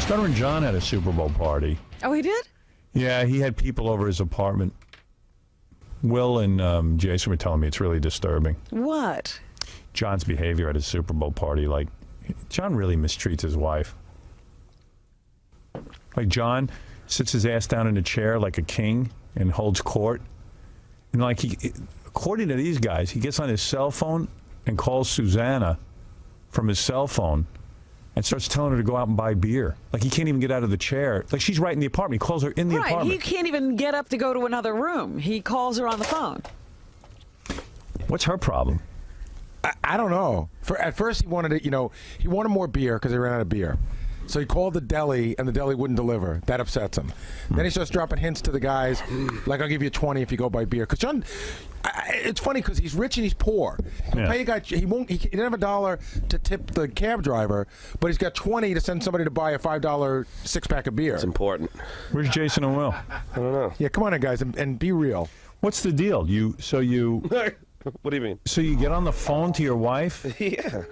Stuttering John had a Super Bowl party. Oh, he did? Yeah, he had people over his apartment. Will and Jason were telling me it's really disturbing. What? John's behavior at his Super Bowl party. Like, John really mistreats his wife. Like, John sits his ass down in a chair like a king and holds court. And, like, according to these guys, he gets on his cell phone and calls Susanna from his cell phone and starts telling her to go out and buy beer. Like, he can't even get out of the chair. Like, she's right in the apartment. He calls her in the apartment. He can't even get up to go to another room. He calls her on the phone. What's her problem? I don't know. At first, he wanted he wanted more beer because they ran out of beer. So he called the deli, and the deli wouldn't deliver. That upsets him. Then he starts dropping hints to the guys, like, I'll give you 20 if you go buy beer. Because John, it's funny because he's rich and he's poor. He'll pay a guy, he doesn't have $1 to tip the cab driver, but he's got 20 to send somebody to buy a $5 six-pack of beer. It's important. Where's Jason and Will? I don't know. Yeah, come on in, guys, and be real. What's the deal? What do you mean? So you get on the phone to your wife? Yeah.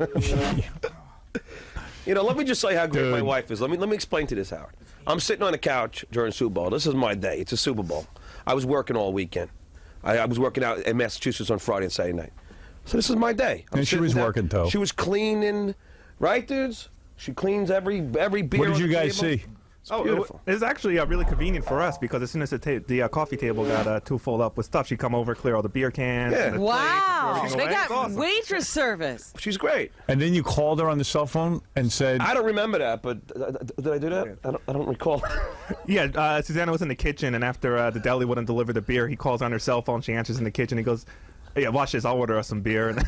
Let me just say how great my wife is. Let me explain to this, Howard. I'm sitting on the couch during Super Bowl. This is my day. It's a Super Bowl. I was working all weekend. I was working out in Massachusetts on Friday and Saturday night. So this is my day. And she was working, too. She was cleaning, right, dudes? She cleans every beer. What did you guys see? It's actually really convenient for us because as soon as the coffee table got too full up with stuff, she'd come over, clear all the beer cans. Yeah. And the Wow. plates, They got awesome. waitress service. She's great. And then you called her on the cell phone and said... I don't remember that, but did I do that? I don't recall. Yeah, Susanna was in the kitchen, and after the deli wouldn't deliver the beer, he calls on her cell phone. She answers in the kitchen. He goes, yeah, watch this. I'll order us some beer. And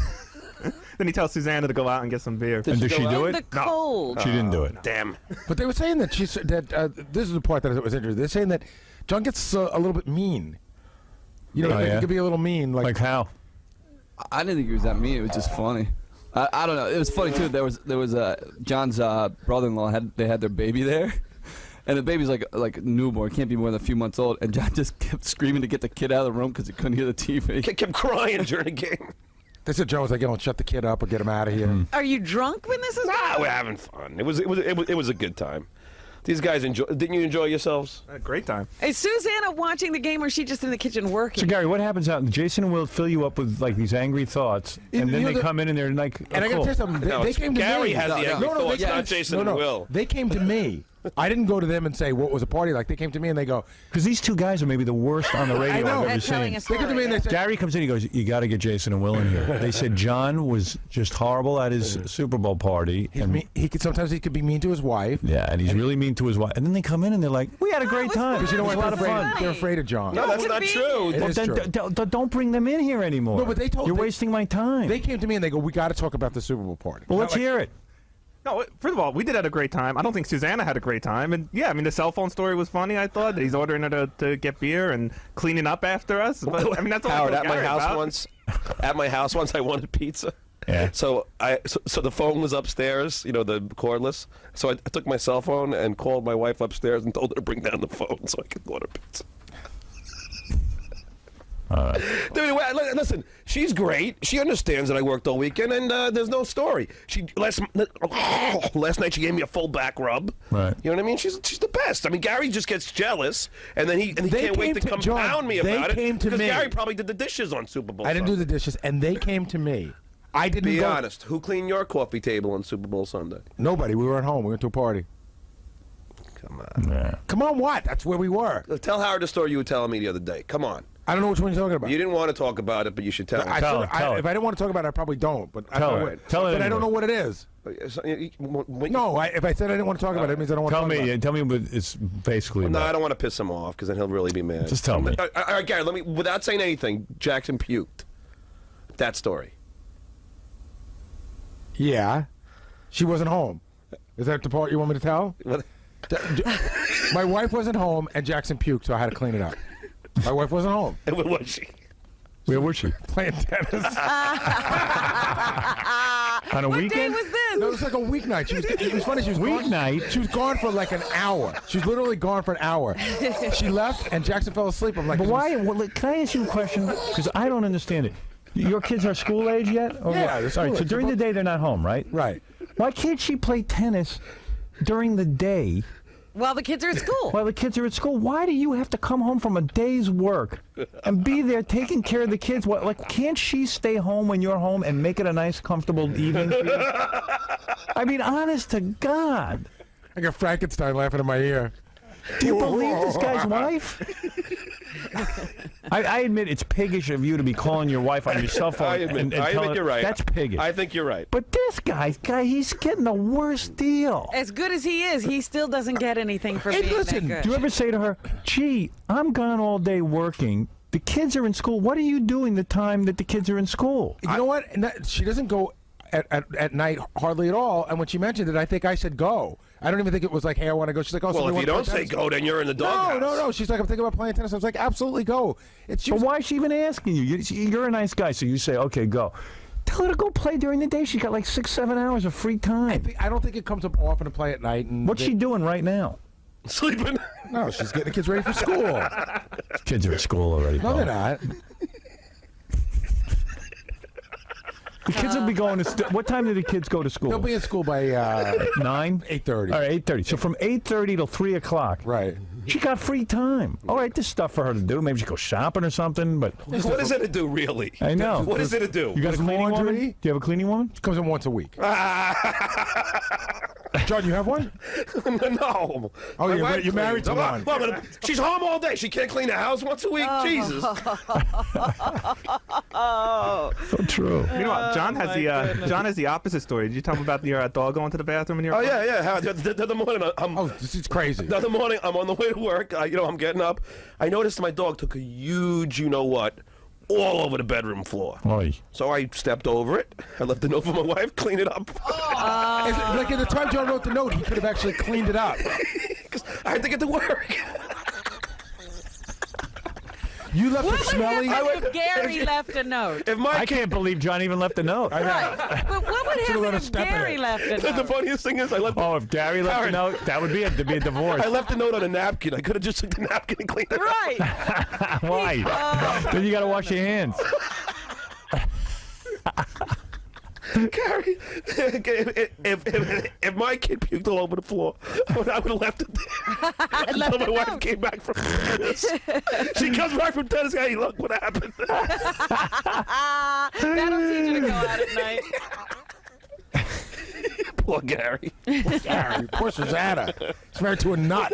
then he tells Susanna to go out and get some beer. And did she do it? The cold. She didn't do it. Damn. But they were saying that this is the part that was interesting. They're saying that John gets a little bit mean. He could be a little mean. Like how? I didn't think he was that mean. It was just funny. I don't know. It was funny too. There was John's brother-in-law they had their baby there, and the baby's like newborn, can't be more than a few months old. And John just kept screaming to get the kid out of the room because he couldn't hear the TV. Kept crying during the game. They said John was like, shut the kid up or get him out of here. Are you drunk when this is going on? We're having fun. It was a good time. These guys didn't you enjoy yourselves? A great time. Is Susanna watching the game or is she just in the kitchen working? So, Gary, what happens out? Jason will fill you up with, like, these angry thoughts, and then they come in and they're like, and I got to tell you something. They came to me. Gary has the angry thoughts, not Jason and Will. They came to me. I didn't go to them and say, what was the party like? They came to me and they go... Because these two guys are maybe the worst on the radio I've ever seen. They come to me and they say... Gary comes in, he goes, you got to get Jason and Will in here. They said John was just horrible at his Super Bowl party. Sometimes he could be mean to his wife. Yeah, and he's really mean to his wife. And then they come in and they're like, we had a great time. Because you know what? It was a lot of fun. They're afraid of John. No, that's not true. Don't bring them in here anymore. No, but you're wasting my time. They came to me and they go, we got to talk about the Super Bowl party. Well, let's hear it. No, first of all, we did have a great time. I don't think Susanna had a great time. And, yeah, I mean, the cell phone story was funny, I thought. That he's ordering her to get beer and cleaning up after us. But, I mean, that's all Howard, I at my house once, I wanted pizza. Yeah. So the phone was upstairs, the cordless. So I took my cell phone and called my wife upstairs and told her to bring down the phone so I could order pizza. Dude, listen, she's great. She understands that I worked all weekend, and there's no story. Last night she gave me a full back rub. Right. You know what I mean? She's the best. I mean, Gary just gets jealous, and then he can't wait to compound me about it. Because Gary probably did the dishes on Super Bowl. I didn't do the dishes, and they came to me. I didn't Be go. honest. Who cleaned your coffee table on Super Bowl Sunday? Nobody. We were at home. We went to a party. Come on. Yeah. Come on, what? That's where we were. Tell Howard the story you were telling me the other day. Come on. I don't know which one you're talking about. You didn't want to talk about it, but you should tell me. Tell it. If I didn't want to talk about it, I probably don't. But Tell it. But I don't know what it is. No, if I said I didn't want to talk about it, it means I don't want to talk about it. Tell me what it's basically No, about. I don't want to piss him off because then he'll really be mad. Just tell me. All right, Gary, without saying anything, Jackson puked. That story. Yeah. She wasn't home. Is that the part you want me to tell? My wife wasn't home, and Jackson puked, so I had to clean it up. My wife wasn't home. And where was she? Where was she? Playing tennis. On a weekend? What day was No, it was like a weeknight. It was funny. She was Weeknight? She was gone for like an hour. She was literally gone for an hour. She left, and Jackson fell asleep. I'm like, But why? Well, can I ask you a question? Because I don't understand it. Your kids are school age yet? Or Yeah, what? they're school All right, so age. during the day they're not home, right? Right. Why can't she play tennis during the day While the kids are at school. while the kids are at school? Why do you have to come home from a day's work and be there taking care of the kids? What, like, can't she stay home when you're home and make it a nice, comfortable evening for you? I mean, honest to God. I got Frankenstein laughing in my ear. Do you believe this guy's wife? I admit it's piggish of you to be calling your wife on your cell phone. I admit you're right. That's piggish. I think you're right. But this guy, he's getting the worst deal. As good as he is, he still doesn't get anything for being listen, that Do good. you ever say to her, gee, I'm gone all day working. The kids are in school. What are you doing the time that the kids are in school? You know what? She doesn't go at night hardly at all. And when she mentioned it, I think I said go. I don't even think it was like, hey, I want to go. She's like, oh, so Well, if wanna you play don't say tennis? go, then you're in the doghouse. No. She's like, I'm thinking about playing tennis. I was like, absolutely go. But why is she even asking you? You're a nice guy, so you say, okay, go. Tell her to go play during the day. She's got like 6-7 hours of free time. I don't think it comes up often to play at night. And What's she doing right now? Sleeping. No, she's getting the kids ready for school. Kids are at school already. No, they're not. The kids will be going to. What time do the kids go to school? They'll be in school by 9. 8:30. All right, 8:30. So from 8:30 till 3 o'clock. Right. She got free time. All right, there's stuff for her to do. Maybe she go shopping or something. But What is it to do, really? I know. What is it to do? You got a cleaning woman? laundry. Do you have a cleaning woman? She comes in once a week. John, you have one? No. Oh, My you're wife married to cleans. one. Well, but she's home all day. She can't clean the house once a week. Jesus. So true. Meanwhile, John has the opposite story. Did you tell him about your dog going to the bathroom in your? Oh yeah. How, the other morning, Oh, this is crazy. the other morning, I'm on the way to work. I'm getting up. I noticed my dog took a huge, what, all over the bedroom floor. Oy. So I stepped over it. I left a note for my wife. Clean it up. Like at the time John wrote the note, he could have actually cleaned it up. 'Cause I had to get to work. You left What it would smelly. happen if Gary left a note? If my I kid, can't believe John even left a note. Right. But what would Should've let happen her if step in Gary it. left a the note? funniest thing is, I left. Oh, if Gary left a Karen. note, that would be a divorce. I left a note on a napkin. I could have just took the napkin and cleaned it up. Right. Why? Then you got to wash your hands. Gary, if my kid puked all over the floor, I would have left it there until my wife came back from tennis. She comes back from tennis. Hey, look what happened. That'll teach you to go out at night. Poor Gary. Gary, poor Susanna. She's married to a nut.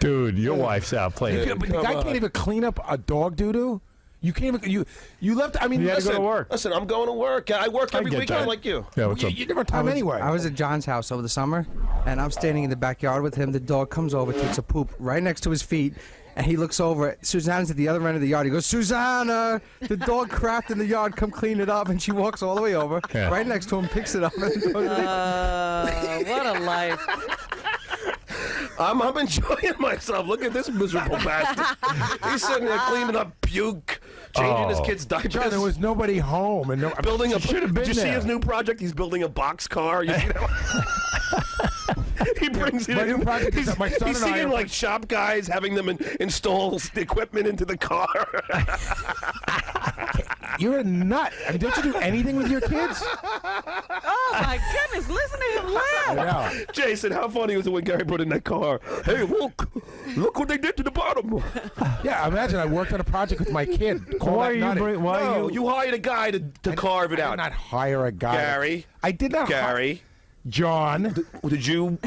Dude, your wife's out playing. But the guy can't even clean up a dog doo-doo? You can't even, you left, I mean, You had to go to work. Listen, I'm going to work. I work every get weekend that. like you. Yeah, what's up? you never have time anyway. I was at John's house over the summer, and I'm standing in the backyard with him. The dog comes over, takes a poop right next to his feet, and he looks over. Susanna's at the other end of the yard. He goes, Susanna, the dog crapped in the yard. Come clean it up. And she walks all the way over, Yeah. right next to him, picks it up, and goes What a life. I'm enjoying myself. Look at this miserable bastard. He's sitting there cleaning up puke, changing his kid's diapers. John, there was nobody home. And building a. should have been Did you see there. his new project? He's building a box car. You see that? He brings it My new in. project is that my son He's and I seeing are- like shop guys having them install the equipment into the car. You're a nut. I mean, don't you do anything with your kids? Oh, my goodness. Listen to him laugh. Yeah. Jason, how funny was it when Gary brought in that car? Hey, look what they did to the bottom. Yeah, imagine I worked on a project with my kid. Call Why that are you? nutty. Why are No, you hired a guy to carve it I out. did not hire a guy. Gary. I did not. Gary, John. did you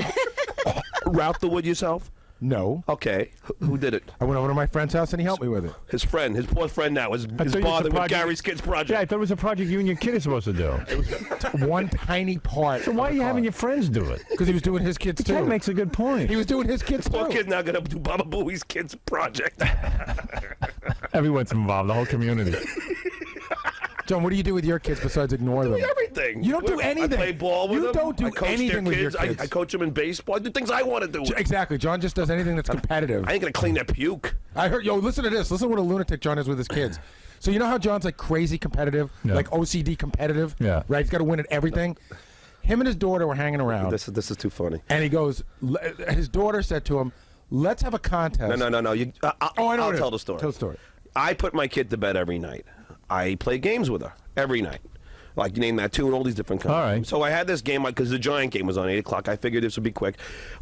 route the wood yourself? No. Okay, who did it? I went over to my friend's house and he helped me with it. His friend, his poor friend now is I thought it was a bothered with project- Gary's kid's Yeah, I project. thought it was a project you and your kid are supposed to do. One tiny part. So why are you having your friends do it? Because he was doing his kids too. Ken makes a good point. He was doing his kids Poor too. kid's now gonna do Baba Booey's kid's project. Everyone's involved, the whole community. John, what do you do with your kids besides ignore them? Everything. You don't do anything. I play ball with You them. don't do I coach anything their with your kids. kids. I coach them in baseball. I do things I want to do. Exactly. John just does anything that's competitive. I ain't gonna clean that puke. I heard. Yo, listen to this. Listen to what a lunatic John is with his kids. So you know how John's like crazy competitive, Yeah. like OCD competitive. Yeah. Right. He's got to win at everything. Him and his daughter were hanging around. This is too funny. And he goes, his daughter said to him, let's have a contest. No. I'll tell the story. Tell the story. I put my kid to bed every night. I play games with her every night. Like, you name that too, and all these different kinds. All right. So I had this game, because the Giant game was on 8 o'clock. I figured this would be quick.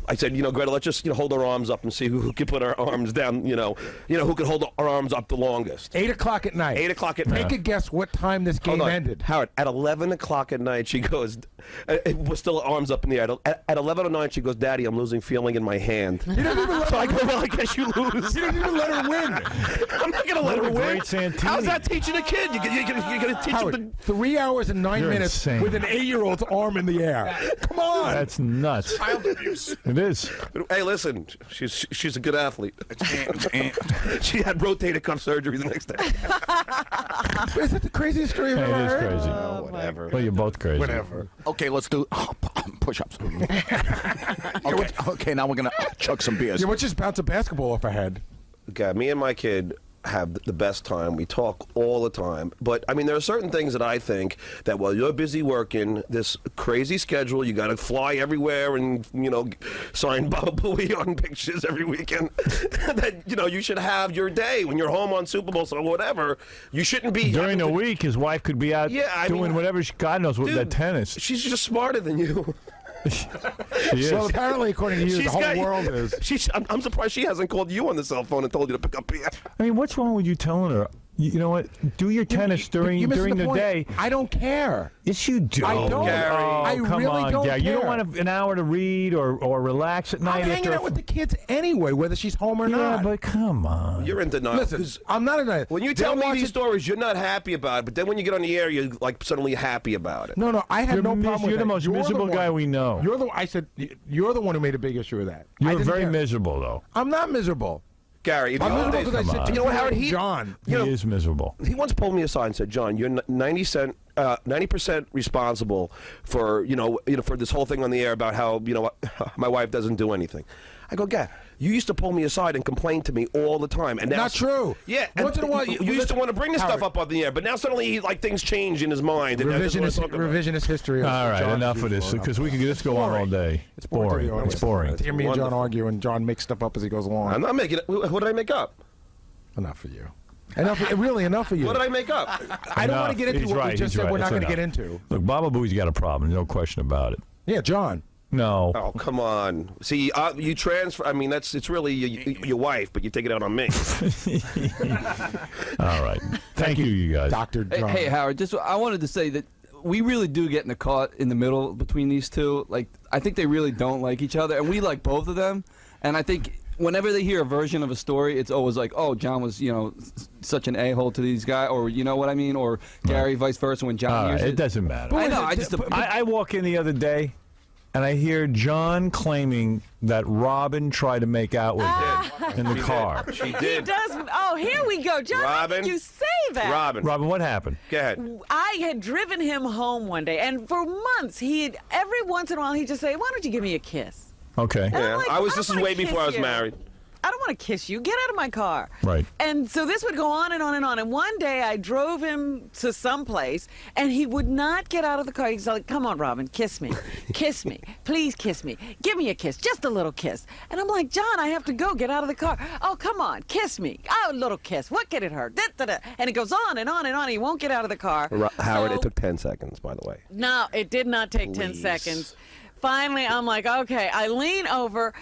I said, Greta, let's just hold our arms up and see who can put our arms down, who can hold our arms up the longest. 8 o'clock at night. 8 o'clock at night. Take a guess what time this game ended. Howard, at 11 o'clock at night, she goes, we're still arms up in the air. At 11:09, she goes, Daddy, I'm losing feeling in my hand. He doesn't even let So I go, well, I guess you lose. He doesn't even let her win. I'm not going to let her win. Great Santini. How's that teaching a kid? You're going to teach Howard, him 3 hours and 9 You're minutes insane. with an 8-year-old's arm in the air. Come on. That's nuts. Child abuse. It is. Hey, listen, she's a good athlete. She had rotator cuff surgery the next day. Is that the craziest story I've Hey, ever it is heard? crazy. Whatever. Well, you're both crazy. Whatever. Okay, let's do push-ups. Okay, now we're gonna chug some beers. Yeah, let's just bounce a basketball off her head. Okay, me and my kid have the best time. We talk all the time. But, I mean, there are certain things that I think that while you're busy working, this crazy schedule, you got to fly everywhere and, sign Baba Booey on pictures every weekend, that, you should have your day when you're home on Super Bowl or whatever. You shouldn't be... During the week, his wife could be out doing whatever, God knows what, Dude, that tennis. She's just smarter than you. She is. Well, apparently, according to you, the whole world is. I'm surprised she hasn't called you on the cell phone and told you to pick up Pierre. I mean, what's wrong with you telling her, you know what, do your tennis during the point. day. I don't care. Yes, you do. I don't. Gary. Oh, I come really on, don't Gary. care. You don't want an hour to read or relax at night I'm hanging out with the kids anyway, whether she's home or Yeah, not. but come on. You're in denial. Listen, I'm not in denial. When you tell me these stories, you're not happy about it, but then when you get on the air, you're like suddenly happy about it. No, I had You're no problem with You're the that. most miserable one- guy we know. I said you're the one who made a big issue of that. I You're didn't very care. miserable, though. I'm not miserable. Gary, if I'm you know miserable because I said to you know what, Howard? John. He is miserable. He once pulled me aside and said, "John, you're 90% responsible for for this whole thing on the air about how my wife doesn't do anything." I go, "Gary, you used to pull me aside and complain to me all the time, and now Not true. Yeah, Once in a while, you used to want to bring this Howard. stuff up on the air, but now suddenly things change in his mind. And that's what I talk about. Revisionist history. All right, enough of this, because we could just go on all day. It's boring. It's boring. Hear me and John Wonderful. argue, and John makes stuff up as he goes along. I'm not making it. What did I make up? Enough for you. Really enough for you. What did I make up? I don't want to get into He's what right, we just he's said right. we're not It's going to get enough. into. Look, Baba Booey's got a problem. No question about it. Yeah, John. No. Oh, come on. See, you transfer. I mean, it's really your wife, but you take it out on me. All right. Thank you guys. Dr. John. Hey, Howard, I wanted to say that we really do get in a caught in the middle between these two. Like, I think they really don't like each other, and we like both of them. And I think whenever they hear a version of a story, it's always like, oh, John was, such an a-hole to these guys, or you know what I mean, or Gary, vice versa. When John All hears right. It doesn't matter. I know. I walk in the other day, and I hear John claiming that Robin tried to make out with him in the car. She He did. does. Oh, here we go. John, how Robin. did you say that? Robin, what happened? go ahead. I had driven him home one day, and for months, every once in a while, he'd just say, "Why don't you give me a kiss?" Okay. And I'm Yeah, like, this is wanna way before I was kiss you. married. I don't want to kiss you. Get out of my car. Right. And so this would go on and on and on. And one day I drove him to some place, and he would not get out of the car. He's like, "Come on, Robin, kiss me. Kiss me. Please kiss me. Give me a kiss. Just a little kiss." And I'm like, "John, I have to go. Get out of the car." "Oh, come on. Kiss me. Oh, a little kiss. What could it hurt?" And it goes on and on and on. He won't get out of the car. Howard, So- it took 10 seconds, by the way. No, it did not take 10 Please. seconds. Finally, I'm like, okay. I lean over.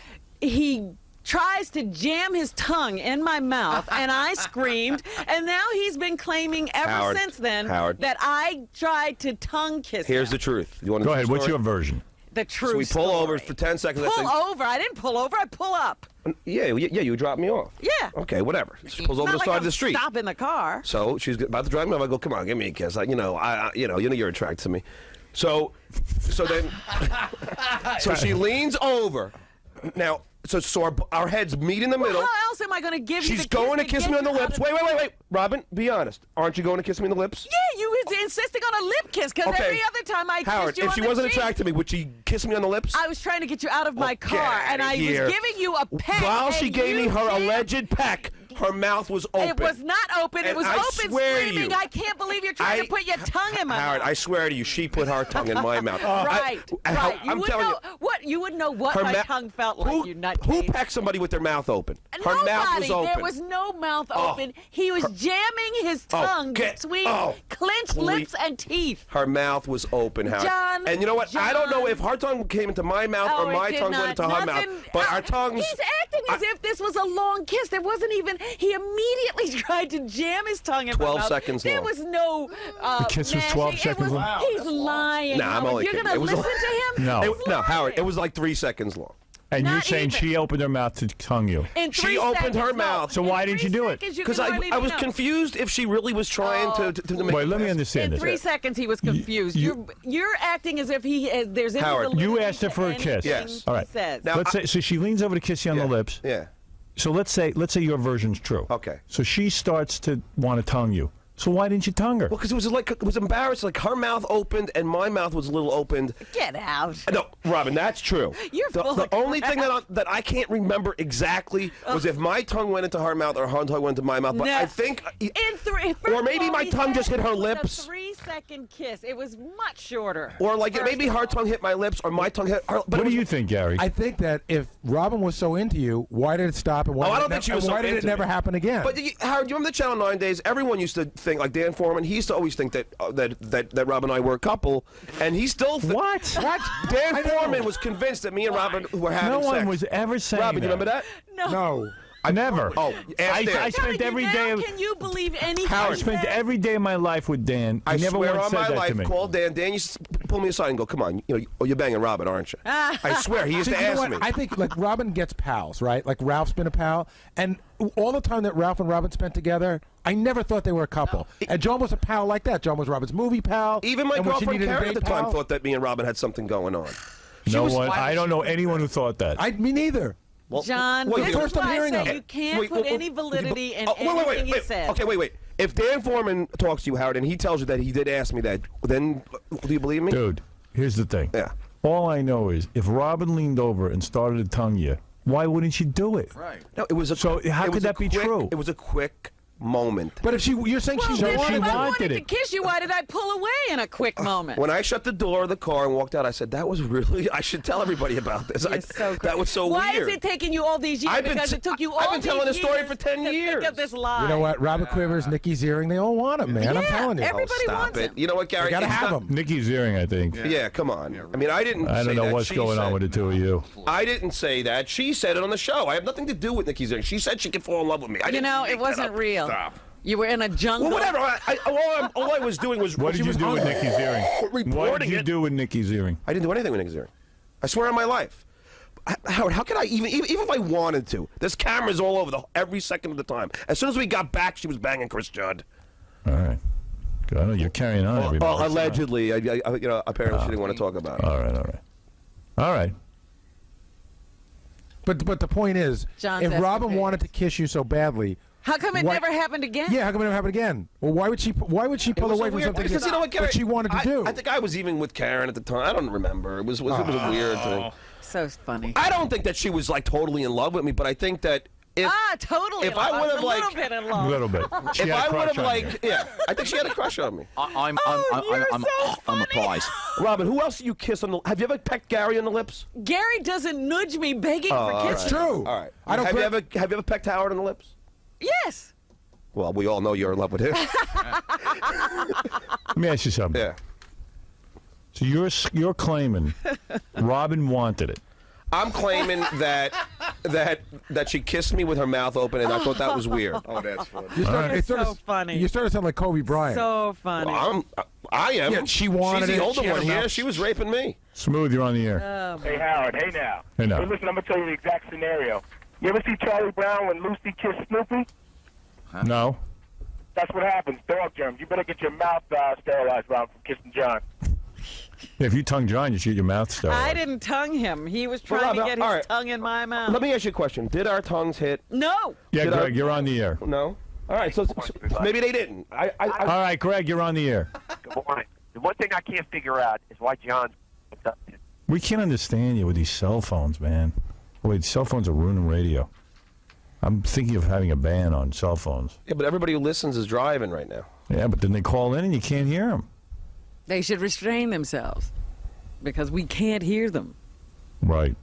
He tries to jam his tongue in my mouth, and I screamed. And now he's been claiming ever Howard, since then Howard. that I tried to tongue kiss Here's him. the truth. You want to Go ahead. What's your version? The true So we pull story. over for 10 seconds. I Pull say, over. I didn't pull over. I pull up. Yeah, you dropped me off. Yeah. Okay, whatever. She pulls over Not the like side I'm of the street. Stop in the car. So she's about to drive me off. I go, "Come on, give me a kiss." You're attracted to me. So then, so she leans over. Now, so our heads meet in the middle. How else am I going to give you She's the kiss going to kiss get me on the you out lips. of- Wait. Robin, be honest. Aren't you going to kiss me on the lips? Yeah, you was insisting on a lip kiss because Okay. every other time I Howard, kissed you if on she the wasn't cheek, attracted to me, would she kiss me on the lips? I was trying to get you out of my Get car, and outta I here. was giving you a peck. While she and gave me you her jammed- alleged peck, Her mouth was open. It was not open. It And was I open, swear to screaming. you, I can't believe you're trying to put your tongue in my Howard, mouth. I swear to you, she put her tongue in my mouth. Right. You I'm would telling know you. what you would know what Her my mou- tongue felt like. Who, You nutcase. who pecked somebody with their mouth open? Her Nobody. mouth was open. There was no mouth Oh. open. He was jamming his tongue between clenched lips and teeth. Her mouth was open, Howard. John, and you know what? I don't know John. if her tongue came into my mouth Oh, or it my did tongue not. went into her mouth. Nothing- But our tongues. He's acting as if this was a long kiss. There wasn't even. He immediately tried to jam his tongue in 12 my mouth. seconds There long. was no. The kiss was 12 mashing. seconds long? Wow. He's lying. Nah, I'm Howard. only You're kidding. gonna It was listen a- to him? No. He's No, lying. Howard, it was like 3 seconds long. And you're Not saying even. she opened her mouth to tongue you. In She 3 opened her seconds, no. mouth. So why In didn't 3 you do it? seconds, you Because can hardly I was know. confused if she really was trying to make. Wait, let me In understand this. 3 seconds, he was confused. You're acting as if there's any Howard, validity You asked her to for a kiss. anything Yes. All right. he says. Now, Let's say so she leans over to kiss you on the lips. Yeah. So let's say your version's true. Okay. So she starts to want to tongue you. So why didn't you tongue her? Well, because it was embarrassed. Like her mouth opened and my mouth was a little opened. Get out. No, Robin, that's true. You're the, full the of only crap. thing that I can't remember exactly was if my tongue went into her mouth or her tongue went into my mouth. But No. I think, Or maybe my tongue just hit her lips. A 3-second kiss. It was much shorter. or like First maybe of her all. tongue hit my lips or my tongue hit her. But What it do was- you think, Gary? I think that if Robin was so into you, why did it stop? And why Oh, I did don't it think she nev- was and so why did into it never me. happen again? But Howard, you remember the Channel 9 days? Everyone used to think, like Dan Foreman, he used to always think that that Rob and I were a couple, and he still What? Dan Foreman was convinced that me and Robin were having No sex. one was ever saying Robin, you that. remember that? no. Never. Oh, ask Dan. I spent every day. Can you believe anything? I he spent says? every day of my life with Dan. He I never swear once on said my that life, to me. call Dan. Dan used to pull me aside and go, "Come on, you're banging Robin, aren't you?" I swear, he used See, to you know ask what? me. I think like Robin gets pals, right? Like Ralph's been a pal, and all the time that Ralph and Robin spent together, I never thought they were a couple. And John was a pal like that. John was Robin's movie pal. Even my and when she girlfriend needed a Karen at the date time pal- thought that me and Robin had something going on. No one. I don't know anyone who thought that. Me neither. Well, John, wait, this first is I'm why hearing I of say it. you can't Wait, put wait, any validity in wait, anything he wait. says. Okay, wait. If Dan Foreman talks to you, Howard, and he tells you that he did ask me that, then do you believe me? Dude, here's the thing. Yeah. All I know is if Robin leaned over and started to tongue you, why wouldn't you do it? Right. No, it was a. So how it could was a that be quick- true? It was a quick moment. But if you're saying Well, she then she if I wanted wanted to it. kiss you, why did I pull away in a quick moment? When I shut the door of the car and walked out, I said, "That was really. I should tell everybody about this. You're so that was so Why weird." is it taking you all these years? I've been Because t- it took you all I've been these telling the story years for 10 to years. Think of this lie. You know what? Robert Quivers, Nikki Ziering, they all want him, man. I'm Yeah, telling you. everybody Stop wants it. him. You know what, Gary? You gotta It's have not- him. Nikki Ziering, I think. Yeah, come on. I mean, I didn't. I say don't know that. what's She going on said- with the two of you. I didn't say that. She said it on the show. I have nothing to do with Nikki Ziering. She said she could fall in love with me. I You didn't know, make it that wasn't up. real. Stop. You were in a jungle. Well, whatever. All I was doing was What did you do with Nikki Ziering? What reporting did you it. do with Nikki Ziering? I didn't do anything with Nikki Ziering. I swear on my life. Howard, how could I even if I wanted to? There's cameras all over every second of the time. As soon as we got back, she was banging Chris Judd. All right. Good. I know you're carrying on, everybody. Well, allegedly, apparently she didn't want to talk about it. All right. But the point is, John's if Robin escapades. wanted to kiss you so badly, How come it why- never happened again? yeah, how come it never happened again? Well, why would she pull It away was so from weird, something because you know what, Gary, that she wanted to do? I think I was even with Karen at the time. I don't remember. It was a weird thing. So funny. I don't think that she was like totally in love with me, but I think that if Totally. if in I love. would've, a little like- bit in A love. little bit. She if had a I would crush have on you. I think she had a crush on me. I'm a prize. Robin, who else do you kiss on the? Have you ever pecked Gary on the lips? Gary doesn't nudge me begging for kisses. It's true. All right. I don't. Have grab- you ever pecked Howard on the lips? Yes. Well, we all know you're in love with him. Let me ask you something. Yeah. So you're claiming Robin wanted it. I'm claiming that she kissed me with her mouth open, and I thought that was weird. Oh, that's funny. You started, You're it started, so funny. You started to sound like Kobe Bryant. So funny. I am. Yeah, she wanted She's it. the older She had one her here. mouth- She was raping me. Smooth, you're on the air. Hey, Howard. Hey, now. Hey, now. listen, I'm going to tell you the exact scenario. You ever see Charlie Brown when Lucy kissed Snoopy? No. That's what happens. Dog germs. You better get your mouth sterilized, Ron, from kissing John. If you tongue John, you shoot your mouth sterilized. I didn't tongue him. He was trying to Robin, get his all right. tongue in my mouth. Let me ask you a question. Did our tongues hit? No. Yeah, Did Greg, I- you're on the air. No. All right. So maybe they didn't. All right, Greg, you're on the air. Good morning. The one thing I can't figure out is why John's We can't understand you with these cell phones, man. Wait, cell phones are ruining radio. I'm thinking of having a ban on cell phones. Yeah, but everybody who listens is driving right now. Yeah, but then they call in and you can't hear them. They should restrain themselves because we can't hear them. Right.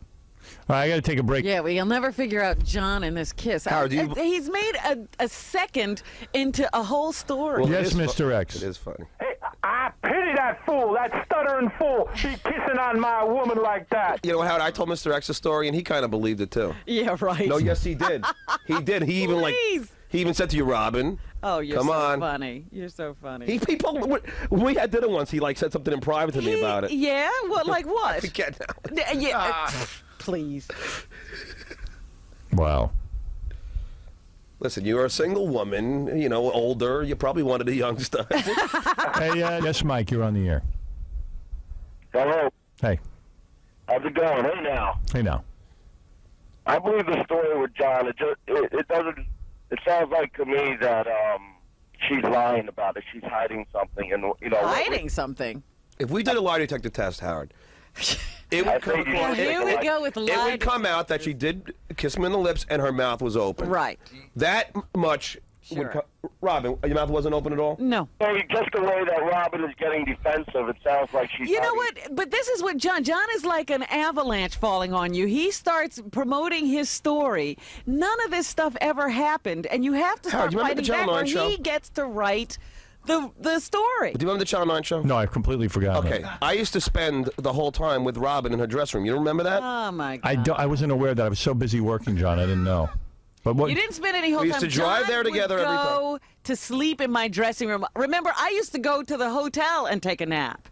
All right, I got to take a break. Yeah, we'll never figure out John and this kiss. Howard, He's made a second into a whole story. Well, Yes, Mr. X. It is funny. Hey, I pity that fool, that stuttering fool. He kissing on my woman like that. You know, Howard, I told Mr. X a story, and he kind of believed it, too. Yeah, right. No, yes, he did. He did. He even, Please. he even said to you, Robin. Oh, you're Come so on. funny. You're so funny. He when we had dinner once, he, said something in private to me about it. Yeah? What? Like what? I forget now. Yeah. Please. Wow. Listen, you're a single woman, you know, older. You probably wanted a young stud. Hey, yes, Mike, you're on the air. Hello. Hey. How's it going? Hey, now. Hey, now. I believe the story with John. It doesn't. It sounds like to me that she's lying about it. She's hiding something, and you know. Hiding something. If we did a lie detector test, Howard, it would come Well, here we go with It lie would come out that she did kiss him in the lips and her mouth was open. Right. That much Sure. would come. Robin, your mouth wasn't open at all? No. Hey, just the way that Robin is getting defensive, it sounds like she's. You know hiding. what? But this is what John is like an avalanche falling on you. He starts promoting his story. None of this stuff ever happened, and you have to Howard, start you remember fighting the Channel back where 9 show? he gets to write the story. Do you remember the Channel 9 show? No, I've completely forgotten. Okay, it. I used to spend the whole time with Robin in her dressing room. You don't remember that? Oh my God! I wasn't aware that. I was so busy working, John. I didn't know. But what? You didn't spend any whole We time. used to drive John there together would every time. go to sleep in my dressing room. Remember, I used to go to the hotel and take a nap.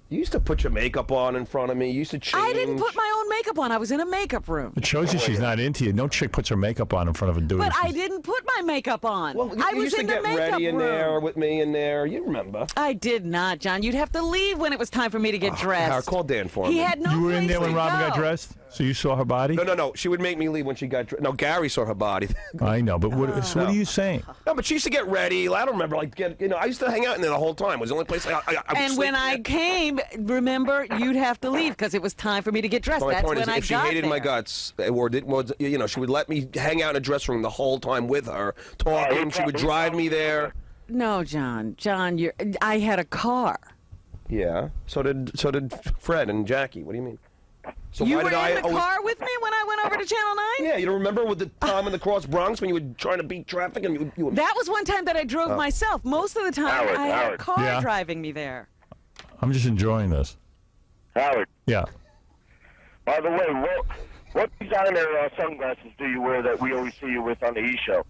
You used to put your makeup on in front of me. You used to change. I didn't put my own makeup on. I was in a makeup room. It shows you she's not into you. No chick puts her makeup on in front of a dude. But I She's- didn't put my makeup on. Well, I you was used to in the get makeup ready in room. there with me in there. You remember? I did not, John. You'd have to leave when it was time for me to get dressed. Howard, call Dan for He me. had no You were in place there when to Robin go. got dressed, so you saw her body. No. She would make me leave when she got dressed. No, Gary saw her body. I know, but what are you saying? No, but she used to get ready. I don't remember. I used to hang out in there the whole time. It was the only place I would And when sleep I there. came, remember, you'd have to leave because it was time for me to get dressed. So my That's point when is, I if she got hated there. my guts, or she would let me hang out in a dressing room the whole time with her, talking. She would drive me there. No, John, I had a car. Yeah. So did Fred and Jackie. What do you mean? So You why were did I in the always? car with me when I went over to Channel 9? Yeah, you don't remember with the time in the Cross Bronx when you were trying to beat traffic and you were. That was one time that I drove myself. Most of the time, Howard, I had a Howard. car Yeah. driving me there. I'm just enjoying this. Howard. Yeah. By the way, what designer sunglasses do you wear that we always see you with on the E Show?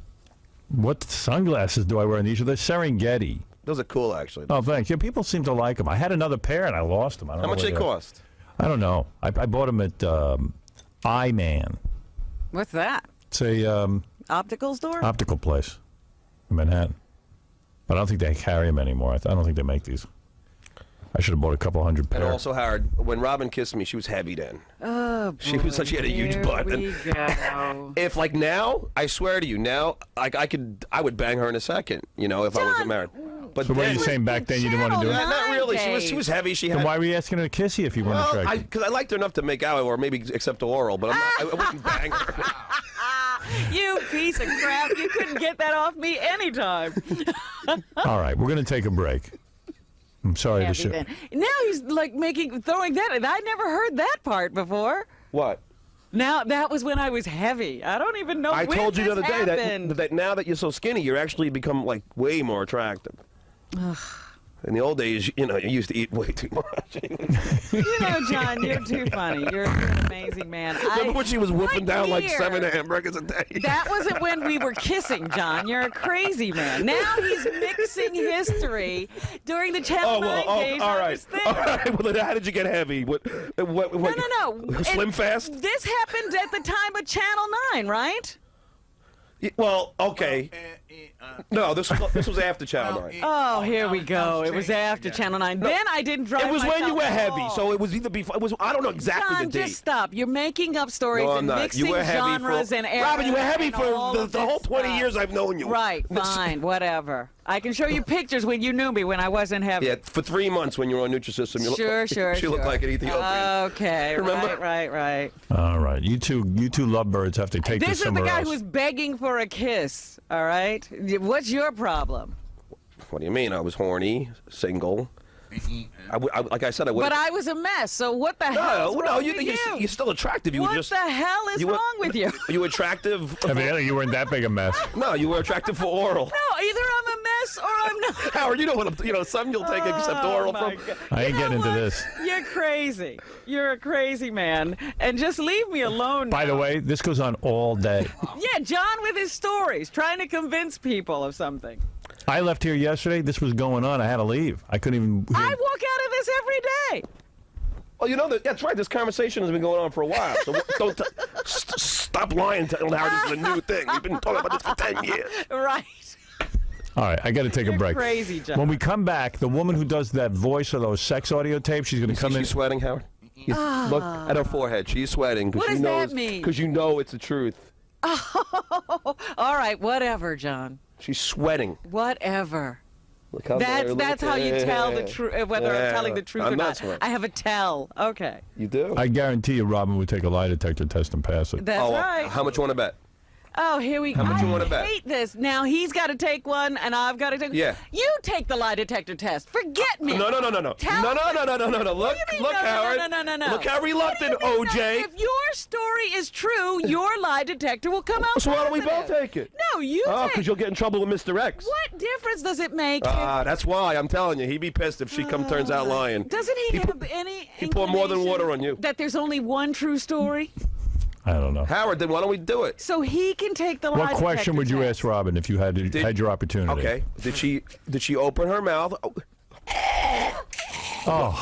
What sunglasses do I wear in these? They're Serengeti. Those are cool, actually. Oh, thanks. Yeah, people seem to like them. I had another pair and I lost them. I don't How know much where they cost? I don't know. I bought them at iMan. What's that? It's a Optical store? optical place in Manhattan. But I don't think they carry them anymore. I don't think they make these. I should have bought a couple hundred And pair. also, Howard, when Robin kissed me, she was heavy then. Oh, She was she had a huge butt. Here we And go. if now, I swear to you, now I would bang her in a second. You know, if I wasn't John, married. But So what are then, you saying back then you didn't want to do Channel it? Not really. She Nine was heavy. She had. Then why were you asking her to kiss you if you weren't Well, attracted? because I liked her enough to make out or maybe accept oral, but I wouldn't bang her. You piece of crap. You couldn't get that off me anytime. All right, we're going to take a break. I'm sorry to Happy show. then. Now he's like throwing that. I never heard that part before. What? Now that was when I was heavy. I don't even know. I when told you the this other day happened. that now that you're so skinny, you're actually become like way more attractive. In the old days, you used to eat way too much. You know, John, you're too funny. You're an amazing man. Remember when she was whooping down like here. 7 hamburgers a day? That wasn't when we were kissing, John. You're a crazy man. Now he's mixing history during the Channel 9 days. all I right. was there. All right. Well, then how did you get heavy? What, No. Slim Fast? This happened at the time of Channel 9, right? Well, okay. No, this was after Channel 9. Oh, here we go. It was after Channel 9. Then I didn't drive It was when you myself were at heavy, all. so it was either before. It was. I don't know exactly John, the date. just stop. You're making up stories No, I'm and not. mixing You were heavy genres for, and eras. Robin, you were heavy and for all of the this whole 20 stuff. years I've known you. Right, fine, whatever. I can show you pictures when you knew me when I wasn't heavy. Yeah, for 3 months when you were on Nutrisystem, you Sure. looked like an Ethiopian. Okay, Remember? right. All right, you two lovebirds have to take this This is the somewhere guy else. who's begging for a kiss, all right? What's your problem? What do you mean? I was horny, single. Like I said, I would. But I was a mess, so what the hell is wrong with you? You're still attractive. What the hell is wrong with you? Are you attractive? Evidently, you weren't that big a mess. No, you were attractive for oral. No, either I'm a mess or I'm not. Howard, you know what some you'll take except oral from. God. I ain't getting into this. You're crazy. You're a crazy man. And just leave me alone By the now. way, this goes on all day. Yeah, John with his stories, trying to convince people of something. I left here yesterday. This was going on. I had to leave. I couldn't even. I walk out of this every day. Well, you know that's right. This conversation has been going on for a while. So don't stop lying, telling Howard this is a new thing. We've been talking about this for 10 years. Right. All right, I got to take a break. Crazy, John. When we come back, the woman who does that voice of those sex audio tapes, she's going to come in. She's sweating, Howard. Look at her forehead. She's sweating What because does that mean? Because you know it's the truth. Oh, all right, whatever, John. She's sweating. Whatever. Look how That's how you tell the truth, whether I'm telling the truth I'm or not not. sweating. I have a tell. Okay. You do? I guarantee you, Robin would take a lie detector test and pass it. That's right. How much you want to bet? Oh, here we go. How much you wanna bet? I hate this. Now he's got to take one, and I've got to take. Yeah. You take the lie detector test. Forget me. No. Tell No. me- Look, What do you mean, look, no, Howard. No. Look how reluctant, What do you mean, no? OJ. If your story is true, your lie detector will come out. So why don't we both positive. take it? No, you Oh, take. because you'll get in trouble with Mr. X. What difference does it make? That's why I'm telling you. He'd be pissed if she turns out lying. Doesn't he have any? He pour more than inclination water on you. That there's only one true story, I don't know. Howard, then why don't we do it? so he can take the lie What question detector would you test. ask Robin if you had your opportunity? Okay. Did she open her mouth? Oh,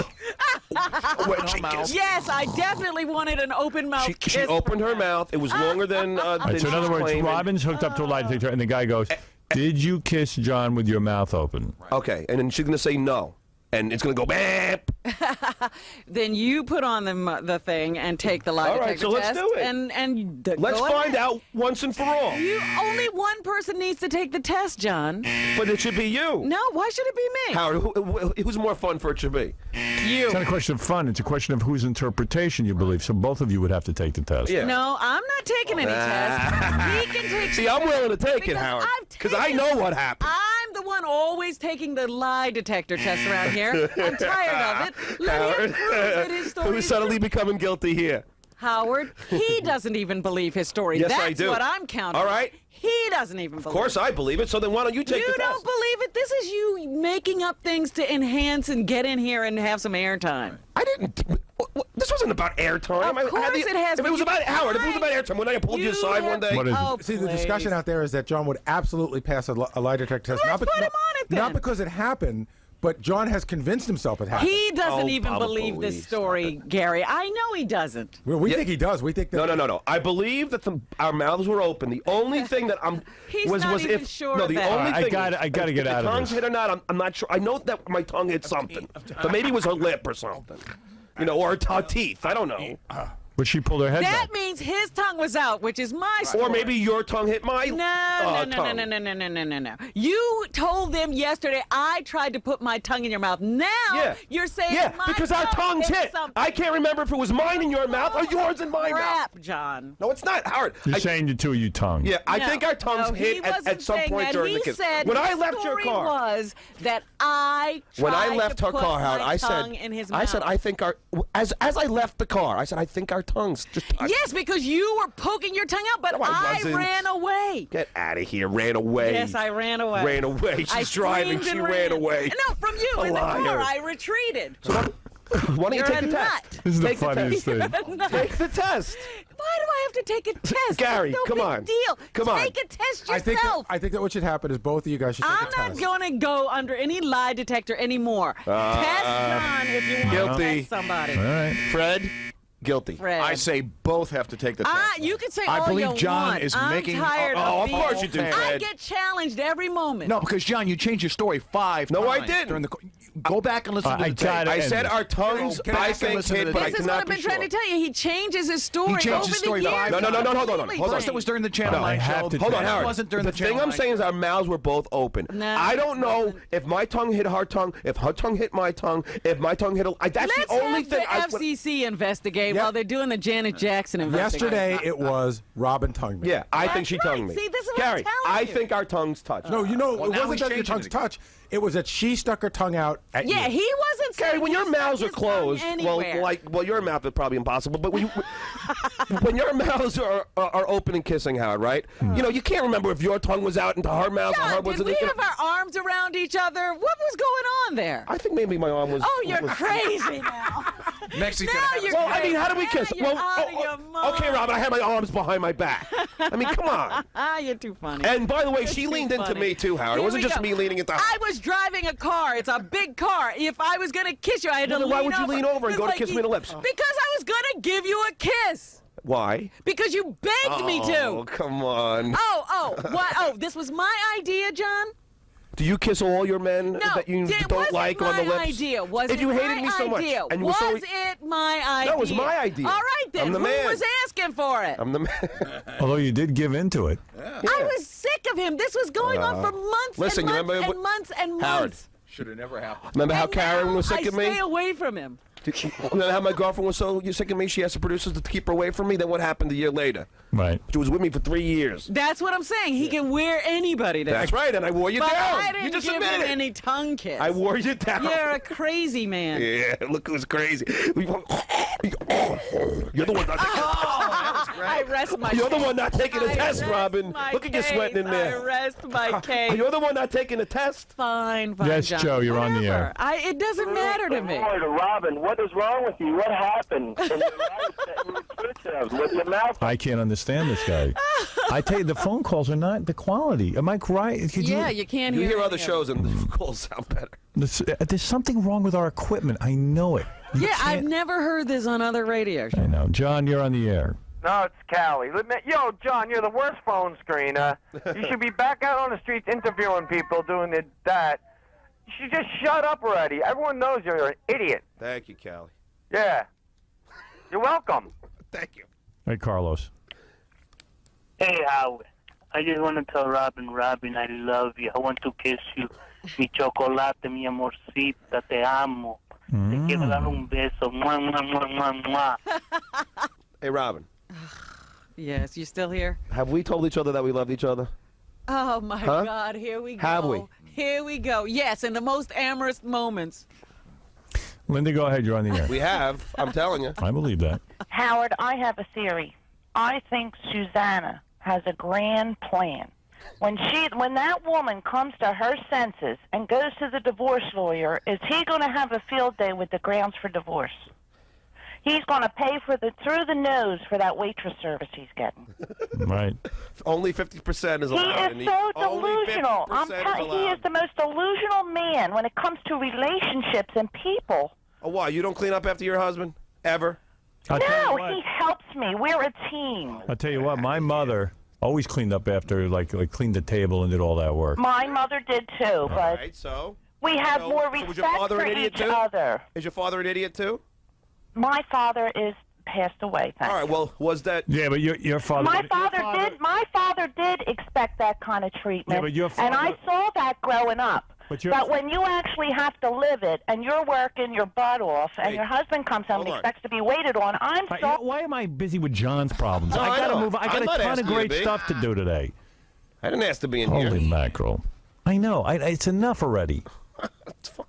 When she kissed. Yes, I definitely wanted an open mouth She kiss. opened her mouth. It was longer than. all right, so in she's other words, claiming. Robin's hooked up to a lie detector, and the guy goes, "Did you kiss John with your mouth open?" Okay, and then she's gonna say no, and it's gonna go bam. Then you put on the thing and take the lie All right, detector so let's test. do it. And Let's go find ahead. out once and for all. Only one person needs to take the test, John. But it should be you. No, why should it be me? Howard, who's more fun for it to be? You. It's not a question of fun. It's a question of whose interpretation you believe. So both of you would have to take the test. Yeah. No, I'm not taking any test. He can take. See, the I'm test willing to take it, because Howard, I've because I taken- know what happened. I'm the one always taking the lie detector test around here. I'm tired of it. Let him prove that his story Who's is suddenly true. becoming guilty here? Howard, he doesn't even believe his story. Yes, That's I do. what I'm counting. All right. He doesn't even believe Of course, I believe it. So then why don't you take You the test? don't believe it? This is you making up things to enhance and get in here and have some airtime. I didn't. This wasn't about airtime. Of course it has, If but it was you about Howard, if it was about tried. airtime, when I pulled you You aside one have- day. What is it? Oh, See, the discussion please. out there is that John would absolutely pass a lie detector test. Let's put him on it then. Not because it happened, but John has convinced himself it happened. He doesn't Oh, even Papa, believe please, this story, Gary. I know he doesn't. Well, we Yeah. think he does. We think that. No. I believe that our mouths were open. The only thing that He's was not was even if sure no, of the that. only I thing gotta- is, I gotta if get the out of tongues this. hit or not. I'm not sure. I know that my tongue hit something, but maybe it was her lip or something, or her teeth. I don't know. But she pulled her head That back. means his tongue was out, which is my story. Or maybe your tongue hit my No. tongue. You told them yesterday I tried to put my tongue in your mouth. Now Yeah. you're saying Yeah, my because our tongue tongues hit. something. I can't remember if it was mine in your mouth or yours in my mouth. Crap, John. No, it's not, Howard. You're I- saying the two of you tongue. Yeah, I No, think our tongues no, he hit wasn't at some saying point that. during He the kiss. said When I his left your story car. was that I tried When I left to her put car, Howard, my I said, tongue in his mouth. I think our as I left the car, I said I think our tongues just touched. Yes, because you were poking your tongue out, but No, I I wasn't. ran away. Get out of here! Ran away. Yes, I ran away. Ran away. I She's driving. screamed She and ran away. No, from you A in the liar. car. I retreated. Why don't you You're take a the nut. test? This is the Take the funniest thing. Take the test. Why do I have to take a test? Gary, It's no come big on. deal. Come on. Take a test I think yourself. I think that what should happen is both of you guys should take I'm a not test. going to go under any lie detector anymore. Test John if you want Guilty. to test somebody. All right. Fred, Guilty. Fred. I say both have to take the test. You can say I all believe you John want. is I'm making. tired Oh, of being- course you do, I Fred. get challenged every moment. No, because John, you changed your story 5 No, I times didn't. during the. Go back and listen to I the got tape. it. I said our tongues, Go back I and think, listen to hit, the but I tape. This is what cannot I've be been trying sure. to tell you. He changes his story He changed over his the story years. five No, hold on. Completely Plus, changed. it was during the channel No, I 9 have show. to Hold on, tell Howard. It wasn't during the the thing channel I'm 9 saying is show. our mouths were both open. No, I don't know wasn't. if my tongue hit her tongue, if her tongue hit my tongue, if my tongue hit. That's Let's the only have thing. the FCC investigate Yeah. while they're doing the Janet Jackson investigation. Yesterday it was Robin tongued me. Yeah, I think That's she right. tongued me. See, this is what Gary, I'm telling I you. think our tongues touched. No, you know, Well, it now wasn't he's that your changing tongues it. touch. It was that she stuck her tongue out at Yeah, you. he wasn't saying Gary, when he your stuck mouths are his tongue closed, anywhere. well, your mouth is probably impossible. But when when your mouths are open and kissing, Howard, right? You know, you can't remember if your tongue was out into her mouth or her John, was. did we have our arms around each other? What was going on there? I think maybe my arm was. Oh, you're was- crazy now. Next, he's Now gonna have you're a- Well, I mean, how do we Now kiss? you're Well, out of your mind. okay, Robin, I had my arms behind my back. I mean, come on. You're too funny. And by the way, You're she too leaned into funny. me too, Howard. It Here wasn't we just go. me leaning into her. I was driving a car. It's a big car. If I was going to kiss you, I had Well, to then lean why would you lean over and It's go to like kiss me on the lips? Because I was going to give you a kiss. Why? Because you begged me Oh, to. come on. What? Oh, this was my idea, John? Do you kiss all your men No, that you it don't wasn't like my on the lips? idea. Was if you it hated my me so much, idea? and you was were so, it my idea? No, it was my idea. All right, then. I'm the Who man. was asking for it? I'm the man. Although you did give into it. I was sick of him. This was going on for months listen, and you months remember and months and Howard. months. Should have never happened. Remember how And Karen now was sick of I me? stay away from him. Remember how my girlfriend was so sick of me? She asked the producers to keep her away from me. Then what happened a year later? Right. She was with me for 3 years. That's what I'm saying. He can wear anybody down. That's right, and I wore you But down. I didn't You just give him admitted it. any tongue kiss. I wore you down. You're a crazy man. Yeah, look who's crazy. You're the one not taking, I rest my You're the case. one not taking the I test, rest Robin. my Look at you sweating in case. there. I rest my case. You're the one not taking the test. Fine, Yes, John. Joe, you're on the Whatever. air. It doesn't matter to me. Lord, Robin, what is wrong with you? What happened in your life that you would kiss him with your mouth? I can't understand this guy. I tell you, the phone calls are not the quality. Am I right? Could Yeah, you can't You hear hear other anything. shows and the calls sound better. There's something wrong with our equipment. I know it. You Yeah, I've can't- never heard this on other radio shows. I know. John, you're on the air. No, it's Callie. Yo, John, you're the worst phone screener. You should be back out on the streets interviewing people doing that. You should just shut up already. Everyone knows you're an idiot. Thank you, Callie. Yeah. You're welcome. Thank you. Hey, Carlos. Hey, Howard. I just want to tell Robin, I love you. I want to kiss you. Mi chocolate, mi amorcita, te amo. Te quiero dar un beso. Mua, mua, mua, mua, mua. Hey, Robin, Yes, you still here? have we told each other that we loved each other? Oh, my Huh? God. Here we go. Have we? Here we go. Yes, in the most amorous moments. Linda, go ahead. You're on the air. We have. I'm telling you. I believe that. Howard, I have a theory. I think Susanna has a grand plan. When that woman comes to her senses and goes to the divorce lawyer, is he going to have a field day with the grounds for divorce? He's going to pay through the nose for that waitress service he's getting. Right. Only 50% is He allowed. is so only delusional. 50% He allowed. is the most delusional man when it comes to relationships and people. Oh, why? You don't clean up after your husband? Ever? I'll tell you No, what. he helps me. We're a team. I'll tell you what. My mother always cleaned up after, like cleaned the table and did all that work. My mother did too, All but right, so? we have So- more so was respect your father for an idiot each too? other. Is your father an idiot too? My father is passed away. Thanks. All right, well, was that... Yeah, but your father. My father did expect that kind of treatment, Yeah, but your and I father- saw that growing up. But your- when you actually have to live it, and you're working your butt off, and Hey, your husband comes home hold and on. expects to be waited on, I'm You so know, why am I busy with John's problems? No, I I gotta know. move. I got I'm a not ton of asking you great to be. stuff to do today. I didn't ask to be in Holy here. mackerel! I know. It's enough already. It's fine.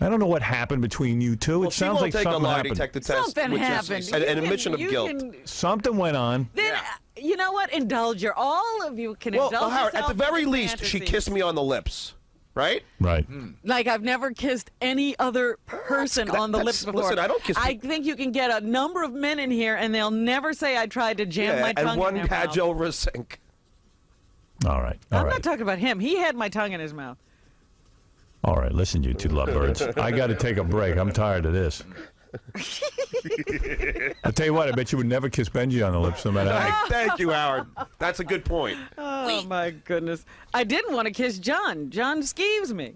I don't know what happened between you two. Well, it she sounds won't like take a something lie happened. detector test, Something which happened. is You an can- admission of you guilt. can- Something went on. Then, you know what? Indulge your. All of you can indulge Howard, at yourself the very in least, she fantasies. kissed me on the lips, right? Right. Like I've never kissed any other person on the lips before. listen, I don't kiss I think you can get a number of men in here, and they'll never say I tried to jam my tongue and one in their cadge mouth. over a sink. All right. I'm not talking about him. He had my tongue in his mouth. All right. Listen, you two lovebirds. I got to take a break. I'm tired of this. I'll tell you what, I bet you would never kiss Benji on the lips no matter how. Thank you, Howard. That's a good point. Oh, my goodness. I didn't want to kiss John. John skeeves me.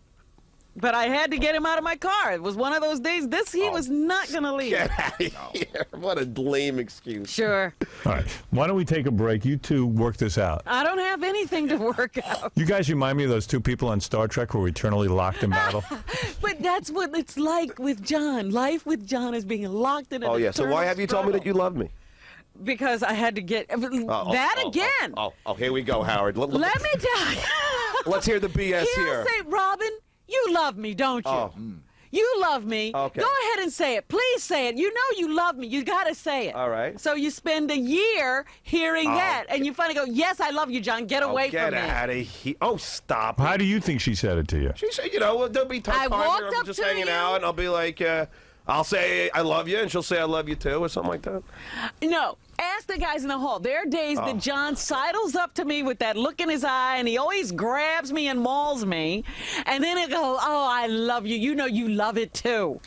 But I had to get him out of my car. It was one of those days. He was not going to leave. Get out of here. What a lame excuse. Sure. All right. Why don't we take a break? You two work this out. I don't have anything to work out. You guys remind me of those two people on Star Trek who were eternally locked in battle. But that's what it's like with John. Life with John is being locked in an Oh, yeah. So why have you told me that you love me? Because I had to get again. Oh, here we go, Howard. Let me tell you. Let's hear the BS He'll here. say, Robin, you love me, don't you? Oh. You love me. Okay. Go ahead and say it. Please say it. You know you love me. You got to say it. All right. So you spend a year hearing that, and you finally go, yes, I love you, John. Get away from me. Get out of here. Oh, stop. How do you think she said it to you? She said, there'll be I times walked where I'm up just to hanging you. out, and I'll be like, I'll say I love you, and she'll say I love you too, or something like that. No. Ask the guys in the hall. There are days that John sidles up to me with that look in his eye, and he always grabs me and mauls me. And then he'll go, oh, I love you. You know you love it too.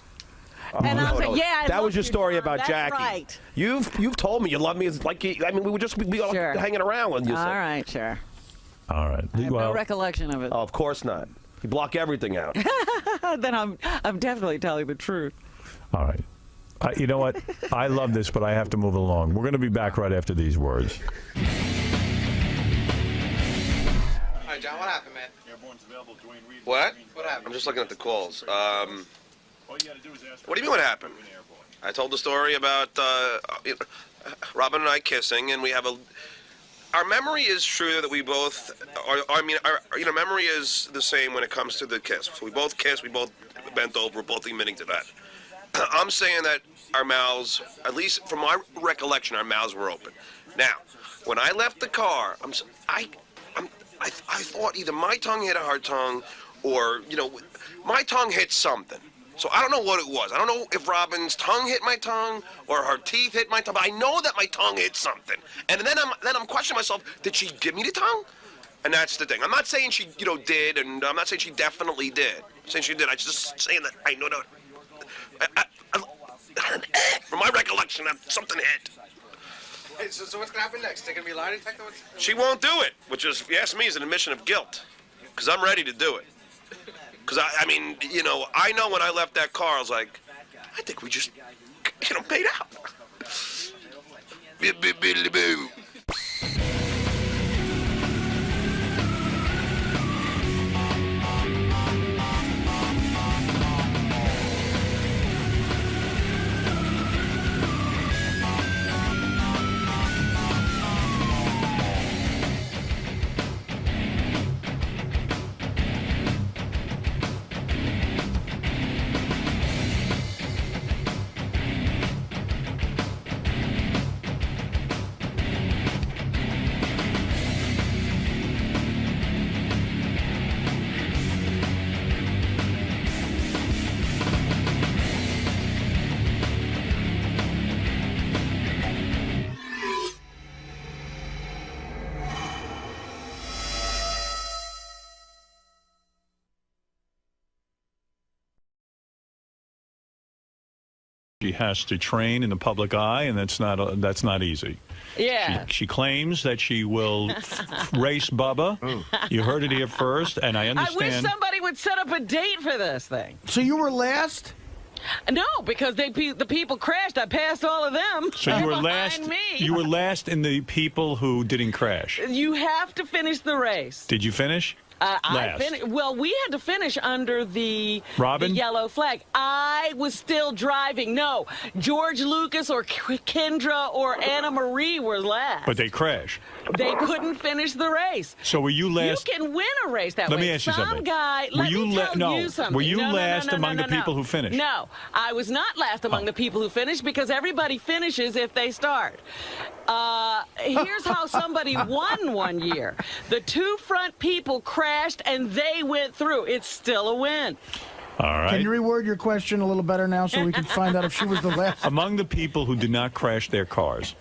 And I'll say, yeah, I that love was your you, story John. about That's Jackie. Right. You've told me you love me. It's like we were just all Sure. hanging around when you All said. right, sure. All right. I have no recollection of it. Oh, of course not. You block everything out. Then I'm definitely telling the truth. All right. You know what? I love this, but I have to move along. We're going to be back right after these words. All right, John, what happened, man? What? What happened? I'm just looking at the calls. What do you mean what happened? I told the story about Robin and I kissing, and we have our memory is true that we both our memory is the same when it comes to the kiss. So we both kissed, we both bent over, we're both admitting to that. I'm saying that our mouths, at least from my recollection, our mouths were open. Now, when I left the car, I thought either my tongue hit her tongue, or my tongue hit something. So I don't know what it was. I don't know if Robin's tongue hit my tongue or her teeth hit my tongue. But I know that my tongue hit something. And then I'm questioning myself. Did she give me the tongue? And that's the thing. I'm not saying she did, and I'm not saying she definitely did. I'm saying she did. I'm just saying that I know that. From my recollection, something hit. Hey, so what's going to happen next? Is there going to be a lie detector? She won't do it, which is, if you ask me, is an admission of guilt. Because I'm ready to do it. Because, I know when I left that car, I was like, I think we just, made out. Boo. She has to train in the public eye, and that's not easy. Yeah. She claims that she will race Bubba. You heard it here first, and I understand. I wish somebody would set up a date for this thing. So you were last? No, because the people crashed. I passed all of them. So you were last. Me. You were last in the people who didn't crash. You have to finish the race. Did you finish? Well, we had to finish under the yellow flag. I was still driving. No, George Lucas or Kendra or Anna Marie were last. But they crashed. They couldn't finish the race. So were you last? You can win a race that way. Let me ask you something. Some guy, let me tell you something. Were you No, last among the people who finished? No, I was not last among the people who finished because everybody finishes if they start. Here's how somebody won one year. The two front people crashed and they went through. It's still a win. All right. Can you reword your question a little better now so we can find out if she was the last? Among the people who did not crash their cars,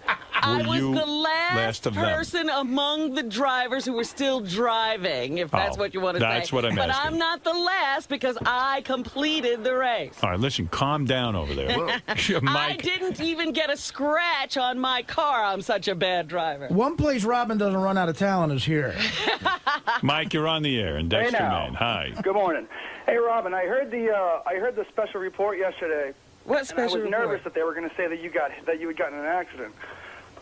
I was you the last of them? person among the drivers who were still driving, if that's what you want to say. That's what I'm but asking. I'm not the last because I completed the race. All right, listen, calm down over there. I Mike, didn't even get a scratch on my car. I'm such a bad driver. One place Robin doesn't run out of talent is here. Mike, you're on the air in Dexter, now. Maine. Hi. Good morning. Hey, Robin, I heard the special report yesterday. What special and I was report? nervous that they were going to say that you had gotten in an accident.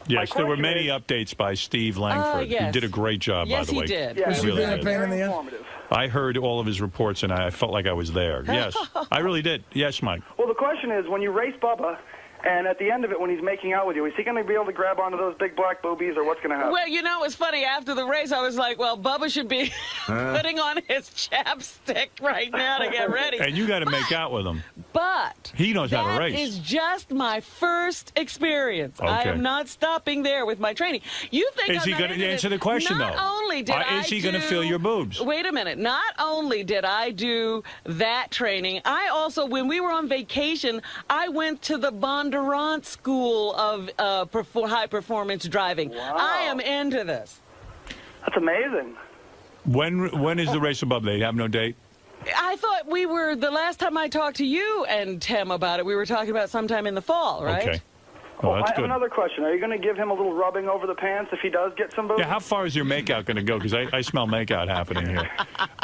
Yes, there were many updates by Steve Langford. yes. He did a great job, Yes, by the way. he did. Yeah, Was he really being a did. pain in the ass? Informative. I heard all of his reports, and I felt like I was there. Yes, I really did. Yes, Mike. Well, the question is, when you race Bubba, and at the end of it, when he's making out with you, is he going to be able to grab onto those big black boobies, or what's going to happen? Well, you know, it's funny. After the race, I was like, well, Bubba should be putting on his chapstick right now to get ready. And you got to make out with him. But He knows how to that race. is just my first experience. I Okay. am not stopping there with my training. You think Is I'm he not going into to answer this. the question, Not though? only did I Is he going to fill your boobs? Wait a minute. Not only did I do that training, I also, when we were on vacation, I went to the Bondurant School of high performance driving. Wow. I am into this. That's amazing. When is the race above? They have no date? I thought we were, the last time I talked to you and Tim about it, we were talking about sometime in the fall, right? Okay. Oh, I that's have good. another question. Are you going to give him a little rubbing over the pants if he does get some boobs? Yeah, how far is your makeout going to go? Because I smell makeout happening here.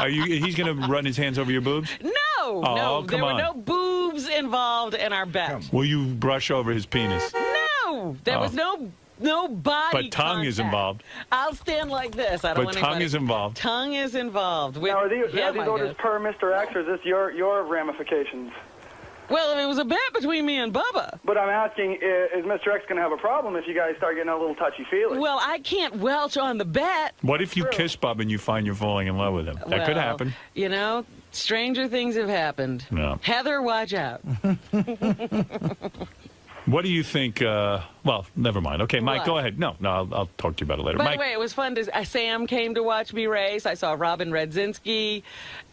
He's going to run his hands over your boobs? No, Oh, no, come there on. were no boobs involved in our bet. Will you brush over his penis? No, there was no body But tongue is contact. involved. I'll stand like this. I don't But want tongue anybody- is involved. Tongue is involved. With Now, are these him, I orders guess. per Mr. X, or is this your ramifications? Well, it was a bet between me and Bubba. But I'm asking, is Mr. X going to have a problem if you guys start getting a little touchy-feely? Well, I can't welch on the bet. What if you kiss Bub and you find you're falling in love with him? That could Well, happen. You know, stranger things have happened. No. Heather, watch out. What do you think? Well, never mind. Okay, Mike, What? go ahead. No, I'll talk to you about it later. By Mike, the way, it was fun to. Sam came to watch me race. I saw Robin Redzinski.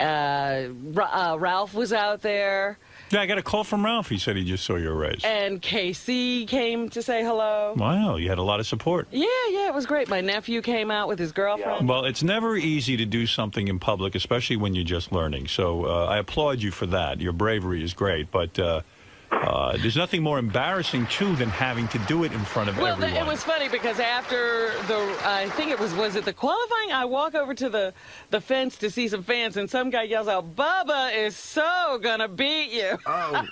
Ralph was out there. yeah, I got a call from Ralph. He said he just saw your race. And KC came to say hello. Wow, you had a lot of support. Yeah, it was great. My nephew came out with his girlfriend. Well, it's never easy to do something in public, especially when you're just learning. So I applaud you for that. Your bravery is great, but there's nothing more embarrassing, too, than having to do it in front of everyone. It was funny because after I think it was it the qualifying? I walk over to the fence to see some fans, and some guy yells out, "Bubba is so gonna beat you." Oh.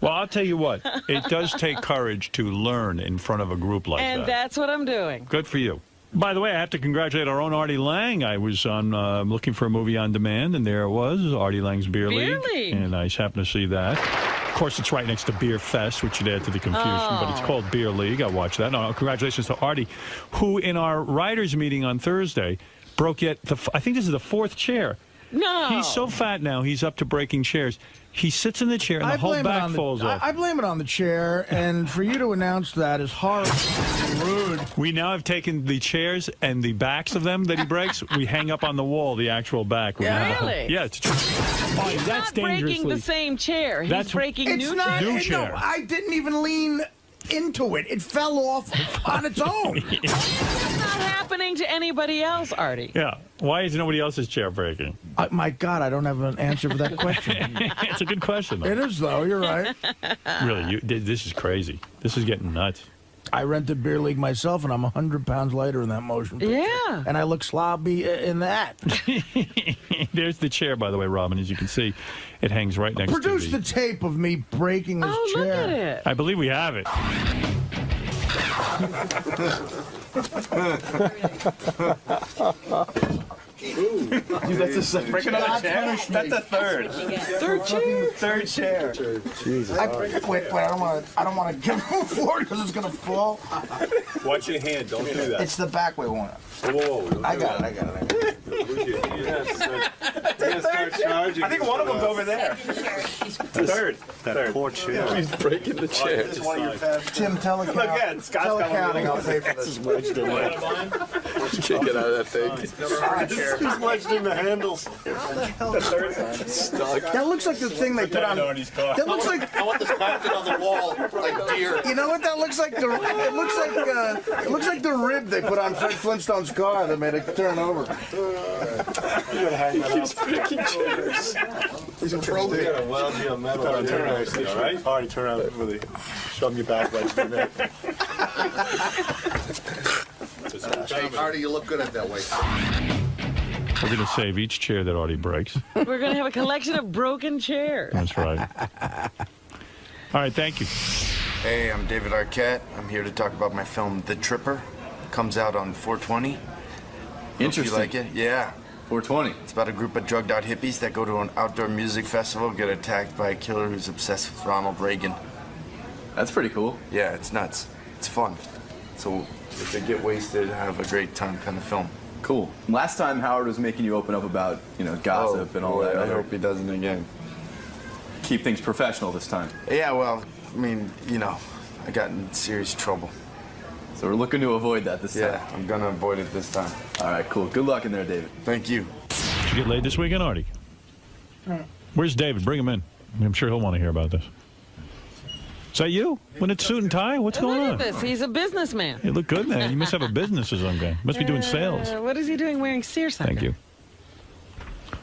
Well, I'll tell you what. It does take courage to learn in front of a group like And that. that's what I'm doing. Good for you. By the way, I have to congratulate our own Artie Lang. I was on looking for a movie on demand, and there it was, Artie Lang's Beer League. And I just happened to see that. Of course, it's right next to Beer Fest, which should add to the confusion, but it's called Beer League. I watched that. No, congratulations to Artie, who in our writers' meeting on Thursday broke yet, I think this is the fourth chair. No. He's so fat now, he's up to breaking chairs. He sits in the chair, and the whole back falls off. I blame it on the chair, and for you to announce that is horrible and rude. We now have taken the chairs and the backs of them that he breaks. We hang up on the wall the actual back. Really? Yeah, it's true. He's that's not breaking dangerously- the same chair. He's That's- breaking It's new not. chairs. No, I didn't even lean into it. It fell off on its own. It's not happening to anybody else, Artie. Yeah. Why is nobody else's chair breaking? My God, I don't have an answer for that question. It's a good question, though. It is, though. You're right. Really, this is crazy. This is getting nuts. I rented Beer League myself, and I'm 100 pounds lighter in that motion picture. Yeah. And I look sloppy in that. There's the chair, by the way, Robin. As you can see, it hangs right next Produce to the tape of me breaking this chair. Look at it. I believe we have it. Dude, that's a second. Break another chair? That's a third. Third chair? Third chair. Jesus. Wait, I don't want to give him the floor because it's gonna fall. Watch your hand. Don't do that. It's the back way one. Whoa. I got it. I think one of them's over there. Third. That poor chair. He's breaking the chair. Tim, tell Look at Scott's got one. I'll pay for this. Can't get out of that thing. He's wedged in the handles. The third time. Stuck. That looks like the thing they put on. That looks like. I want this mounted on the wall like deer. You know what that looks like? It looks like the rib they put on Fred Flintstone's car that made it turn over. You gotta hang that He's picking chairs. He's a pro. You gotta weld you a metal. Turn around, all right? Alright, turn around, really. Show me your back legs in there. Hey, Artie, you look good at that way. We're going to save each chair that Artie breaks. We're going to have a collection of broken chairs. That's right. All right, thank you. Hey, I'm David Arquette. I'm here to talk about my film, The Tripper. Comes out on 4/20. Interesting. You like it? Yeah. 4/20. It's about a group of drugged-out hippies that go to an outdoor music festival, get attacked by a killer who's obsessed with Ronald Reagan. That's pretty cool. Yeah, it's nuts. It's fun. So if they get wasted, have a great time kind of film. Cool. Last time Howard was making you open up about, gossip and all that. I hope he doesn't again. Keep things professional this time. Yeah, well, I mean, I got in serious trouble. So we're looking to avoid that this time. Yeah, I'm gonna avoid it this time. All right, cool. Good luck in there, David. Thank you. Did you get laid this weekend, Artie? Where's David? Bring him in. I'm sure he'll want to hear about this. Is that you? When it's suit and tie? What's going on? Look at this. He's a businessman. You look good, man. You must have a business or something. Must be doing sales. What is he doing wearing seersucker? Thank you.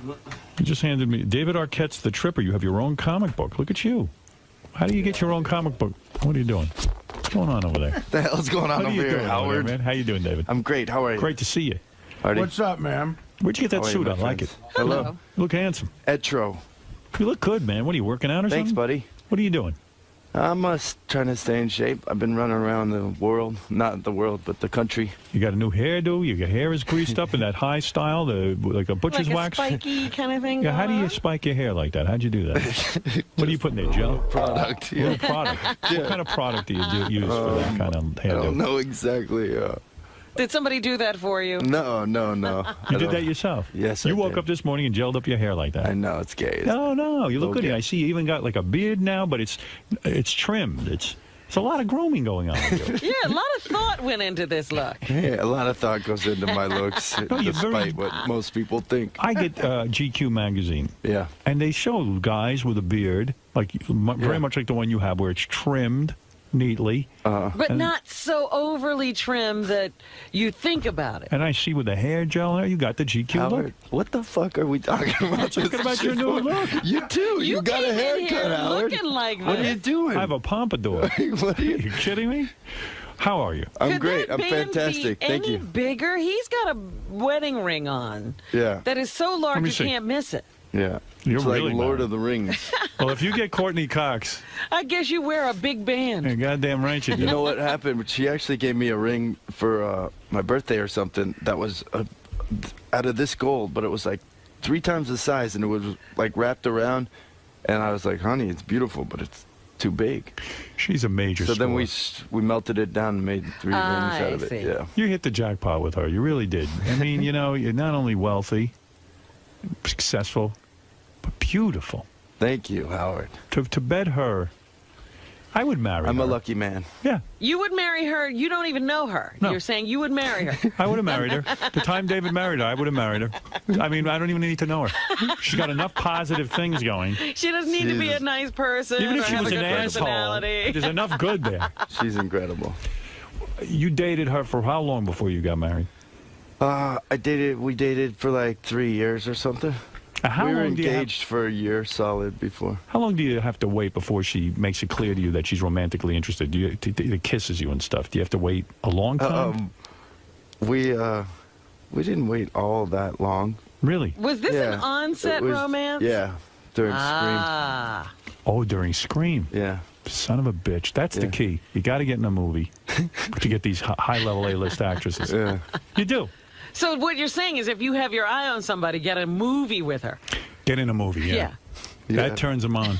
You just handed me David Arquette's The Tripper. You have your own comic book. Look at you. How do you get your own comic book? What are you doing? What's going on over there? What the hell's going on over here, Howard? Man? How you doing, David? I'm great. How are you? Great to see you. Artie? What's up, man? Where'd you get that How are you, suit? my I like it. friends? Hello. You look handsome. Etro. You look good, man. What are you working out or Thanks, something? buddy. What are you doing? I'm trying to stay in shape. I've been running around the world. Not the world, but the country. You got a new hairdo. Your hair is greased up in that high style, like a butcher's like wax. a spiky kind of thing. Yeah, how do going you on? spike your hair like that? How'd you do that? What do you put in there, gel? Product. Yeah. What product? What kind of product do you use for that kind of hairdo? I don't know exactly. Did somebody do that for you? No. You did that yourself? Yes, You I woke did. up this morning and gelled up your hair like that. I know, it's gay. No, you look good. Okay. I see you even got like a beard now, but it's trimmed. It's a lot of grooming going on with you. Yeah, a lot of thought went into this look. Yeah, a lot of thought goes into my looks, No, you're despite what most people think. I get GQ magazine. Yeah. And they show guys with a beard, very much like the one you have, where it's trimmed neatly. But not so overly trimmed that you think about it. And I see with the hair gel there, you got the GQ Howard, look. what the fuck are we talking about? Talking about your new look. You too. You got a came in haircut, here Howard. looking like What are this. you doing? I have a pompadour. What are Are you kidding me? How are you? I'm Could great. that I'm band fantastic. Be Thank any you. bigger? He's got a wedding ring on. Yeah. That is so large me you see. can't miss it. Yeah. You're it's really like Lord married. of the Rings. Well, if you get Courtney Cox, I guess you wear a big band. you're goddamn right you do. You know what happened? She actually gave me a ring for my birthday or something that was out of this gold, but it was like 3 times the size, and it was like wrapped around. And I was like, honey, it's beautiful, but it's too big. She's a major So then sport. we melted it down and made 3 rings out of I see. it. Yeah. You hit the jackpot with her. You really did. I mean, you're not only wealthy, successful, but beautiful. Thank you, Howard. To bed her, I would marry her. I'm a lucky man. Yeah, You would marry her. You don't even know her. No. You're saying you would marry her. I would have married her. The time David married her, I would have married her. I mean, I don't even need to know her. She's got enough positive things going. She doesn't need to be a nice person Even or if she have was a an good asshole, personality. there's enough good there. She's incredible. You dated her for how long before you got married? We dated for like 3 years or something. How we were long do you have- engaged for a year solid before. How long do you have to wait before she makes it clear to you that she's romantically interested? Do you kisses you and stuff? Do you have to wait a long time? We didn't wait all that long. Really? Was this an on-set It was- romance? Yeah, during Ah. Oh, during Scream. Yeah. Son of a bitch. That's the Yeah. key. You got to get in a movie to get these high-level A-list actresses. Yeah. You do. So what you're saying is if you have your eye on somebody, get a movie with her. Get in a movie, yeah. Yeah. That turns them on.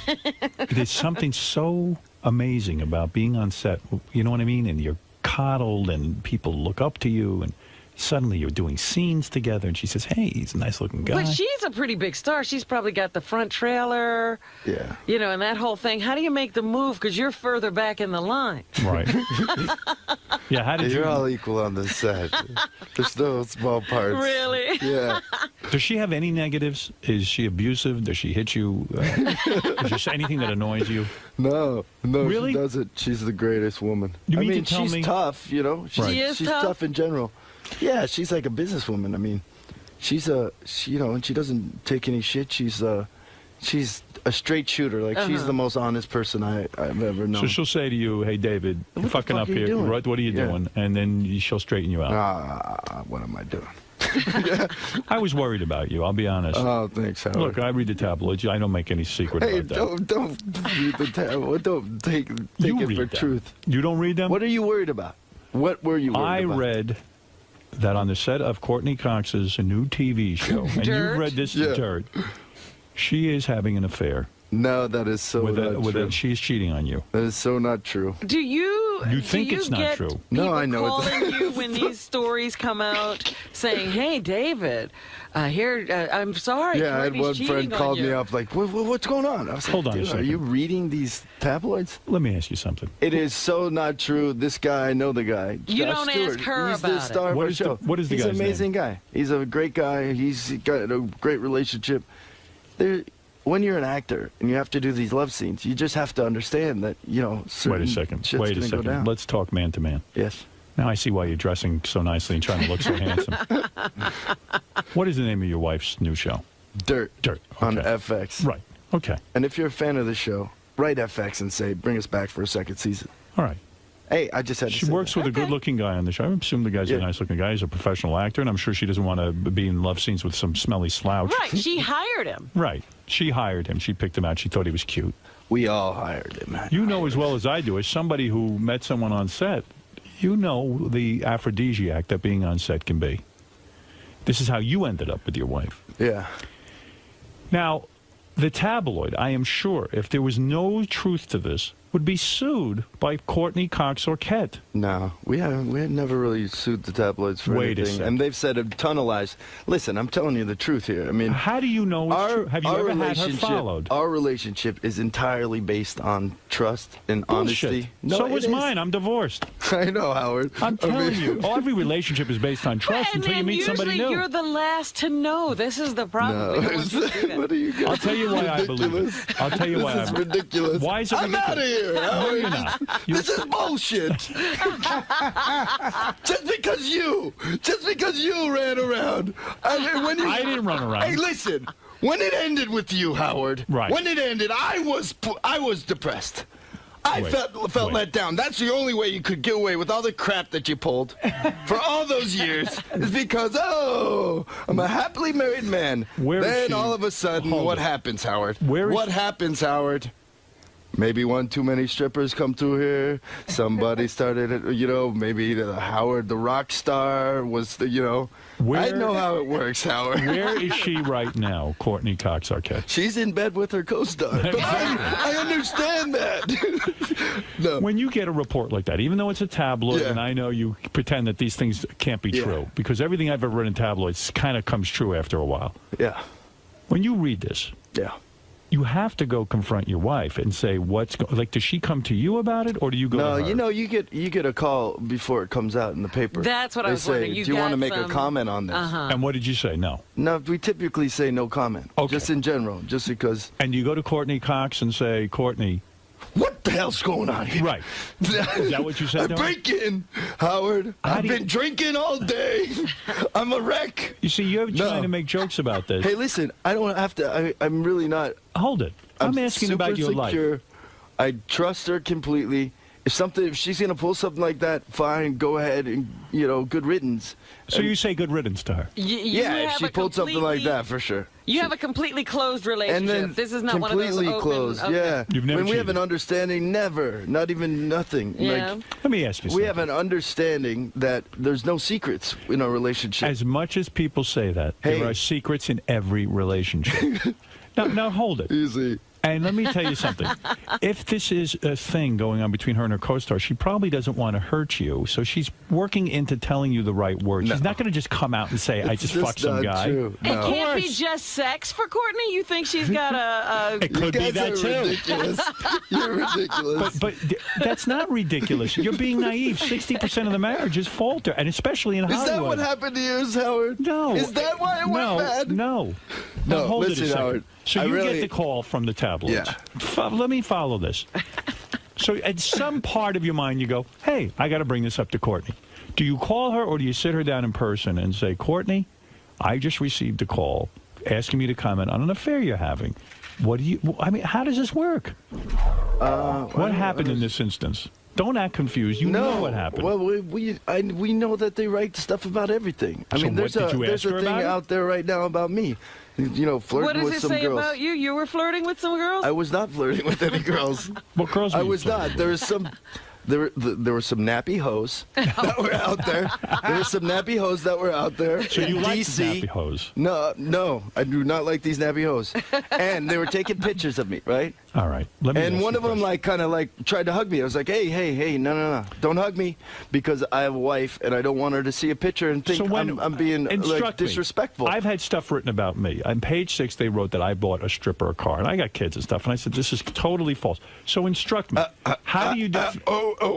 There's something so amazing about being on set. You know what I mean? And you're coddled, and people look up to you, and Suddenly you're doing scenes together, and she says, hey, he's a nice-looking guy. But she's a pretty big star. She's probably got the front trailer, Yeah. you know, and that whole thing. How do you make the move? Because you're further back in the line. Right. Yeah, how did You're you... all equal on this set. There's no small parts. Really? Yeah. Does she have any negatives? Is she abusive? Does she hit you? Does she say anything that annoys you? No, Really? she doesn't. She's the greatest woman. You I mean mean, to tell she's me- tough, you know. She's, She is she's tough? in general. Yeah, she's like a businesswoman. I mean, you know, and she doesn't take any shit. She's a straight shooter. Like she's the most honest person I've ever known. So she'll say to you, hey, David, you're the fucking fuck up are you here. doing? What are you Yeah. doing? And then she'll straighten you out. What am I doing? I was worried about you, I'll be honest. Oh, thanks, Howard. Look, I read the tabloids. I don't make any secret Hey, about that. don't read the tabloid. Don't take You it read for them. truth. You don't read them? What are you worried about? What were you worried I about? read that on the set of Courtney Cox's new TV show, and you've read this, Dirt, she is having an affair. No, that is so not true. She's cheating on you. That is so not true. Do you? You think do you it's not get true. No, I know it's calling you when these stories come out, saying, "Hey, David, I'm sorry." Yeah, I had Courtney's one cheating friend on called you." me up like, what's going on? I was Hold like, on a dude, second. are you reading these tabloids? Let me ask you something. It is so not true. This guy, I know the guy. You Josh don't Stewart. ask her He's about the it. star of What our is the- show. what is the He's guy's an amazing guy. He's a great guy. He's got a great relationship. When you're an actor and you have to do these love scenes, you just have to understand that, you know, Wait certain a second. shit's Wait a gonna go second. down. Let's talk man to man. Yes. Now I see why you're dressing so nicely and trying to look so handsome. What is the name of your wife's new show? Dirt. Dirt. On Okay. FX. Right. Okay. And if you're a fan of the show, write FX and say, bring us back for a second season. All right. Hey, I just had to She say works that. with a good-looking guy on the show. I assume the guy's a nice-looking guy. He's a professional actor, and I'm sure she doesn't want to be in love scenes with some smelly slouch. Right, she hired him. Right. She hired him. She picked him out. She thought he was cute. We all hired him. You know as well as I do, as somebody who met someone on set, you know the aphrodisiac that being on set can be. This is how you ended up with your wife. Yeah. Now, the tabloid, I am sure, if there was no truth to this, would be sued by Courtney Cox Arquette. No, we had never really sued the tabloids for Wait a anything, second. and they've said a ton of lies. Listen, I'm telling you the truth here. I mean, How do you know it's true? Have you ever had her followed? Our relationship is entirely based on trust and Bullshit. honesty. No, So it was is. mine. I'm divorced. I know, Howard. I'm telling mean- you, every relationship is based on trust And until you then meet usually somebody new. you're the last to know. This is the problem. No. We don't want you to do that. What are you guys? I'll tell you why I believe it. I'll tell you why. This is ridiculous. Why is it I'm ridiculous? out of here. No, Howard. you're not. This is bullshit. just because you ran around. I didn't run around. Hey, listen. When it ended with you, Howard. Right. When it ended, I was depressed. I Wait, felt let down. That's the only way you could get away with all the crap that you pulled for all those years is because, I'm a happily married man. Where is then she? all of a sudden, Hold what it. happens, Howard? Where is what she? happens, Howard? Maybe one too many strippers come through here. Somebody started it, maybe Howard the rock star was I know how it works, Howard. Where is she right now, Courtney Cox Arquette? She's in bed with her co-star. But I understand that. No. When you get a report like that, even though it's a tabloid, Yeah. and I know you pretend that these things can't be Yeah. true, because everything I've ever read in tabloids kind of comes true after a while. Yeah. When you read this, Yeah. you have to go confront your wife and say, does she come to you about it, or do you go No, to her? you get a call before it comes out in the paper. That's what I They was say, wondering. do you want to make a comment on this? And what did you say? No. No, we typically say no comment. Okay. Just in general, just because. And you go to Courtney Cox and say, Courtney. What the hell's going on here? Right. Is that what you said to her? Break in, Howard. I've been drinking all day. I'm a wreck. You see, you're trying to make jokes about this. Hey, listen, I don't have to. I'm really not. Hold it. I'm asking super about your secure. life. I trust her completely. If she's gonna pull something like that, fine, go ahead and good riddance. So you say good riddance to her? You Yeah, if have she a pulled something like completely- that, for sure. You have a completely closed relationship. And then This is not one of those completely open. closed. Okay. Yeah. You've never when we have cheated. an understanding, never, not even nothing. Yeah. Let me ask you something. We have an understanding that there's no secrets in our relationship. As much as people say that, Hey. there are secrets in every relationship. Now hold it. Easy. And let me tell you something. If this is a thing going on between her and her co-star, she probably doesn't want to hurt you. So she's working into telling you the right words. She's not going to just come out and say, I just fucked some guy. It can't be just sex for Courtney? You think she's got a... It could be that, too. Ridiculous. You're ridiculous. But that's not ridiculous. You're being naive. 60% of the marriages falter, and especially in Hollywood. Is that what happened to yours, Howard? No. Is that why it went bad? No. No, Hold it a listen, second. Howard. So I you really- get the call from the tabloids. Yeah. Let me follow this. So at some part of your mind, you go, hey, I got to bring this up to Courtney. Do you call her or do you sit her down in person and say, Courtney, I just received a call asking me to comment on an affair you're having. What do you, I mean, how does this work? What happened in this instance? Don't act confused. You know what happened. Well, we know that they write stuff about everything. I So mean, there's what, did you there's ask a her thing about it? out there right now about me. You know, What flirting does with it some say girls. about you? You were flirting with some girls? I was not flirting with any girls. What girls were I you was flirting not. There was some. There were some nappy hoes that were out there. There were some nappy hoes that were out there. So you in like DC. nappy hoes? No, I do not like these nappy hoes. And they were taking pictures of me, right? All right. Let me And ask one you of them, kind of tried to hug me. I was like, hey, no, don't hug me, because I have a wife and I don't want her to see a picture and think So when- I'm being Instruct me. disrespectful. I've had stuff written about me. On page 6, they wrote that I bought a stripper a car, and I got kids and stuff. And I said, this is totally false. So instruct me. How do you?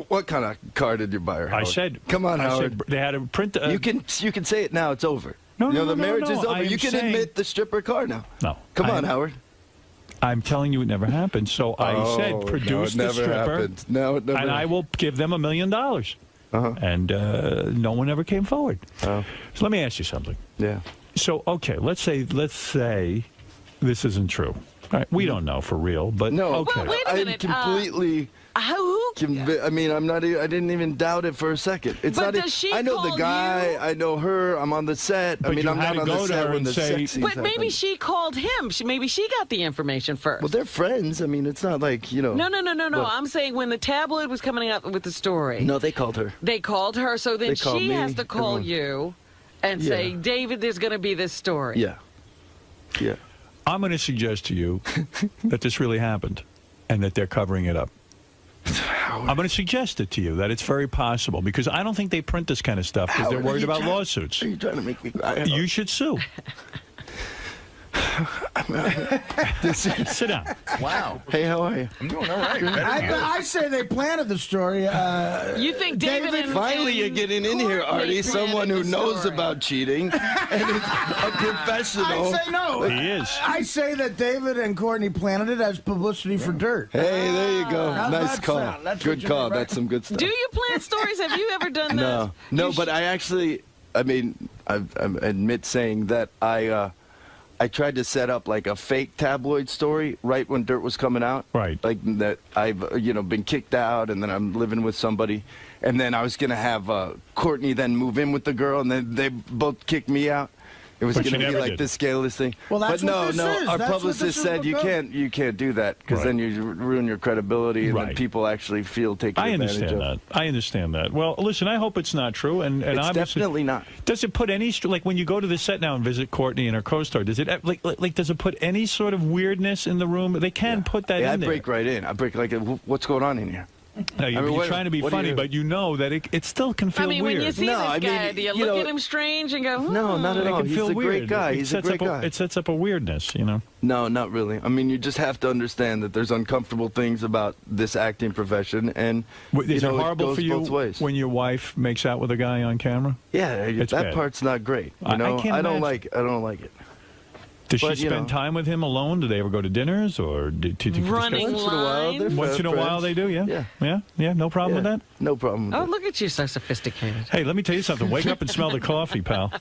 What kind of car did you buy her? I Howard? said, come on, I Howard. said they had a print. You can say it now. It's over. No, you know, no, the no, marriage no, is over. I am You can saying- admit the stripper car now. No. Come on, Howard. I'm telling you, it never happened. So I Oh, said, no, produce it the never stripper, happened. No, it never and I will give them $1 million. And no one ever came forward. So let me ask you something. Yeah. So okay, let's say this isn't true. All right, we don't know for real, but No, okay. Well, wait a minute, I'm completely. I mean, I didn't even doubt it for a second. It's But not. does she I know call the guy. you? I know her. I'm on the set. I But mean, you I'm had not to on go the to set her when and the say- sex scenes But maybe happen. she called him. Maybe she got the information first. Well, they're friends. I mean, it's not like, you know. No. What? I'm saying when the tabloid was coming out with the story. No, they called her. They called her, so then They called she me, has to call everyone. you and Yeah. say, David, there's going to be this story. Yeah. Yeah. I'm going to suggest to you that this really happened and that they're covering it up. I'm going to suggest it to you that it's very possible because I don't think they print this kind of stuff because they're Howard, are worried you about trying- lawsuits. Are you trying to make me cry? You should sue. Sit down. Wow. Hey, how are you? I'm doing all right. Better than you. I say they planted the story. You think David and Finally, you're getting in here, Courtney Artie. Someone who planted the knows story. about cheating and is a professional. I say no. He is. I say that David and Courtney planted it as publicity for dirt. Hey, there you go. How's Nice that call. sound? That's Good what you call. mean, right? That's some good stuff. Do you plant stories? Have you ever done that? No, but I actually, I mean, I admit saying that I tried to set up like a fake tabloid story right when Dirt was coming out. Right. Like that I've, been kicked out and then I'm living with somebody. And then I was going to have Courtney then move in with the girl and then they both kicked me out. It was But going you to be never like did. this scaleless thing. Well, that's but no, what this no. is. Our That's what publicist this is said you about. can't do that because Right. then you ruin your credibility and then Right. people actually feel taken I advantage understand of. that. I understand that. Well, listen, I hope it's not true. And It's obviously, definitely not. Does it put any like when you go to the set now and visit Courtney and her co-star? Does it like does it put any sort of weirdness in the room? They can put that Yeah, I in there. break right in. I break like, what's going on in here? No, you're, I mean, you're what- trying to be what do funny, you- but you know that it still can feel I mean, weird. when you see No, this I guy, mean, do you you look know- at him strange and go, No, not at it all. can He's feel a weird. great guy. It He's a sets great up guy. It sets up a weirdness, you know. No, not really. I mean, you just have to understand that there's uncomfortable things about this acting profession, and Is you know, it horrible goes for you both ways. when your wife makes out with a guy on camera? Yeah, It's that bad. part's not great. I You know, can't I don't imagine. like it. Does But, she you spend know. time with him alone? Do they ever go to dinners or running Once in a while, line? they're Once in a while friends. they do, yeah. Yeah, no problem with Yeah, that. No problem. With Oh, that. look at you, so sophisticated. Hey, let me tell you something. Wake up and smell the coffee, pal.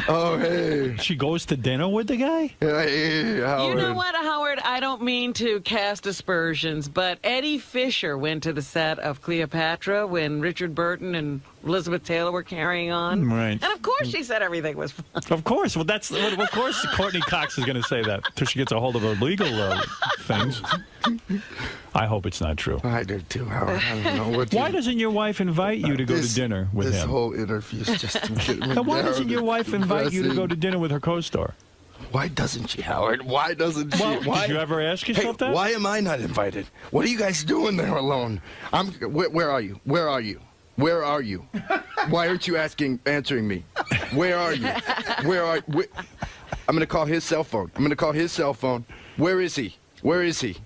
Oh, hey. She goes to dinner with the guy? Hey, Howard. You know what, Howard? I don't mean to cast aspersions, but Eddie Fisher went to the set of Cleopatra when Richard Burton and Elizabeth Taylor were carrying on. Right. And of course she said everything was fine. Of course. Well, of course Courtney Cox is going to say that until she gets a hold of her legal things. I hope it's not true. I do too, Howard. I don't know what. Why doesn't your wife invite you to go to dinner with this him? whole interview's just. Now, why doesn't your wife invite you to go to dinner with her co-star? Why doesn't she, Howard? Why doesn't she? Well, Why? did you ever ask Hey, yourself that? why am I not invited? What are you guys doing there alone? Where are you? Where are you? Where are you? Why aren't you answering me? Where are you? I'm gonna call his cell phone. Where is he? Where is he?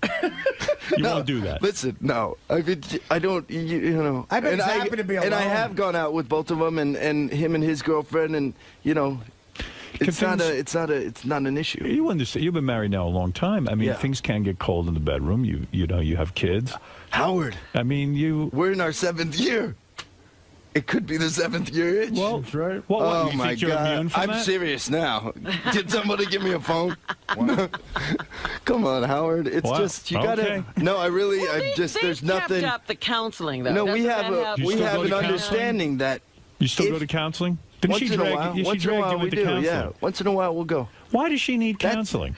You won't do that. Listen, no. I mean, I don't. You know. I bet he's happy to be alone. And I have gone out with both of them, and him and his girlfriend, and you know. It's not an issue. You understand? You've been married now a long time. I mean, Yeah. things can get cold in the bedroom. You know, you have kids. Howard. I mean, We're in our 7th year. It could be the 7th year itch. Well, that's right. What, oh you my think you're God! immune from I'm that? serious now. Did somebody give me a phone? Come on, Howard. It's Wow. just you gotta. Okay. No, I really. Well, I just. There's kept nothing. up the counseling, though. No, we Doesn't have that a help? You we still have go an to counseling? understanding that. You still if- go to counseling? Didn't Once she in a drag while, you? once in a while you we into do. counseling? Yeah, once in a while we'll go. Why does she need counseling?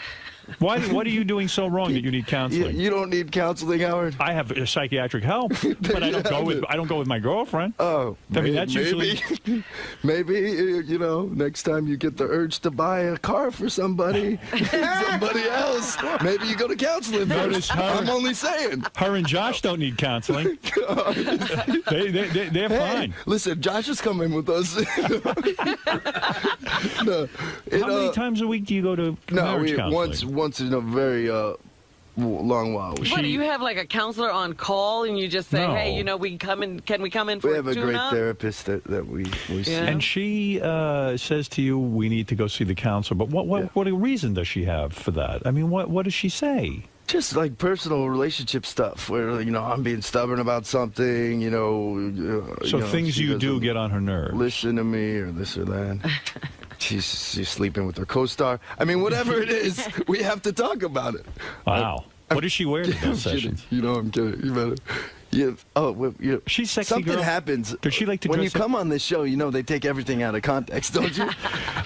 What are you doing so wrong that you need counseling? You don't need counseling, Howard. I have psychiatric help, but I don't go with my girlfriend. Oh, I mean, that's usually. Maybe you know, next time you get the urge to buy a car for somebody else, maybe you go to counseling Notice first. her- I'm only saying. Her and Josh don't need counseling. They're fine. Listen, Josh is coming with us. No, How many times a week do you go to marriage counseling? once in a very long while. What, do you have like a counselor on call and you just say, No. hey, you know, can we come in for We a have a great tune-up? therapist that we see. And she says to you, "We need to go see the counselor." But what reason does she have for that? I mean, what does she say? Just like personal relationship stuff, where you know I'm being stubborn about something, you know. So things she you do doesn't get on her nerves. Listen to me, or this or that. She's sleeping with her co-star. I mean, whatever it is, we have to talk about it. Wow. What does she wear to I'm those kidding. sessions? You know, I'm kidding. You better. Yeah. Oh, well, you. She's sexy Something girl. happens. Does she like to when you dress up- come on this show? You know they take everything out of context, don't you?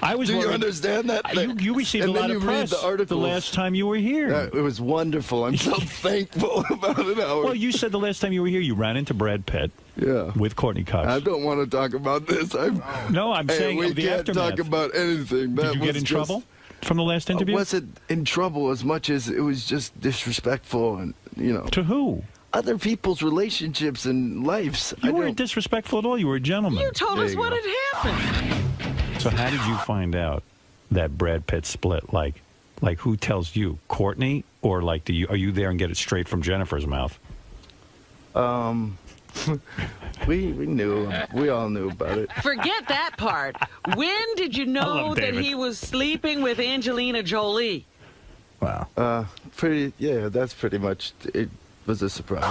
I was Do you worried- understand that? You received and a then lot you of read press the articles. the last time you were here. It was wonderful. I'm so thankful about it, Howard. Well, you said the last time you were here, you ran into Brad Pitt. Yeah. With Courtney Cox. I don't want to talk about this. No, I'm Hey, saying we of the can't aftermath. talk about anything. Did That you get was in just- trouble from the last interview? I wasn't in trouble as much as it was just disrespectful, and you know. To who? Other people's relationships and lives. You weren't disrespectful at all. You were a gentleman. You told There us you what go. had happened. So how did you find out that Brad Pitt split? Like who tells you? Courtney, or are you there and get it straight from Jennifer's mouth? We knew. We all knew about it. Forget that part. When did you know love that David. he was sleeping with Angelina Jolie? Wow. Yeah, that's pretty much. It was a surprise.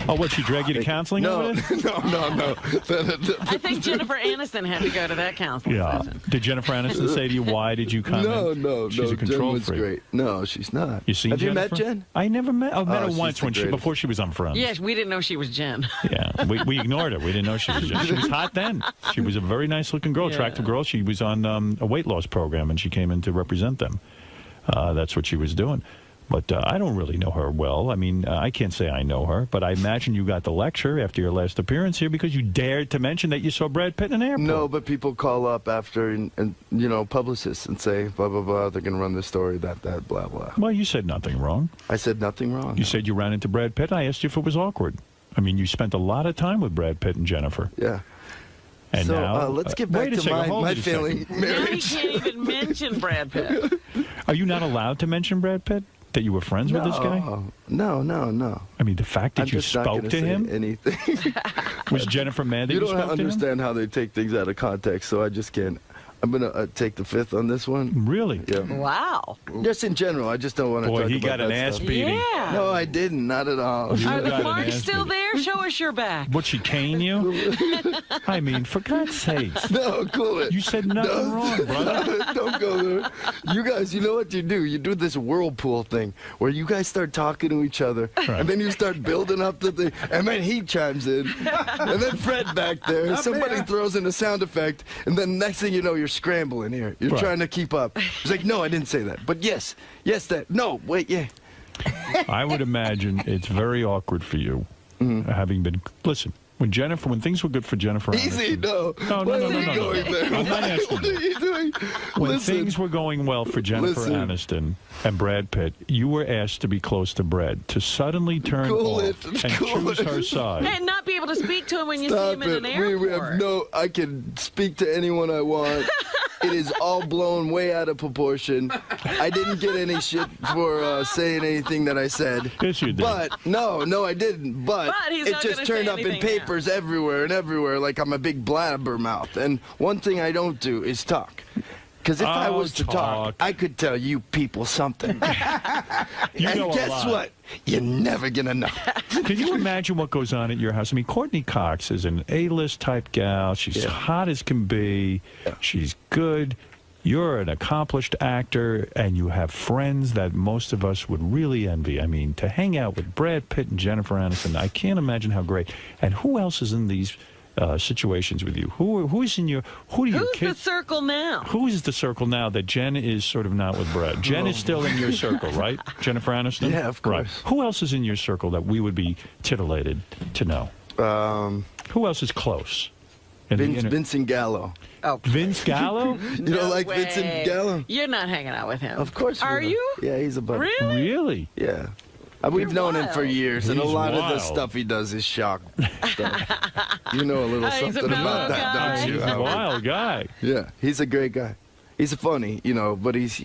Oh, what, she dragged you to counseling No, over this? no. I think Jennifer Aniston had to go to that counseling Yeah. session. Did Jennifer Aniston say to you, why did you come No, in? no, She's a Jen control was freak. great. No, she's not. You seen Have you met Jennifer? Jen? I never met. I met Oh, her she's once the greatest. before she was on Friends. Yes, we didn't know she was Jen. Yeah, we ignored her. We didn't know she was Jen. She was hot then. She was a very nice-looking girl, attractive girl. She was on a weight loss program, and she came in to represent them. That's what she was doing. But I don't really know her well. I mean, I can't say I know her, but I imagine you got the lecture after your last appearance here because you dared to mention that you saw Brad Pitt in an airport. No, but people call up after and you know, publicists and say blah blah blah. They're gonna run this story, that blah blah. Well, you said nothing wrong. I said nothing wrong. You said you ran into Brad Pitt. I asked you if it was awkward. I mean, you spent a lot of time with Brad Pitt and Jennifer. Yeah. And so now, let's get wait back a to second, hold my it a feeling second. Now he marriage. can't even mention Brad Pitt. Are you not allowed to mention Brad Pitt? That you were friends with this guy? No. I mean, the fact that I'm you just not spoke gonna to say him? Anything. Was Jennifer mad that You you, don't spoke to him? understand how they take things out of context, so I just can't. I'm gonna take the fifth on this one. Really? Yeah. Wow. Just in general, I just don't want to Boy, talk he about got an that ass stuff. beating. Yeah. No, I didn't. Not at all. You Are got the an marks ass still beating. there? Show us your back. Would she cane you? I mean, for God's sakes. No, cool it. You said nothing wrong, brother. Don't go there. You guys, you know what you do? You do this whirlpool thing where you guys start talking to each other, and then you start building up the thing, and then he chimes in, and then Fred back there. Somebody throws in a sound effect, and then next thing you know, you're scrambling here. You're Right. trying to keep up. He's like, no, I didn't say that. But yes, that. No, wait, yeah. I would imagine it's very awkward for you, having been. Listen, when things were good for Jennifer Easy, Aniston. no. No. Going there? I'm not asking What are you doing? When Listen. things were going well for Jennifer Listen. Aniston and Brad Pitt, you were asked to be close to Brad, to suddenly turn Cool off it. and Cool choose it. her side. And not be able to speak to him when you see Stop him in it. an airport. We have I can speak to anyone I want. It is all blown way out of proportion. I didn't get any shit for saying anything that I said. Yes, you did. But, no, I didn't. But he's it not just gonna turned say up in anything papers everywhere and everywhere like I'm a big blabbermouth. And one thing I don't do is talk. Because if I was to talk, I could tell you people something. You and know a guess lot. what? You're never going to know. Can you imagine what goes on at your house? I mean, Courtney Cox is an A-list type gal. She's hot as can be. She's good. You're an accomplished actor, and you have friends that most of us would really envy. I mean, to hang out with Brad Pitt and Jennifer Aniston, I can't imagine how great. And who else is in these situations with you? Who is in your? Who do your Who's kids? the circle now? Who is the circle now that Jen is sort of not with Brad? Jen is still in your circle, right? Jennifer Aniston? Yeah, of course. Right. Who else is in your circle that we would be titillated to know? Who else is close? Vincent Gallo. Oh, Vince Gallo? You don't like way. Vincent Gallo? You're not hanging out with him. Of course. Are you? Yeah, he's a buddy. Really? Really? Yeah. We've known him for years, and a He's lot of the wild. stuff he does is shock stuff. You know a little He's a something about that, mellow don't you? He's a Howard? wild guy. Yeah, he's a great guy. He's funny, but he's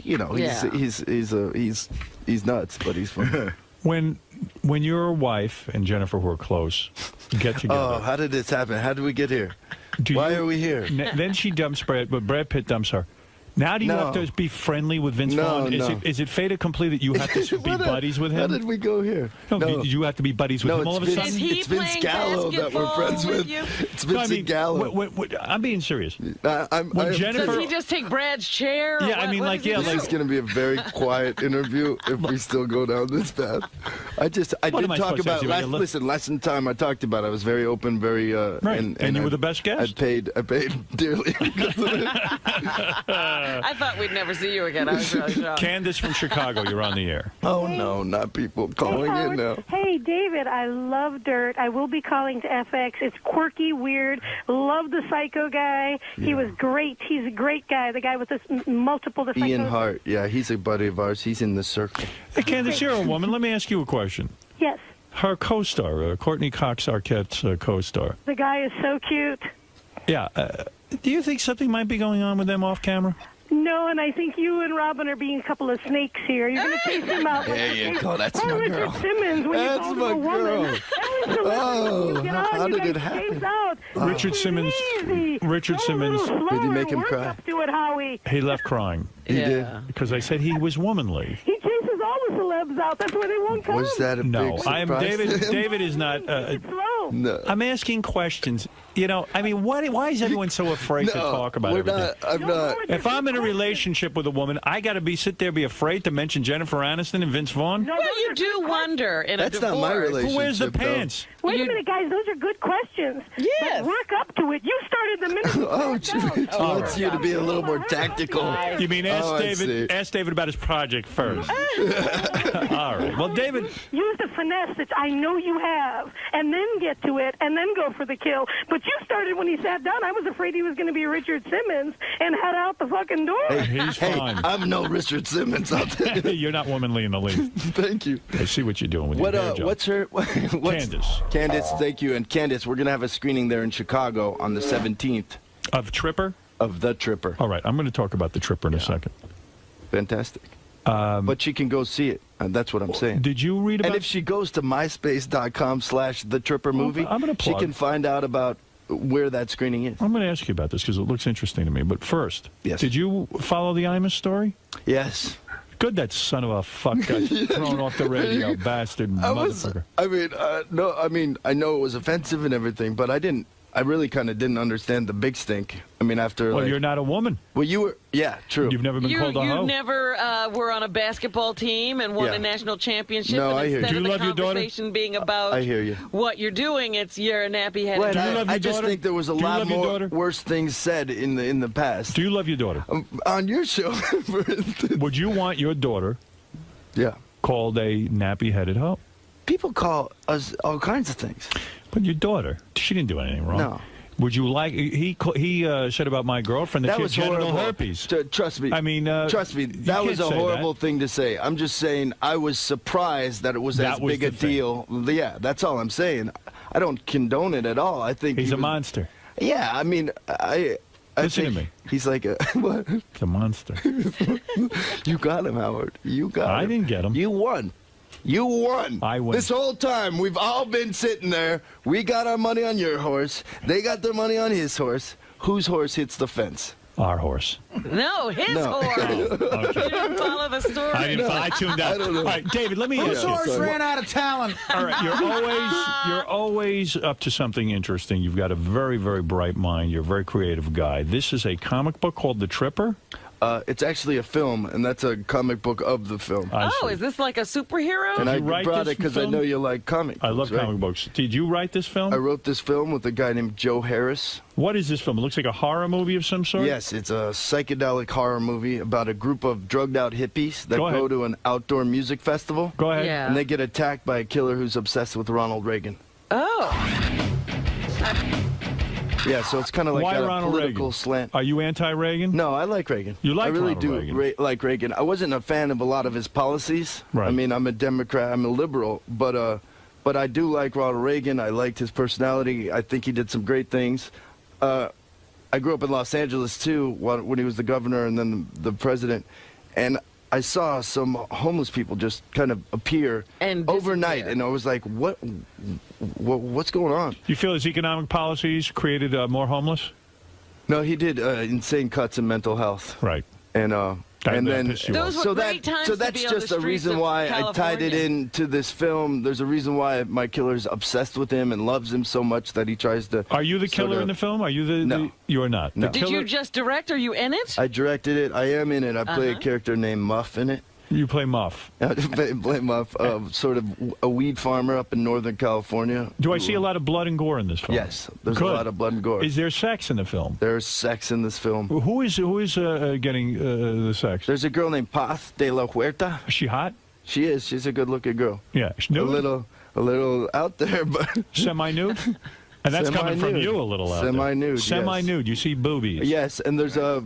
nuts, but he's funny. When your wife and Jennifer, who are close, get together. Oh, how did this happen? How did we get here? Why are we here? Then she dumps Brad, but Brad Pitt dumps her. Now do you have to be friendly with Vince Vaughn? Is it fait accompli that you have to be buddies with him? How did we go here? No, you have to be buddies with him all of a sudden? It's Vince Gallo that we're friends with. It's Vincent Gallo. I'm being serious. Does he just take Brad's chair? Yeah, I mean, This is going to be a very quiet interview if we still go down this path. I did talk about last time I talked about it, I was very open, very right. And you were the best guest. I paid dearly. I thought we'd never see you again. I was really shocked. Candace from Chicago, you're on the air. Oh no, not people calling in now. Hey, David, I love Dirt. I will be calling to FX. It's quirky, weird. Love the psycho guy. He was great. He's a great guy. The guy with the multiple psychos. Ian Hart. Yeah, he's a buddy of ours. He's in the circle. Hey, Candace, you're a woman. Let me ask you a question. Yes. Her co-star, Courtney Cox Arquette's co-star. The guy is so cute. Yeah. Do you think something might be going on with them off camera? No, and I think you and Robin are being a couple of snakes here. You're going to chase him out. There you go. That's my Richard girl. Simmons, when That's you called my him a woman. girl. That was Oh, you get on, how you did it guys happen? chase out. Richard Simmons. Easy. Richard Simmons. Did he make him Work cry? up to it, Howie. He left crying. He did. Because I said he was womanly. He chases all the celebs out. That's why they won't come. Was that a No, big I am surprise David. to him? David is not. Slow. No. I'm asking questions. I mean, why is everyone so afraid to talk about everything? I'm not. If I'm in a relationship with a woman, I got to sit there, be afraid to mention Jennifer Aniston and Vince Vaughn. Well, you do wonder in That's a divorce. not my relationship. Who wears the though. pants? Wait a minute, guys. Those are good questions. Yes. But work up to it. You started the minute. Oh, she wants you to be a little more tactical. You mean ask I David? see. Ask David about his project first. All right. Well, David. Use the finesse that I know you have, and then get to it, and then go for the kill. But you started when he sat down. I was afraid he was going to be Richard Simmons and head out the fucking door. He's fine. I'm no Richard Simmons out there. You're not womanly in the least. Thank you. I see what you're doing with your hair job. What's her? Candace. Candace, thank you. And Candace, we're going to have a screening there in Chicago on the 17th. Of Tripper? Of The Tripper. All right. I'm going to talk about The Tripper in a second. Fantastic. But she can go see it. That's what I'm saying. Did you read about? And if she goes to myspace.com/thetrippermovie, I'm gonna she plug. can find out about where that screening is. I'm going to ask you about this because it looks interesting to me. But first, Yes. did you follow the Imus story? Yes. Good, that son of a fuck got thrown off the radio, bastard motherfucker. I know it was offensive and everything, but I really kind of didn't understand the big stink. I mean, after Well, you're not a woman. Well, you were. Yeah, true. You've never been called a hoe. You never were on a basketball team and won Yeah. a national championship. No, and I hear instead you. of Do you the love your daughter? conversation being about I hear you. what you're doing, you're a nappy-headed. Well, guy. I just think there was a Do you lot love your more daughter? worse things said in the past. Do you love your daughter? On your show, for instance. Would you want your daughter Yeah. called a nappy-headed hoe? People call us all kinds of things. But your daughter, she didn't do anything wrong. No. Would you like? He said about my girlfriend that That she had was genital horrible. herpes. Trust me. I mean, trust me. you That was can't a say horrible that. thing to say. I'm just saying I was surprised that it was That as was big a the thing. deal. Yeah, that's all I'm saying. I don't condone it at all. I think He's he a was- monster. Yeah, I mean, I Listen to think me. He's like a what? He's a monster. You got him, Howard. You got him. I didn't get him. You won. You won. I won. This whole time, we've all been sitting there. We got our money on your horse. They got their money on his horse. Whose horse hits the fence? Our horse. No, his No. horse. Okay. You didn't follow the story. I didn't. I tuned out. I don't know. All right, David. Let me Whose ask you. horse ran out of talent? All right, you're always up to something interesting. You've got a very, very bright mind. You're a very creative guy. This is a comic book called The Tripper. It's actually a film, and that's a comic book of the film. Oh, is this like a superhero? And I you write brought this it because I film? know you like comic books. I love right? comic books. Did you write this film? I wrote this film with a guy named Joe Harris. What is this film? It looks like a horror movie of some sort? Yes, it's a psychedelic horror movie about a group of drugged out hippies that Go go ahead. to an outdoor music festival. Go ahead. Yeah. And they get attacked by a killer who's obsessed with Ronald Reagan. Oh. Yeah, so it's kind of like Why got a Ronald political Reagan? slant. Are you anti-Reagan? No, I like Reagan. You like I really Ronald do Reagan? like Reagan. I wasn't a fan of a lot of his policies. Right. I mean, I'm a Democrat. I'm a liberal, but I do like Ronald Reagan. I liked his personality. I think he did some great things. I grew up in Los Angeles too when he was the governor and then the president, and I saw some homeless people just kind of appear And overnight, disappear. and I was like, what's going on? You feel his economic policies created more homeless? No, he did insane cuts in mental health. Right. And That then pissed you Those off. were great times so to that's be on the just a streets reason of why I tied it California. into this film. There's a reason why my killer's obsessed with him and loves him so much that he tries to. Are you the killer in the film? Are you the? No. You are not. No. The Did killer, you just direct? Are you in it? I directed it. I am in it. I play a character named Muff in it. You play Muff. I play Muff, sort of a weed farmer up in Northern California. Do I see a lot of blood and gore in this film? Yes, there's Good. a lot of blood and gore. Is there sex in the film? There's sex in this film. Who is getting the sex? There's a girl named Paz de la Huerta. Is she hot? She is. She's a good-looking girl. Yeah. Nude? A little out there, but Semi-nude? And that's coming from Semi-nude. you a little out there. Semi-nude, yes. Semi-nude. You see boobies. Yes, and there's a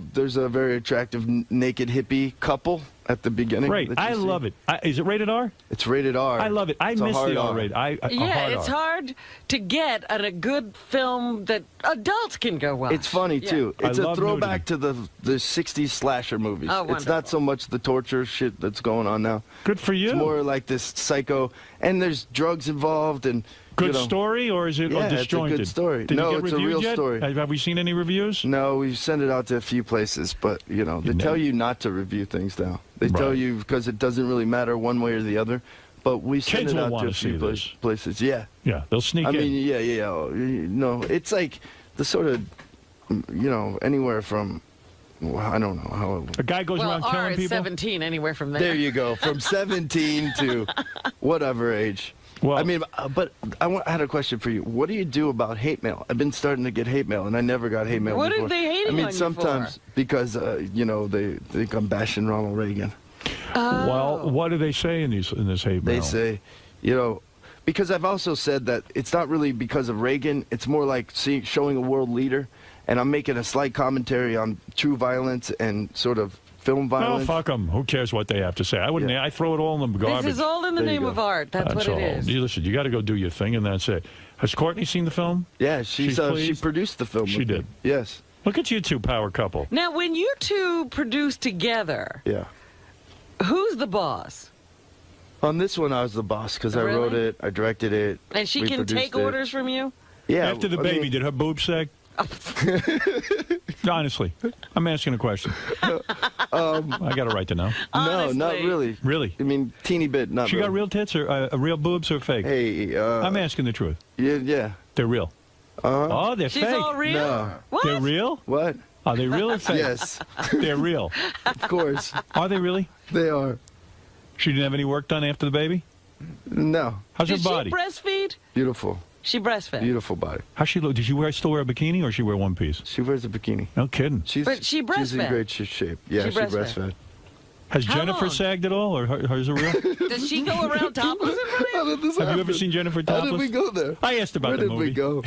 very attractive naked hippie couple at the beginning. Great. that you I see. love it. Is it rated R? It's rated R. I love it. I It's a miss hard the R. R-rated. Yeah, it's hard to get at a good film that adults can go watch. It's funny Yeah. too. I It's a love throwback to the 60s slasher movies. Oh, It's not so much the torture shit that's going on now. Good for you. It's more like this psycho, and there's drugs involved and. Good you know, story, or is it Yeah, disjointed? it's a good story. Did No, you get it's a reviewed real yet? story. Have we seen any reviews? No, we send it out to a few places, but they tell you not to review things now. They tell you because it doesn't really matter one way or the other. But we send Kids it will out to wanna a few see this. places. Yeah. Yeah, they'll sneak I in. mean, yeah. No, it's like the sort of, anywhere from, I don't know how. A guy goes Well, around R killing is people. 17 anywhere from there. There you go, from 17 to whatever age. Well, I mean, but I had a question for you. What do you do about hate mail? I've been starting to get hate mail, and I never got hate mail What are before. they hating I mean, on you sometimes for? because they think I'm bashing Ronald Reagan. Well, what do they say in this hate mail? They say, because I've also said that it's not really because of Reagan. It's more like showing a world leader, and I'm making a slight commentary on true violence and sort of film Oh, violence. fuck them. Who cares what they have to say? I wouldn't. I throw it all in the garbage. This is all in the There you name go. of art. That's what all. it is. You listen, you got to go do your thing, and that's it. Has Courtney seen the film? Yeah, She's she pleased? produced the film. She with me. did. Yes. Look at you two, power couple. Now, when you two produce together, Yeah. who's the boss? On this one, I was the boss because I wrote Really? it, I directed it. And she we can produced take it. orders from you? Yeah. After the I baby, mean, did her boobs sag? Honestly, I'm asking a question. I got a right to know. no, not really. Really? I mean, teeny bit, not She really. got real tits or real boobs or fake? Hey, I'm asking the truth. Yeah. They're real. Oh, they're She's fake. all real? No. What? They're real? What? Are they real or fake? Yes. They're real. Of course. Are they really? They are. She didn't have any work done after the baby? No. How's Did her body? she breastfeed? Beautiful. She breastfed. Beautiful body. How's she look? Did she still wear a bikini or she wear one piece? She wears a bikini. No kidding. She's But she She's in breastfed. great shape. Yeah, She she breastfed. breastfed. Has How Jennifer long? sagged at all, or hers are real? Does she go around topless in front How did this Have you happen? ever seen Jennifer How topless? did we go there? I asked about Where the did movie. we go?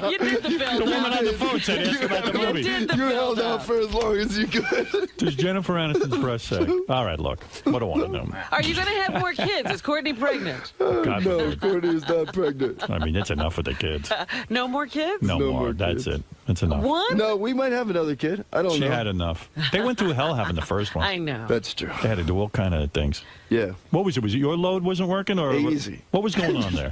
You did the film. The woman on the phone said, ask about the movie. did the You held build-up. out for as long as you could. Does Jennifer Aniston's breast sag? All right, look. What do I want to know? Are you going to have more kids? Is Courtney pregnant? God No, forbid. Courtney is not pregnant. I mean, that's enough with the kids. No more kids? No, No more. more That's kids. it. That's enough. One? No, we might have another kid. I don't She know. had enough. They went through hell having the first one. I know. That's true. They had to do all kind of things. Yeah. What was it? Was it your load wasn't working, or Easy. What was going on there?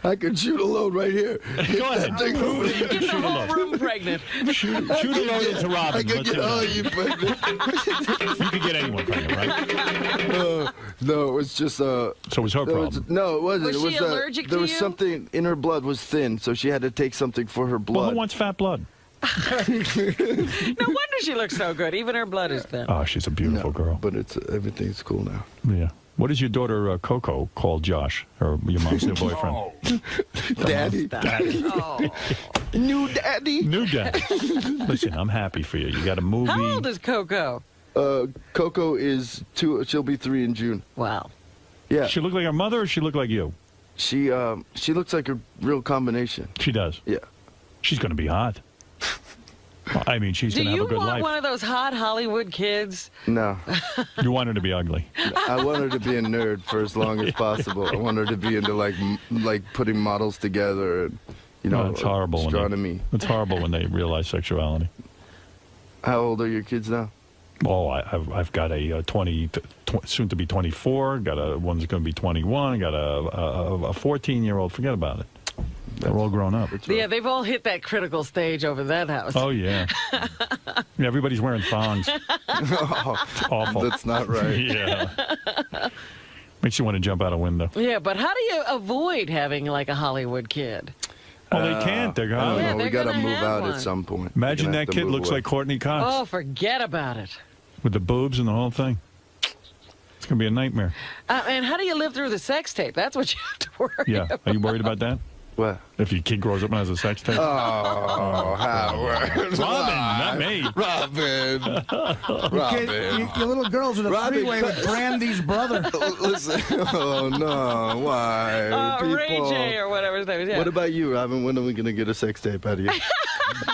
I could shoot a load right here. Go ahead. Thing over. Get the whole room pregnant. Shoot a load into I Robin. could Let's get see all what you pregnant. happens. You could get anyone pregnant, right? No, it was just So it was her problem. No, it wasn't. Was it was she allergic there to was you? something in her blood was thin, so she had to take something for her Well, blood. who wants fat blood? No wonder she looks so good. Even her blood is thin. Oh, she's a beautiful girl. But it's everything's cool now. Yeah. What does your daughter Coco call Josh, or your mom's new boyfriend? Daddy. Daddy. Oh. New daddy. New dad. Listen, I'm happy for you. You got a movie. How old is Coco? Coco is 2. She'll be 3 in June. Wow. Yeah. She look like her mother, or she look like you? She looks like a real combination. She does. Yeah. She's going to be hot. I mean, she's Do going to have you a good want life. one of those hot Hollywood kids? No. You want her to be ugly. I want her to be a nerd for as long as possible. I want her to be into like putting models together and No, it's horrible. astronomy. It's horrible when they realize sexuality. How old are your kids now? Oh, I've got a 20, soon to be 24. Got a one's going to be 21. Got a 14-year-old. Forget about it. They're all grown up. Yeah, they've all hit that critical stage over that house. Oh yeah. Yeah, everybody's wearing thongs. It's awful. That's not right. Yeah. Makes you want to jump out a window. Yeah, but how do you avoid having like a Hollywood kid? Well, they can't. They're I don't gone. know. they're We got to gonna move have out one. at some point. Imagine We're gonna that have to kid move looks away. like Courtney Cox Oh, forget about it. with the boobs and the whole thing. It's going to be a nightmare. And how do you live through the sex tape? That's what you have to worry Yeah. about. Are you worried about that? What? If your kid grows up and has a sex tape? Oh, Howard. Robin, not me. Robin. Your little girl's in a Robin, three-way with Brandy's brother. Listen. Oh, no. Why? Ray People. J or whatever his name is. Yeah. What about you, Robin? When are we going to get a sex tape out of you?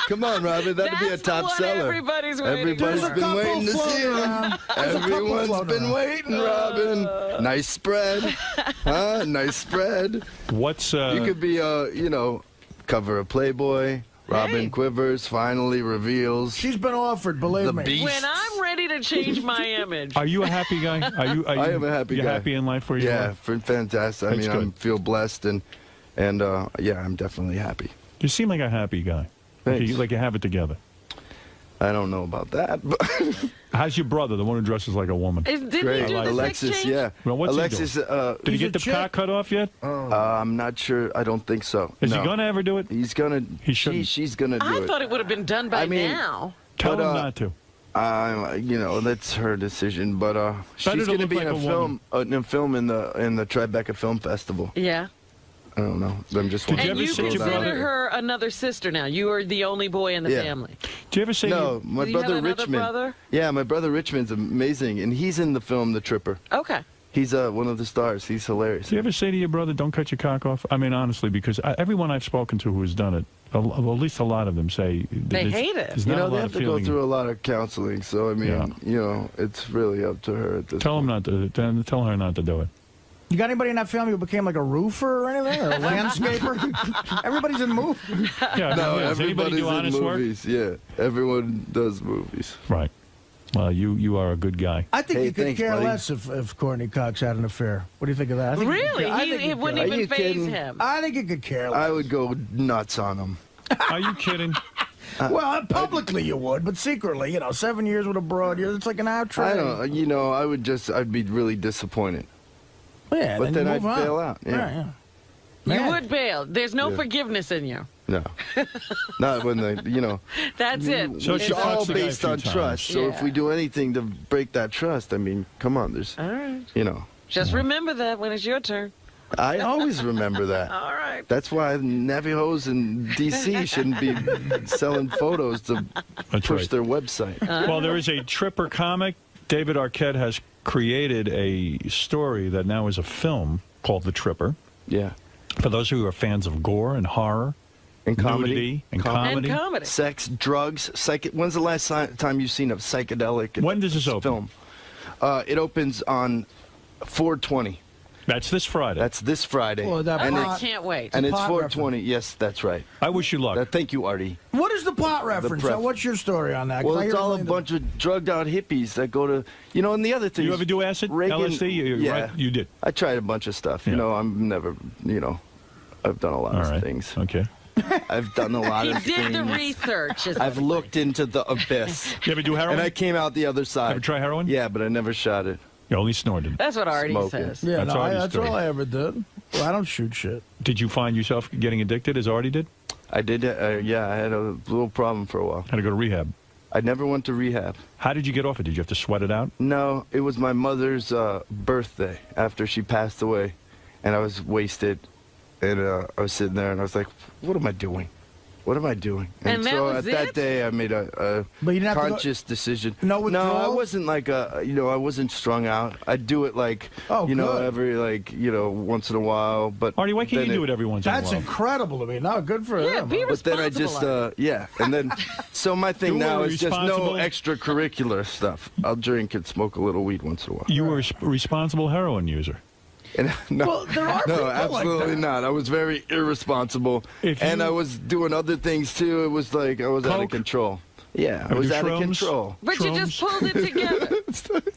Come on, Robin. That'd be a That's the top one seller. everybody's waiting Everybody's for. been waiting to see floating him. around. There's a couple Everyone's floating been around. waiting, Robin. Nice spread. Huh? Nice spread. What's You could be, cover of Playboy. Robin Hey. Quivers finally reveals. She's been offered, believe The me. beast. When I'm ready to change my image. Are you a happy guy? I am a happy you're guy. happy in life where you Yeah, are? fantastic. I That's mean, I good. feel blessed and yeah, I'm definitely happy. You seem like a happy guy. Thanks. Like you have it together. I don't know about that, but How's your brother, the one who dresses like a woman? Didn't great. he do the Alexis, sex change? yeah. Well, what's he Alexis, Did he He's get a the chick. cock cut off yet? I'm not sure. I don't think so. Is No. he going to ever do it? He's gonna. He shouldn't. She's gonna do I it. thought it would have been done by I mean, now. Tell But, him not to. That's her decision. But Better she's to gonna look be like in a a film in the Tribeca Film Festival. Yeah. I don't know. I'm just. Did you wanting And ever you see to throw your that out consider there. her another sister now. You are the only boy in the Yeah. family. Do you ever say No, my Do you have brother another Richmond. brother? Yeah, my brother Richmond's amazing, and he's in the film The Tripper. Okay. He's one of the stars. He's hilarious. Do you ever say to your brother, "Don't cut your cock off"? I mean, honestly, because everyone I've spoken to who has done it, at least a lot of them say They hate it. There's You not know, a they lot have of to go feeling. through a lot of counseling. So I mean, Yeah. it's really up to her at this Tell him point. not to. Tell her not to do it. You got anybody in that family who became like a roofer or anything, or a landscaper? Everybody's in movies. Yeah. No, Does anybody everybody's do in honest work? movies. Yeah, everyone does movies. Right. Well, you are a good guy. I think Hey, you could thanks, care buddy. less if Courtney Cox had an affair. What do you think of that? I think you could Really? care- I think It you wouldn't could- Are even you faze kidding? him. I think you could care less. I would go nuts on him. Are you kidding? Well, publicly you would, but secretly, 7 years with a broad, it's like an outrage. I don't. I'd be really disappointed. Yeah, But then you I'd move on. bail out. Yeah. Yeah. You Man. would bail. There's no Yeah. forgiveness in you. No, not when That's it. So it's she all fucks the guy a based few on times. trust. So if Yeah. we do anything to break that trust, I mean, come on, there's, All right. Just remember that when it's your turn. I always remember that. All right. That's why Navajos in D.C. shouldn't be selling photos to That's push right. their website. Well, there is a Tripper comic David Arquette has created a story that now is a film called The Tripper. Yeah. For those who are fans of gore and horror, and comedy, nudity, and comedy, sex, drugs, when's the last time you've seen a psychedelic? When does this open? Film. It opens on 4/20. That's this Friday. That's this Friday. Oh, I can't wait. And it's pot 4/20. Yes, that's right. I wish you luck. Thank you, Artie. What is the pot reference? What's your story on that? 'Cause Well, I it's hear all a million bunch of drugged out hippies that go to, and the other thing. You ever do acid? Reagan, LSD? Yeah. Right, you did. I tried a bunch of stuff. Yeah. I'm never, I've done a lot of things. Okay. I've done a lot He of did things. the research. I've looked into the abyss. You ever do heroin? And I came out the other side. Ever try heroin? Yeah, but I never shot it. You only snorted. That's what Artie Smoking. says. Yeah, Artie's that's story. all I ever did. Well, I don't shoot shit. Did you find yourself getting addicted as Artie did? I did. Yeah, I had a little problem for a while. Had to go to rehab. I never went to rehab. How did you get off it? Did you have to sweat it out? No, it was my mother's birthday after she passed away, and I was wasted, and I was sitting there, and I was like, "What am I doing? What am I doing?" And that so was at that it? day, I made a But you didn't have to go- conscious decision. No I withdrawals? wasn't like I wasn't strung out. I'd do it like, good. every once in a while. But Artie, why can't then you do it every once in a while? That's incredible to me. No, good for Yeah, him. be But then I responsible. just, and then, so my thing You now were is just no responsible? extracurricular stuff. I'll drink and smoke a little weed once in a while. You were a responsible heroin user. And, no, Well, there are people no, like absolutely that. not. I was very irresponsible, and I was doing other things too. It was like I was out of Coke? control. Yeah, I Ever was do out of shrooms? control. But you just pulled it together.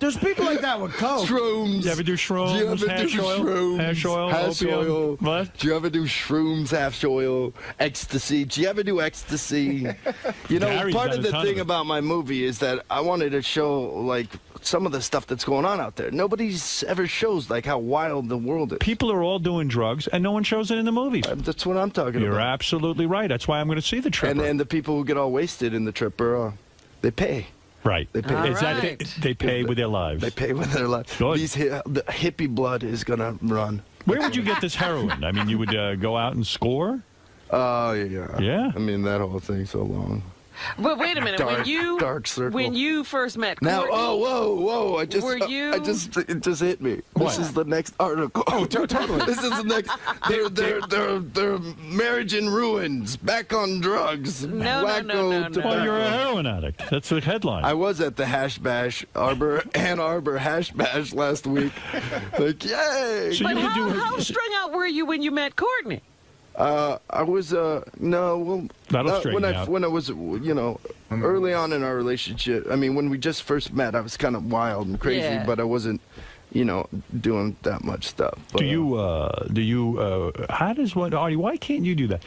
There's people like that with coke. Shrooms. You ever do shrooms? Do you ever hash do oil? shrooms? Hash oil? Hash opium? oil. What? Do you ever do shrooms, hash oil, ecstasy? Do you ever do ecstasy? Gary's Part done of a the ton thing of it. about my movie is that I wanted to show like some of the stuff that's going on out there. Nobody's ever shows like how wild the world is. People are all doing drugs, and no one shows it in the movies. That's what I'm talking You're about. absolutely right. That's why I'm going to see The Tripper. And the people who get all wasted in the Tripper, they pay. Right. They pay. All Is that right. they pay with their lives. They pay with their lives. Good. The hippie blood is gonna run. Where would you get this heroin? I mean, you would go out and score? Oh yeah. Yeah. I mean that whole thing's so long. But wait a minute. Dark circle. When you first met Now, Courtney, whoa! Were you- It just hit me. What? This is the next article. Oh, totally. This is the next. Their marriage in ruins. Back on drugs. No. Wacko Oh, you're a tobacco. heroin addict. That's the headline. I was at the Hash Bash, Ann Arbor Hash Bash last week. Like, yay! So but you would do how strung out were you when you met Courtney? I was That'll straighten when you out. I was early on in our relationship. I mean, when we just first met, I was kind of wild and crazy, Yeah. but I wasn't doing that much stuff. But, How does one, Artie, why can't you do that?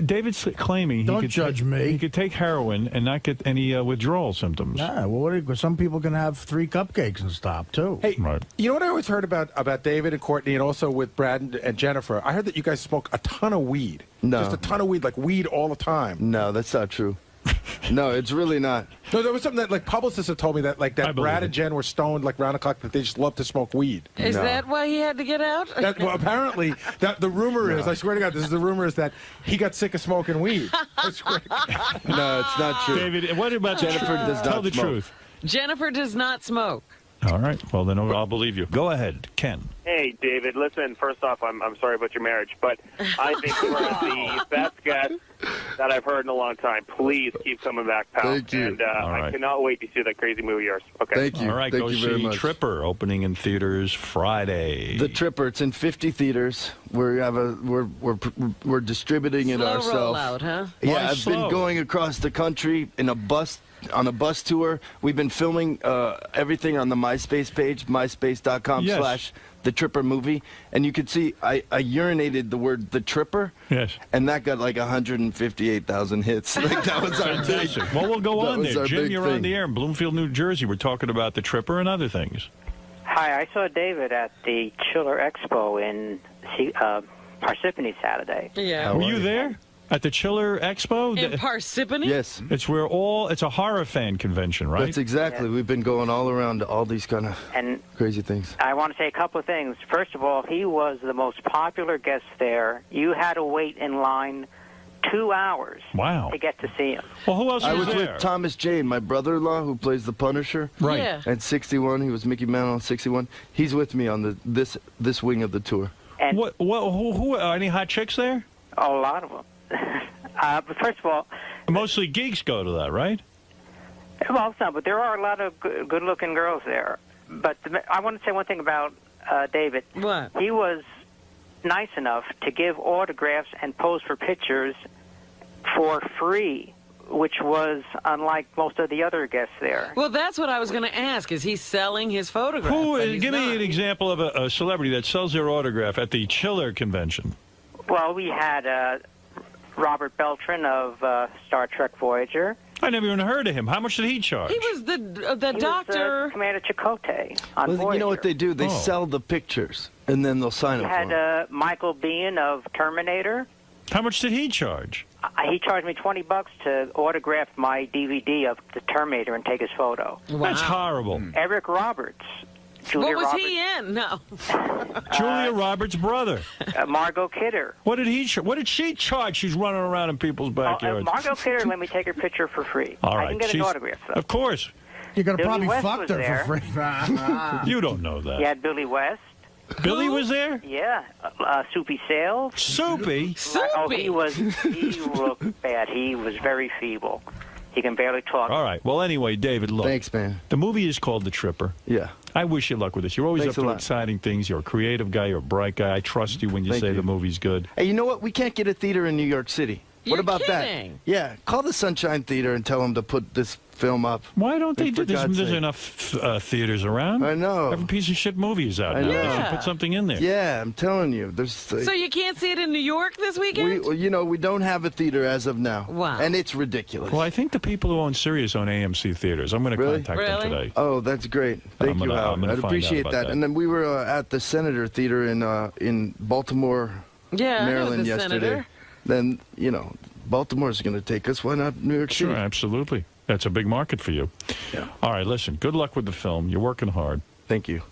David's claiming Don't judge me. He could take heroin and not get any withdrawal symptoms. Nah, well, some people can have 3 cupcakes and stop too. Hey, Right. you know what I always heard about David and Courtney, and also with Brad and Jennifer? I heard that you guys smoke a ton of weed. No. Just a ton of weed, like weed all the time. No, that's not true. No, it's really not. No, there was something that like publicists have told me that I believe Brad it. and Jen were stoned like round the clock, that they just love to smoke weed. Is that why he had to get out? Well, apparently, the rumor is, I swear to God, this is the rumor is that he got sick of smoking weed. I swear to God. No, it's not true. David, what about Jennifer does Tell not the smoke. truth. Jennifer does not smoke. All right. Well, then I'll believe you. Go ahead, Ken. Hey, David, listen, first off, I'm sorry about your marriage, but I think you are the best guest that I've heard in a long time. Please keep coming back, pal. Thank you. And All right. I cannot wait to see that crazy movie of yours. Okay. Thank you. All right, Thank go you see very much. Tripper opening in theaters Friday. The Tripper. It's in 50 theaters. We're distributing it Slow ourselves. rollout, huh? Yeah, Why I've slow? been going across the country in a bus on a bus tour. We've been filming everything on the MySpace page, myspace.com/The Tripper Movie, and you could see I urinated the word The Tripper. Yes. And that got like 158,000 hits. Like that was our big. Fantastic. Well, we'll go that on was there. our Jim, big you're thing. on the air in Bloomfield, New Jersey. We're talking about the Tripper and other things. Hi, I saw David at the Chiller Expo in Parsippany Saturday. Yeah. Were you there at the Chiller Expo? In Parsippany? Yes. It's where it's a horror fan convention, right? That's exactly. We've been going all around to all these kind of And crazy things. I want to say a couple of things. First of all, he was the most popular guest there. You had to wait in line 2 hours Wow. to get to see him. Well, who else I was was there? with Thomas Jane, my brother-in-law, who plays the Punisher. Right. Yeah. At 61, he was Mickey Mantle on 61. He's with me on this wing of the tour. And who any hot chicks there? a lot of them. But first of all, Mostly geeks go to that, right? well, some, but there are a lot of good-looking girls there. But I want to say one thing about David. What? He was nice enough to give autographs and pose for pictures for free, which was unlike most of the other guests there. Well, that's what I was going to ask. Is he selling his photograph? Give me an example of a celebrity that sells their autograph at the Chiller convention. Well, we had Robert Beltran of Star Trek Voyager. I never even heard of him. How much did he charge? He was the doctor. Was, Commander Chakotay on Well, Voyager. you know what they do? They Oh. sell the pictures, and then they'll sign We them for had them. Michael Biehn of Terminator. How much did he charge? He charged me $20 to autograph my DVD of the Terminator and take his photo. That's horrible. Eric Roberts. Julia What was Roberts, he in? No. Julia Roberts' brother. Margot Kidder. What did she charge? She's running around in people's backyards. Margot Kidder let me take her picture for free. All I right, can get an she's- autograph, though. Of course. You're going to Billy probably West fuck was her there. for free. You don't know that. You had Billy West. Billy was there? Yeah. Soupy Sales. Soupy? Oh, he looked bad. He was very feeble. He can barely talk. All right. Well, anyway, David, look. Thanks, man. The movie is called The Tripper. Yeah. I wish you luck with this. You're always Thanks up a to lot. exciting things. You're a creative guy. You're a bright guy. I trust you when you Thank say you. the movie's good. Hey, you know what? We can't get a theater in New York City. You're what about kidding. that? Yeah. Call the Sunshine Theater and tell them to put this film up. Why don't they For do this? God's There's sake. enough theaters around. I know. Every piece of shit movie is out I now. They know. should put something in there. Yeah, I'm telling you. There's. So you can't see it in New York this weekend? We don't have a theater as of now. Wow. And it's ridiculous. Well, I think the people who own Sirius own AMC theaters. I'm going to Really? contact them today. Oh, that's great. Thank you, I'm Howard. gonna I'd find out appreciate about that. that. And then we were at the Senator Theater in Baltimore, Yeah, I know Maryland the yesterday. Senator. Then, Baltimore's going to take us. Why not New York Sure, City? absolutely. That's a big market for you. Yeah. All right, listen. Good luck with the film. You're working hard. Thank you.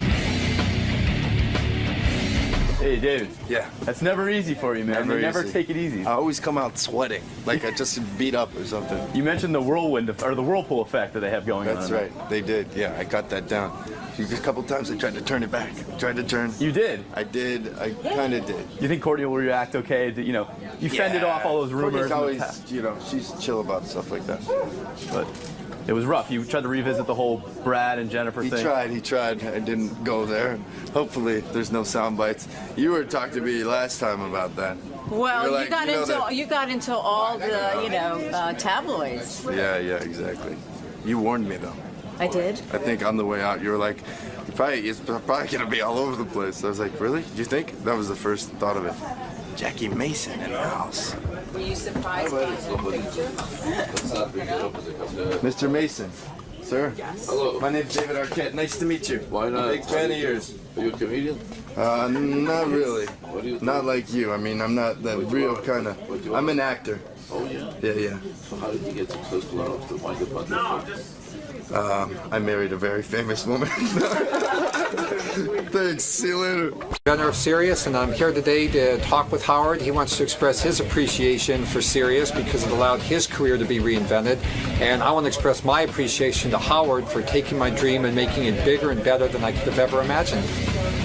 Hey, David. Yeah. That's never easy for you, man. You never take it easy. I always come out sweating, like I just beat up or something. You mentioned the whirlpool effect that they have going on. That's right. They did. Yeah, I got that down. A couple times I tried to turn it back. Tried to turn. You did? I did. I kind of did. You think Courtney will react okay? You fended off all those rumors. Courtney's in the past. always, she's chill about stuff like that. But it was rough. You tried to revisit the whole Brad and Jennifer thing. He tried. I didn't go there. Hopefully there's no sound bites. You were talking to me last time about that. Well, You're you like, got you know into that- you got into all the tabloids. Yeah, exactly. You warned me though. I did. I think on the way out you were like, it's probably gonna be all over the place. I was like, really? Do you think? That was the first thought of it. Jackie Mason in the house. Were you surprised by the picture? Mr. Mason, sir. Yes. Hello. My name's David Arquette. Nice to meet you. Why not? Big fan of yours. Are you a comedian? Not really. What do you do? Not like you. I mean, I'm not the real kind of. I'm an actor. Oh, yeah? Yeah. So how did you get successful enough to wind up on that film? I married a very famous woman. Thanks. See you later. Governor of Sirius, and I'm here today to talk with Howard. He wants to express his appreciation for Sirius because it allowed his career to be reinvented. And I want to express my appreciation to Howard for taking my dream and making it bigger and better than I could have ever imagined.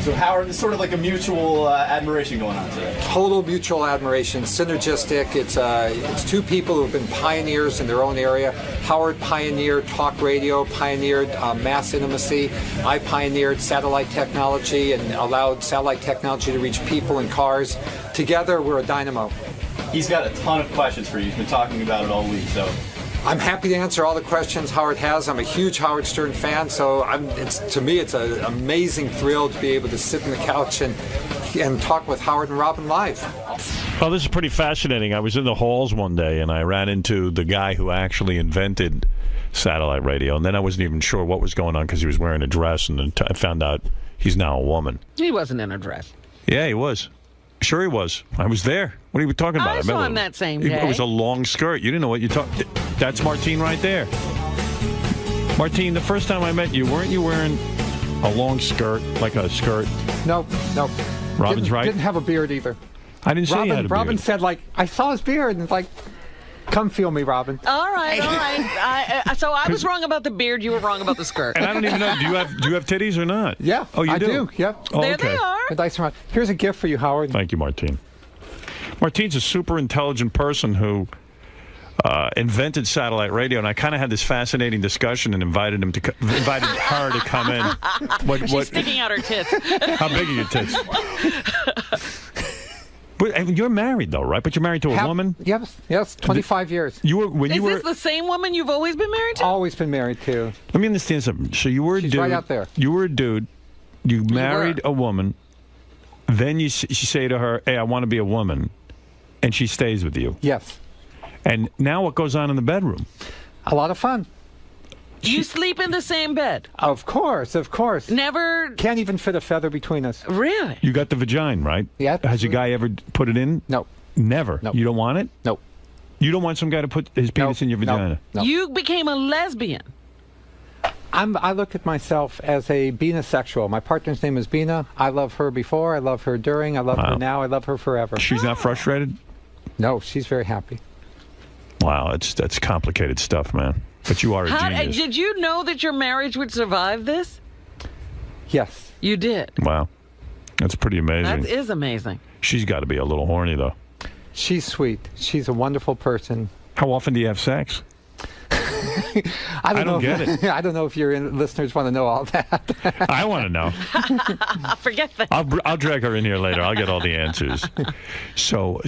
So Howard, it's sort of like a mutual admiration going on today. Total mutual admiration, synergistic. It's two people who have been pioneers in their own area. Howard pioneered talk radio, pioneered mass intimacy. I pioneered satellite technology and allowed satellite technology to reach people in cars. Together, we're a dynamo. He's got a ton of questions for you. He's been talking about it all week, so. I'm happy to answer all the questions Howard has. I'm a huge Howard Stern fan, so to me it's an amazing thrill to be able to sit on the couch and talk with Howard and Robin live. Well, this is pretty fascinating. I was in the halls one day, and I ran into the guy who actually invented satellite radio, and then I wasn't even sure what was going on because he was wearing a dress, and then I found out he's now a woman. He wasn't in a dress. Yeah, he was. Sure he was. I was there. What are you talking about? I saw him that same It day. was a long skirt. You didn't know what you talked. That's Martine right there. Martine, the first time I met you, weren't you wearing a long skirt, like a skirt? Nope. Robin's right. Didn't have a beard either. I didn't say you had a Robin beard. said, like, I saw his beard, and it's like, come feel me, Robin. All right. So I was wrong about the beard. You were wrong about the skirt. And I don't even know. Do you have titties or not? Yeah. Oh, you I do? Yep. Oh, There okay. they are. A nice round. Here's a gift for you, Howard. Thank you, Martine. Martine's a super intelligent person who invented satellite radio, and I kind of had this fascinating discussion and invited her to come in. She's sticking out her tits. How big are your tits? But you're married though, right? But you're married to a woman. Yes. 25 years. You were Is this the same woman you've always been married to? Always been married to. Let me understand something. So you were a She's dude. right out there. You were a dude. You married a woman. Then you say to her, "Hey, I want to be a woman," and she stays with you. Yes. And now what goes on in the bedroom? A lot of fun. You sleep in the same bed? Of course. Never. Can't even fit a feather between us. Really? You got the vagina, right? Yeah. Has a guy ever put it in? No. Never? No. You don't want it? No. You don't want some guy to put his penis in your vagina? No. You became a lesbian. I look at myself as a Bina-sexual. My partner's name is Bina. I love her before. I love her during. I love her now. I love her forever. She's not frustrated? No, she's very happy. Wow, that's complicated stuff, man. But you are a genius. Did you know that your marriage would survive this? Yes. You did. Wow. That's pretty amazing. That is amazing. She's got to be a little horny, though. She's sweet. She's a wonderful person. How often do you have sex? I don't know get it. I don't know if your listeners want to know all that. I want to know. Forget that. I'll drag her in here later. I'll get all the answers. So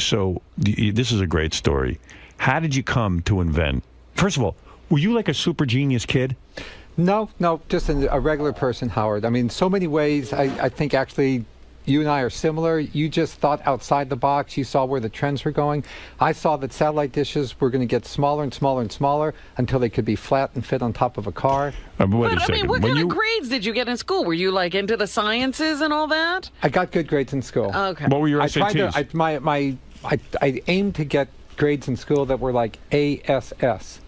this is a great story. How did you come to invent? First of all, were you like a super genius kid? No, just a regular person, Howard. I mean, so many ways. I think actually you and I are similar. You just thought outside the box. You saw where the trends were going. I saw that satellite dishes were going to get smaller and smaller and smaller until they could be flat and fit on top of a car. Wait a But I second. mean, what kind of grades did you get in school? Were you like into the sciences and all that? I got good grades in school. Okay. What were your I tried SATs? I aimed to get grades in school that were like ASS.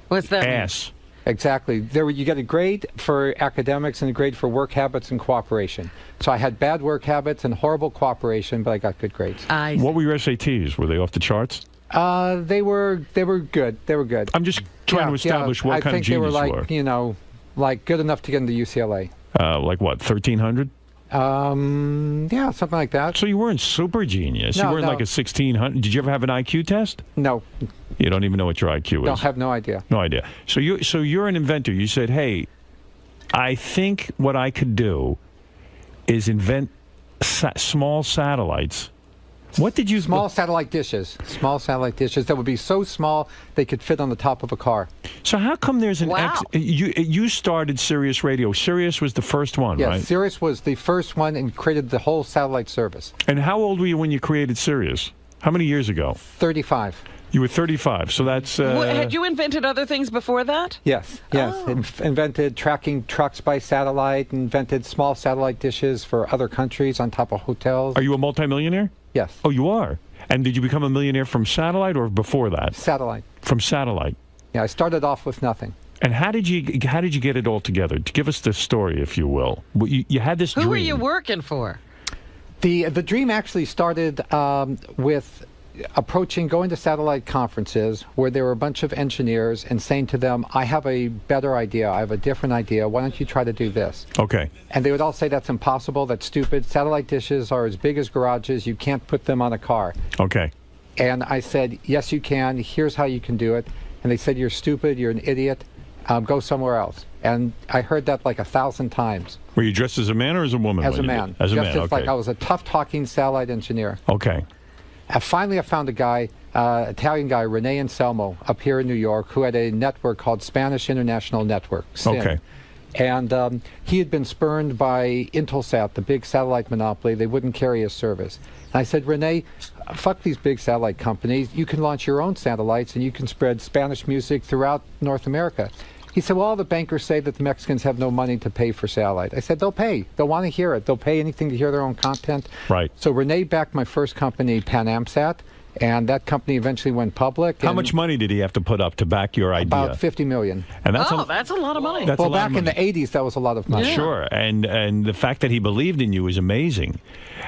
What's that? Ass. Exactly. You get a grade for academics and a grade for work habits and cooperation. So I had bad work habits and horrible cooperation, but I got good grades. What were your SATs? Were they off the charts? They were good. They were good. I'm just trying to establish what kind of I think they were genius like, you were. like good enough to get into UCLA. Like what, 1,300? Yeah, something like that. So you weren't super genius. No, you weren't no. like a 1,600. Did you ever have an IQ test? No. You don't even know what your IQ is. Don't have no idea. No idea. So you're an inventor. You said, hey, I think what I could do is invent small satellites. What did you... Small satellite dishes. Small satellite dishes that would be so small they could fit on the top of a car. So how come there's an... Wow. You started Sirius Radio. Sirius was the first one, Yes, right? Sirius was the first one and created the whole satellite service. And how old were you when you created Sirius? How many years ago? 35. You were 35, so that's... Had you invented other things before that? Yes. Invented tracking trucks by satellite, invented small satellite dishes for other countries on top of hotels. Are you a multimillionaire? Yes. Oh, you are? And did you become a millionaire from satellite or before that? Satellite. From satellite. Yeah, I started off with nothing. And how did you get it all together? Give us the story, if you will. You had this dream. Who were you working for? The dream actually started with going to satellite conferences where there were a bunch of engineers and saying to them, I have a better idea, I have a different idea, why don't you try to do this? Okay. And they would all say that's impossible, that's stupid, satellite dishes are as big as garages, you can't put them on a car. Okay. And I said, yes you can, here's how you can do it. And they said, you're stupid, you're an idiot, go somewhere else. And I heard that like 1,000 times. Were you dressed as a man or as a woman? As a when you man. did? As a man, okay. Like I was a tough-talking satellite engineer. Okay. Finally, I found a guy, Italian guy, Rene Anselmo, up here in New York, who had a network called Spanish International Network, SIN. Okay. And he had been spurned by Intelsat, the big satellite monopoly. They wouldn't carry his service. And I said, Rene, fuck these big satellite companies. You can launch your own satellites and you can spread Spanish music throughout North America. He said, well, all the bankers say that the Mexicans have no money to pay for satellite. I said, they'll pay. They'll want to hear it. They'll pay anything to hear their own content. Right. So Rene backed my first company, Pan Am Sat, And that company eventually went public. How much money did he have to put up to back your idea? About $50 million. And that's that's a lot of money. That's a well, lot back of in the money. 80s, that was a lot of money. Sure, and the fact that he believed in you is amazing.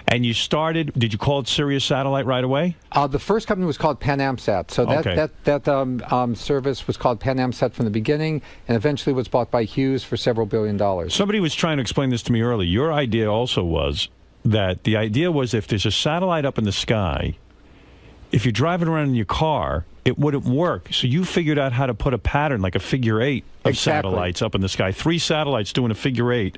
And you started, did you call it Sirius Satellite right away? The first company was called Pan Amsat. So that service was called Pan Amsat from the beginning, and eventually was bought by Hughes for several $billion. Somebody was trying to explain this to me earlier. Your idea also was that the idea was if there's a satellite up in the sky, if you're driving around in your car, it wouldn't work. So you figured out how to put a pattern, like a figure 8 of satellites up in the sky. 3 satellites doing a figure 8.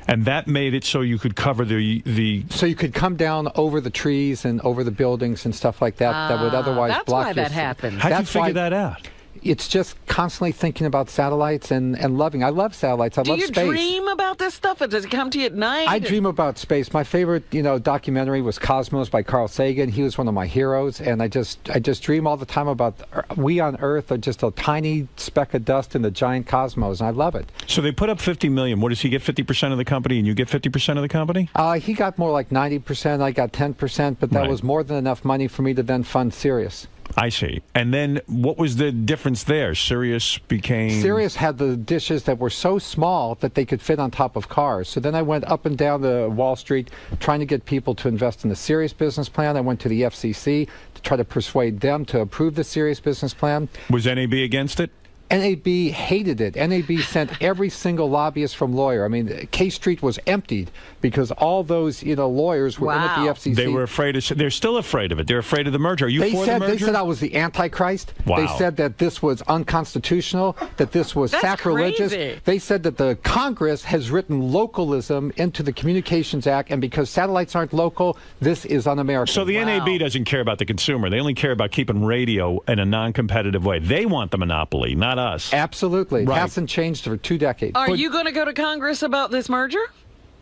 And that made it so you could cover the... So you could come down over the trees and over the buildings and stuff like that that would otherwise that's block why that happened. How'd you figure that out? It's just constantly thinking about satellites and loving. I love satellites. I love space. Do you dream about this stuff, or does it come to you at night? I dream about space. My favorite, documentary was Cosmos by Carl Sagan. He was one of my heroes, and I just dream all the time about we on Earth are just a tiny speck of dust in the giant cosmos, and I love it. So they put up $50 million. What does he get? 50% of the company, and you get 50% of the company? He got more like 90%. I got 10%, but that was more than enough money for me to then fund Sirius. I see. And then what was the difference there? Sirius became... Sirius had the dishes that were so small that they could fit on top of cars. So then I went up and down the Wall Street trying to get people to invest in the Sirius business plan. I went to the FCC to try to persuade them to approve the Sirius business plan. Was NAB against it? NAB hated it. NAB sent every single lobbyist from lawyer. I mean, K Street was emptied because all those lawyers were in at the FCC. They were afraid of. They're still afraid of it. They're afraid of the merger. Are you for the merger? They said I was the Antichrist. Wow. They said that this was unconstitutional, that this was sacrilegious. Crazy. They said that the Congress has written localism into the Communications Act, and because satellites aren't local, this is un-American. So the NAB doesn't care about the consumer. They only care about keeping radio in a non-competitive way. They want the monopoly, not us. Absolutely. It Right. hasn't changed for 2 decades. Are you going to go to Congress about this merger?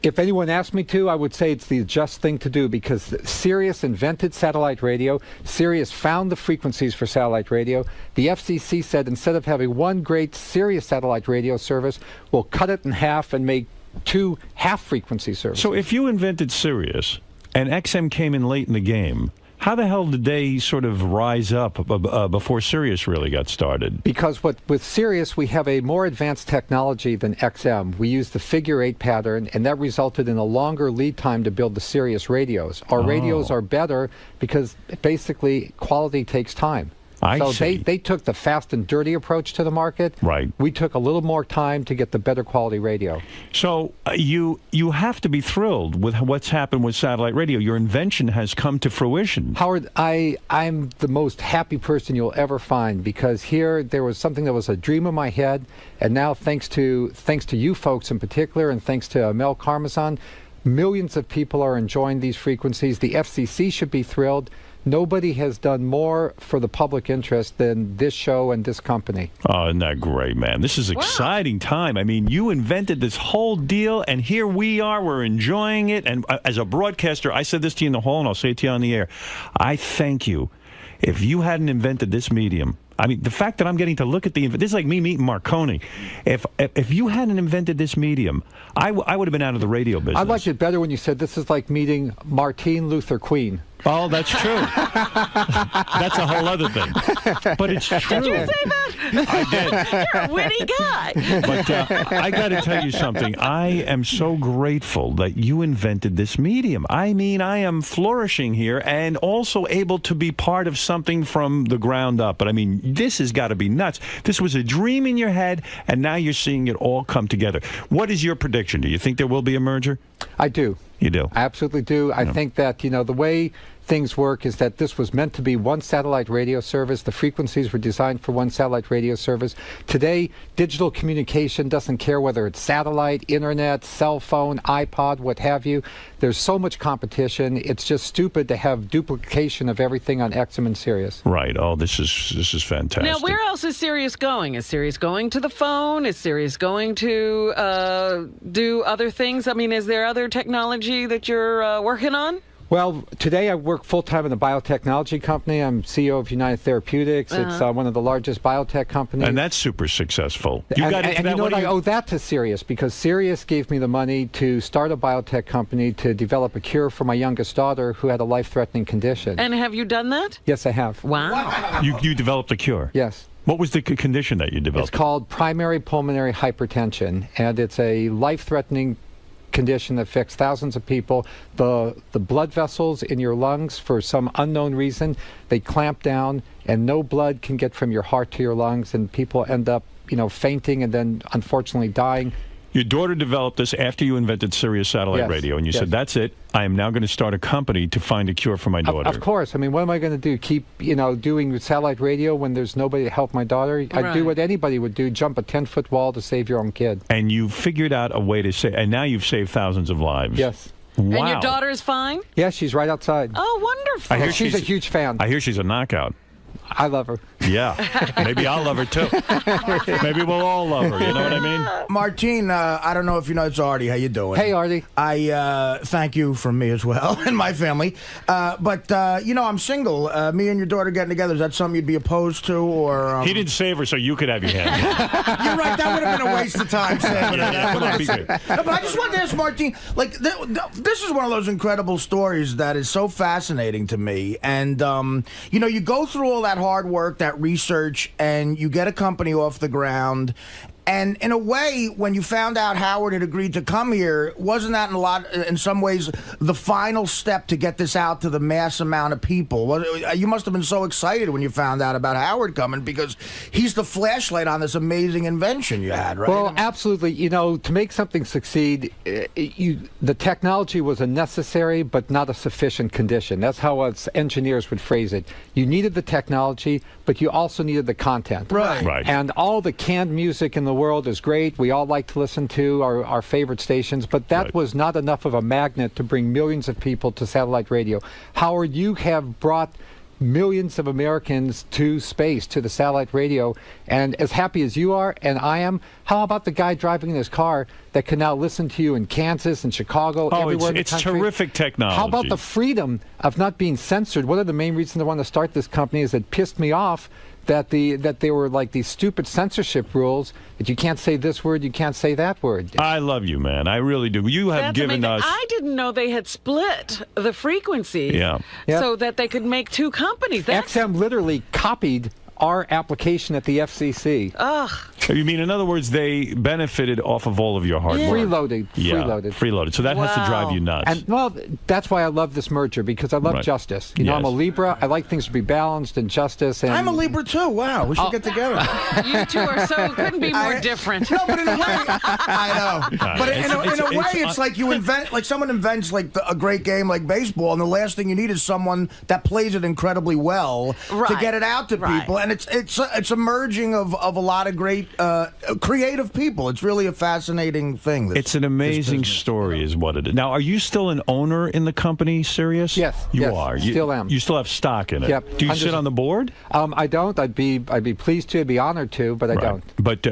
If anyone asked me to, I would say it's the just thing to do because Sirius invented satellite radio. Sirius found the frequencies for satellite radio. The FCC said instead of having one great Sirius satellite radio service, we'll cut it in half and make 2 half-frequency services. So if you invented Sirius and XM came in late in the game, how the hell did they sort of rise up before Sirius really got started? Because with Sirius, we have a more advanced technology than XM. We use the figure 8 pattern, and that resulted in a longer lead time to build the Sirius radios. Our radios are better because basically quality takes time. I see. They took the fast and dirty approach to the market. Right. We took a little more time to get the better quality radio. So you have to be thrilled with what's happened with satellite radio. Your invention has come to fruition. Howard, I'm the most happy person you'll ever find because here there was something that was a dream in my head, and now thanks to you folks in particular, and thanks to Mel Karmazin, millions of people are enjoying these frequencies. The FCC should be thrilled. Nobody has done more for the public interest than this show and this company. Oh, isn't that great, man? This is exciting time. I mean, you invented this whole deal, and here we are. We're enjoying it. And as a broadcaster, I said this to you in the hall, and I'll say it to you on the air. I thank you. If you hadn't invented this medium, I mean, the fact that I'm getting to look at this is like me meeting Marconi. If you hadn't invented this medium, I would have been out of the radio business. I liked it better when you said this is like meeting Martin Luther Queen. Oh, that's true. That's a whole other thing. But it's true. Did you say that? I did. You're a witty guy. But I got to tell you something. I am so grateful that you invented this medium. I mean, I am flourishing here and also able to be part of something from the ground up. But I mean, this has got to be nuts. This was a dream in your head, and now you're seeing it all come together. What is your prediction? Do you think there will be a merger? I do. You do? I absolutely do. I think that, the way things work is that this was meant to be one satellite radio service. The frequencies were designed for one satellite radio service. Today, digital communication doesn't care whether it's satellite, internet, cell phone, iPod, what have you. There's so much competition. It's just stupid to have duplication of everything on XM and Sirius. Right. Oh, this is fantastic. Now, where else is Sirius going? Is Sirius going to the phone? Is Sirius going to do other things? I mean, is there other technology that you're working on? Well, today I work full-time in a biotechnology company. I'm CEO of United Therapeutics. It's one of the largest biotech companies. And that's super successful. You and, got into and that you know one what? of I owe that to Sirius, because Sirius gave me the money to start a biotech company to develop a cure for my youngest daughter who had a life-threatening condition. And have you done that? Yes, I have. Wow. You developed a cure? Yes. What was the condition that you developed? It's called primary pulmonary hypertension, and it's a life-threatening condition that affects thousands of people. The blood vessels in your lungs, for some unknown reason, they clamp down, and no blood can get from your heart to your lungs, and people end up, fainting and then unfortunately dying. Your daughter developed this after you invented Sirius Satellite Radio, and you said, that's it. I am now going to start a company to find a cure for my daughter. Of course. I mean, what am I going to do? Keep, doing satellite radio when there's nobody to help my daughter? I'd do what anybody would do, jump a 10-foot wall to save your own kid. And you figured out a way to save, and now you've saved thousands of lives. Yes. Wow. And your daughter is fine? Yeah, she's right outside. Oh, wonderful. I hear she's a huge fan. I hear she's a knockout. I love her. Yeah. Maybe I'll love her, too. Maybe we'll all love her. You know what I mean? Martine, I don't know if you know, it's Artie. How you doing? Hey, Artie. I thank you from me as well and my family. But I'm single. Me and your daughter getting together, is that something you'd be opposed to? Or He didn't save her so you could have your hand. You're right. That would have been a waste of time saving her. Yeah, No, be good. but I just wanted to ask Martine, this is one of those incredible stories that is so fascinating to me. And, you go through all that hard work, that research, and you get a company off the ground. And in a way, when you found out Howard had agreed to come here, wasn't that in some ways, the final step to get this out to the mass amount of people? You must have been so excited when you found out about Howard coming, because he's the flashlight on this amazing invention you had, right? Well, absolutely. To make something succeed, the technology was a necessary but not a sufficient condition. That's how us engineers would phrase it. You needed the technology, but you also needed the content. Right. And all the canned music in the world is great. We all like to listen to our favorite stations, but that was not enough of a magnet to bring millions of people to satellite radio. Howard, you have brought millions of Americans to space, to the satellite radio, and as happy as you are and I am, how about the guy driving in his car that can now listen to you in Kansas and Chicago, everywhere in the country? It's terrific technology. How about the freedom of not being censored? One of the main reasons I wanted to start this company is it pissed me off that they were like these stupid censorship rules that you can't say this word, you can't say that word. I love you, man. I really do. You have given us. I didn't know they had split the frequencies so that they could make two companies. XM literally copied our application at the FCC. Ugh. You mean, in other words, they benefited off of all of your hard work? Freeloaded. Yeah, freeloaded. So that has to drive you nuts. And, well, that's why I love this merger, because I love justice. I'm a Libra. I like things to be balanced and justice. And I'm a Libra, too. Wow, we should get together. You two are couldn't be more different. No, but in a way, I know. But in a way, it's like you invent, like someone invents a great game like baseball, and the last thing you need is someone that plays it incredibly well to get it out to people. And it's a merging of a lot of great creative people. It's really a fascinating thing. It's an amazing story, is what it is. Now, are you still an owner in the company, Sirius? Yes. You are. You still am. You still have stock in it. Yep. Do you sit on the board? I don't. I'd be pleased to. I'd be honored to, but I don't. But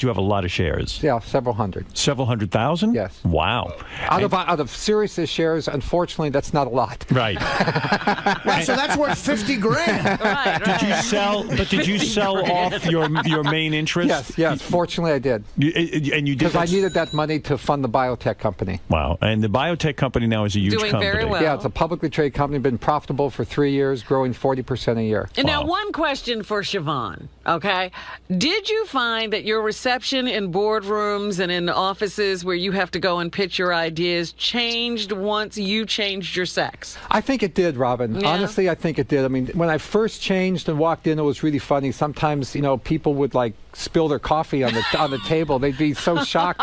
you have a lot of shares. Yeah, several hundred. Several 100,000? Yes. Wow. Out of Sirius's shares, unfortunately, that's not a lot. Right. Wow, so that's worth $50,000. Did you sell? But did you sell off your main interest? Yes. Fortunately, I did. And you did because I needed that money to fund the biotech company. Wow. And the biotech company now is a huge company. Doing very well. Yeah, it's a publicly traded company, been profitable for 3 years, growing 40% a year. And now, one question for Siobhan, okay? Did you find that your reception in boardrooms and in offices where you have to go and pitch your ideas changed once you changed your sex? I think it did, Robin. Yeah. Honestly, I think it did. I mean, when I first changed and walked in, it was really funny. Sometimes, people would spill their coffee on the table. They'd be so shocked.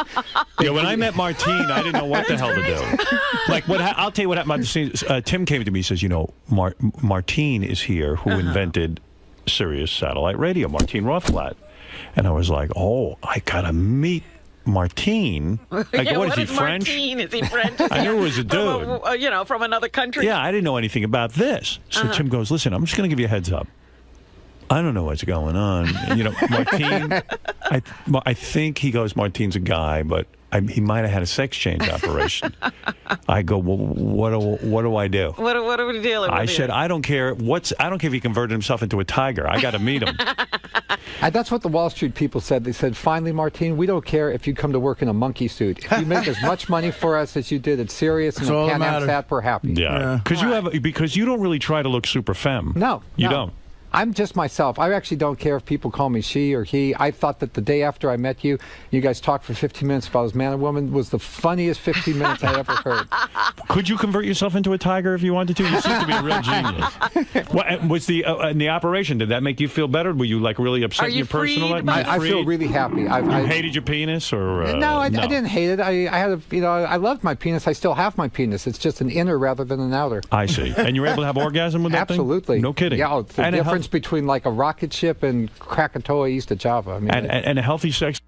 Yeah, when I met Martine, I didn't know what the hell to do. I'll tell you what happened. Tim came to me and says, Martine is here, who invented Sirius Satellite Radio, Martine Rothblatt. And I was like, oh, I gotta meet Martine. What is he, French? Martine? Is he French? I knew it was a dude. From another country. Yeah, I didn't know anything about this. So Tim goes, listen, I'm just going to give you a heads up. I don't know what's going on. You know, Martine, I think he goes, Martine's a guy, but he might have had a sex change operation. I go, well, what do I do? What are we dealing with? I said, I don't care if he converted himself into a tiger. I got to meet him. That's what the Wall Street people said. They said, finally, Martine, we don't care if you come to work in a monkey suit. If you make as much money for us as you did at Sirius and all at that Pan Am matters. Sat, we're happy. Yeah, because you don't really try to look super femme. No, you no. don't. I'm just myself. I actually don't care if people call me she or he. I thought that the day after I met you, you guys talked for 15 minutes if I was man or woman, was the funniest 15 minutes I ever heard. Could you convert yourself into a tiger if you wanted to? You seem to be a real genius. What was the in the operation? Did that make you feel better? Were you like really upset in your personal life? I feel really happy. You hated your penis, or no, I didn't hate it. I had I loved my penis. I still have my penis. It's just an inner rather than an outer. I see. And you were able to have orgasm with that thing? Absolutely. No kidding. Yeah, it's the difference between like a rocket ship and Krakatoa east of Java. I mean, and a healthy sex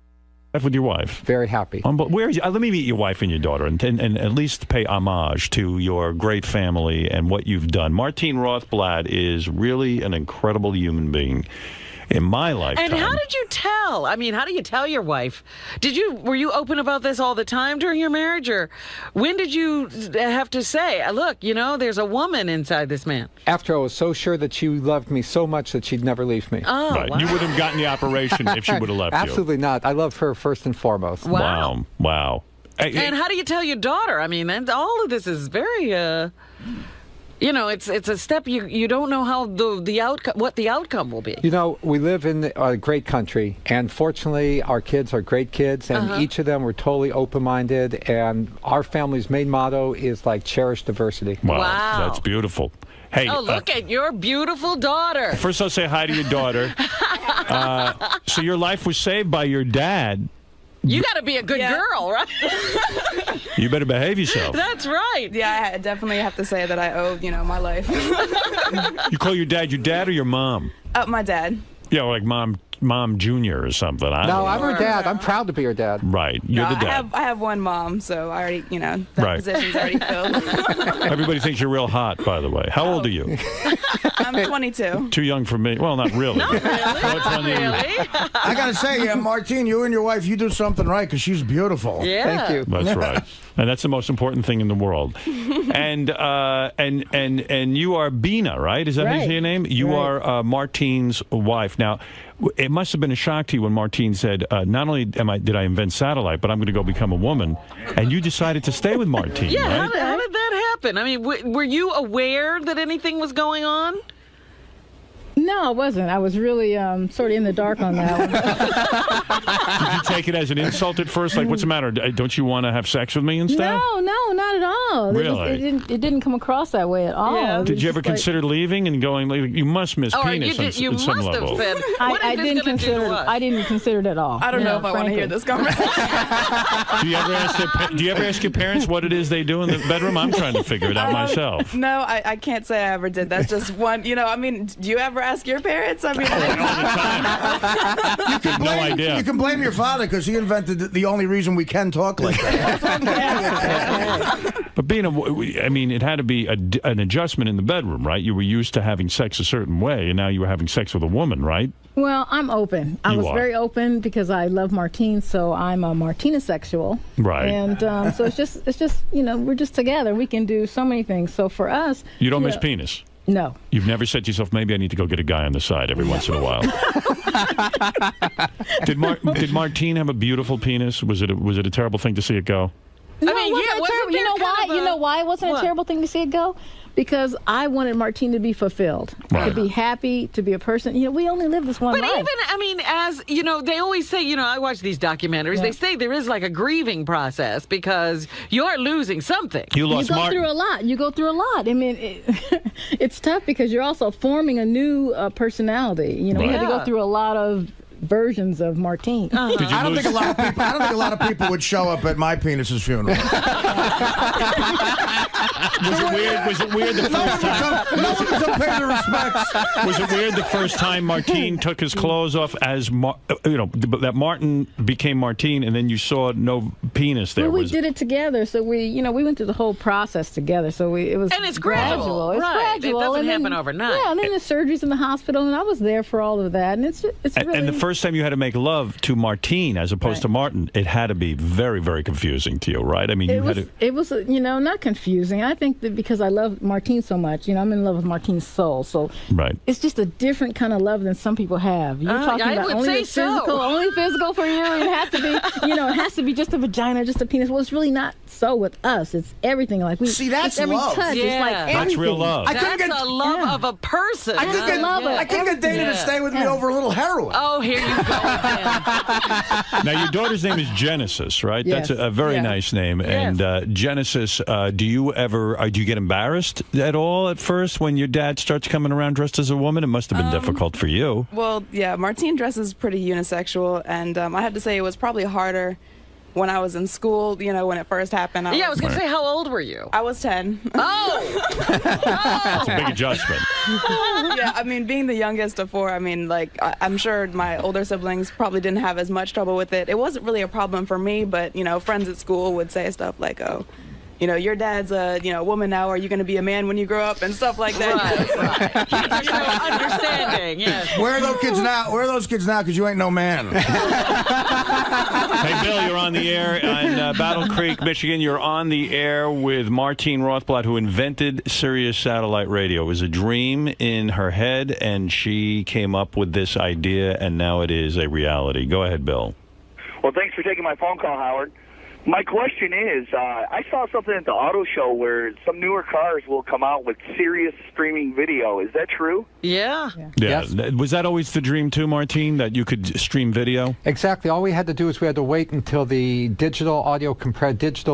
life with your wife. Very happy. Where is let me meet your wife and your daughter, and at least pay homage to your great family and what you've done. Martine Rothblatt is really an incredible human being. In my lifetime. And how did you tell? I mean, how do you tell your wife? Were you open about this all the time during your marriage, or when did you have to say, look, there's a woman inside this man? After I was so sure that she loved me so much that she'd never leave me. Oh, right. wow. You wouldn't have gotten the operation if she would have left you. Absolutely not. I love her first and foremost. Wow. Wow. And how do you tell your daughter? I mean, all of this is very... it's a step you don't know how what the outcome will be. We live in a great country, and fortunately, our kids are great kids, and each of them were totally open-minded. And our family's main motto is like cherish diversity. Wow. That's beautiful. Hey, look at your beautiful daughter. First, I'll say hi to your daughter. So your life was saved by your dad. You got to be a good girl, right? You better behave yourself. That's right. Yeah, I definitely have to say that I owe, my life. You call your dad or your mom? My dad. Yeah, like mom junior or something. No, I'm her dad. I'm proud to be her dad. Right. You're the dad. I have one mom, so I already, that position's already filled. Everybody thinks you're real hot, by the way. How old are you? I'm 22. Too young for me. Well, not really. Not really. I got to say, Martine, you and your wife, you do something right because she's beautiful. Yeah. Thank you. That's right. And that's the most important thing in the world. And you are Bina, right? Is that your name? You are Martine's wife. Now, it must have been a shock to you when Martine said, not only did I invent satellite, but I'm going to go become a woman. And you decided to stay with Martine, yeah, right? How did that happen? I mean, were you aware that anything was going on? No, I wasn't. I was really sort of in the dark on that one. Did you take it as an insult at first? Like, what's the matter? Don't you want to have sex with me and stuff? No, not at all. Really? It didn't come across that way at all. Yeah. Did you ever consider leaving and going, like, you must miss penis on some level? I didn't consider it at all. I don't know if I want to hear this conversation. Do you ever ask your parents what it is they do in the bedroom? I'm trying to figure it out myself. No, I can't say I ever did. That's just one. Do you ever ask your parents? I mean, no idea. You can blame your father because he invented the only reason we can talk like that. But it had to be an adjustment in the bedroom, right? You were used to having sex a certain way, and now you were having sex with a woman, right? Well, I'm open. I was very open because I love Martine, so I'm a Martinasexual. Right. And so it's just we're just together. We can do so many things. So for us, you don't miss penis. No. You've never said to yourself, maybe I need to go get a guy on the side every once in a while. Did Martine have a beautiful penis? Was it a terrible thing to see it go? No, you know why? You know why it wasn't a terrible thing to see it go? Because I wanted Martine to be fulfilled, to be happy, to be a person. We only live this one life. But even, as they always say, I watch these documentaries. Yeah. They say there is like a grieving process because you're losing something. You go through a lot. You go through a lot. I mean, it's tough because you're also forming a new personality. We had to go through a lot of versions of Martine. I don't think a lot of people would show up at my penis's funeral. Was it weird the first time? No one would come pay their respects. Was it weird the first time Martine took his clothes off as that Martin became Martine, and then you saw no penis there? Well, we did it together, so we went through the whole process together. So it was and it's gradual. It's right. gradual. It doesn't and happen overnight. Yeah, and then the surgeries in the hospital, and I was there for all of that, and it's really. And the first time you had to make love to Martine as opposed to Martin, it had to be very, very confusing to you, right? I mean, it was not confusing. I think that because I love Martine so much, I'm in love with Martine's soul. So it's just a different kind of love than some people have. You're talking I about would only say physical, only physical for you. It has to be, it has to be just a vagina, just a penis. Well, it's really not so with us. It's everything. Like see, that's it's every love. touch. It's like That's everything. real love. That's a love of a person. I could get Dana to stay with me over a little heroin. Oh, here you go again. Now, your daughter's name is Genesis, right? Yes. That's a very nice name. Yes. And Genesis, do you get embarrassed at all at first when your dad starts coming around dressed as a woman? It must have been difficult for you. Well, yeah, Martine dresses pretty unisexual, and I have to say it was probably harder when I was in school, when it first happened. I was going to say, how old were you? I was 10. Oh! That's a big adjustment. Yeah, I mean, being the youngest of four, I'm sure my older siblings probably didn't have as much trouble with it. It wasn't really a problem for me, but, friends at school would say stuff like, oh, your dad's a woman now. Are you going to be a man when you grow up and stuff like that? Right. Understanding. Yes. Where are those kids now? Where are those kids now? Because you ain't no man. Hey, Bill, you're on the air in Battle Creek, Michigan. You're on the air with Martine Rothblatt, who invented Sirius Satellite Radio. It was a dream in her head, and she came up with this idea, and now it is a reality. Go ahead, Bill. Well, thanks for taking my phone call, Howard. My question is, I saw something at the auto show where some newer cars will come out with Sirius streaming video. Is that true? Yeah. Yes. Was that always the dream, too, Martine, that you could stream video? Exactly. All we had to do is we had to wait until the digital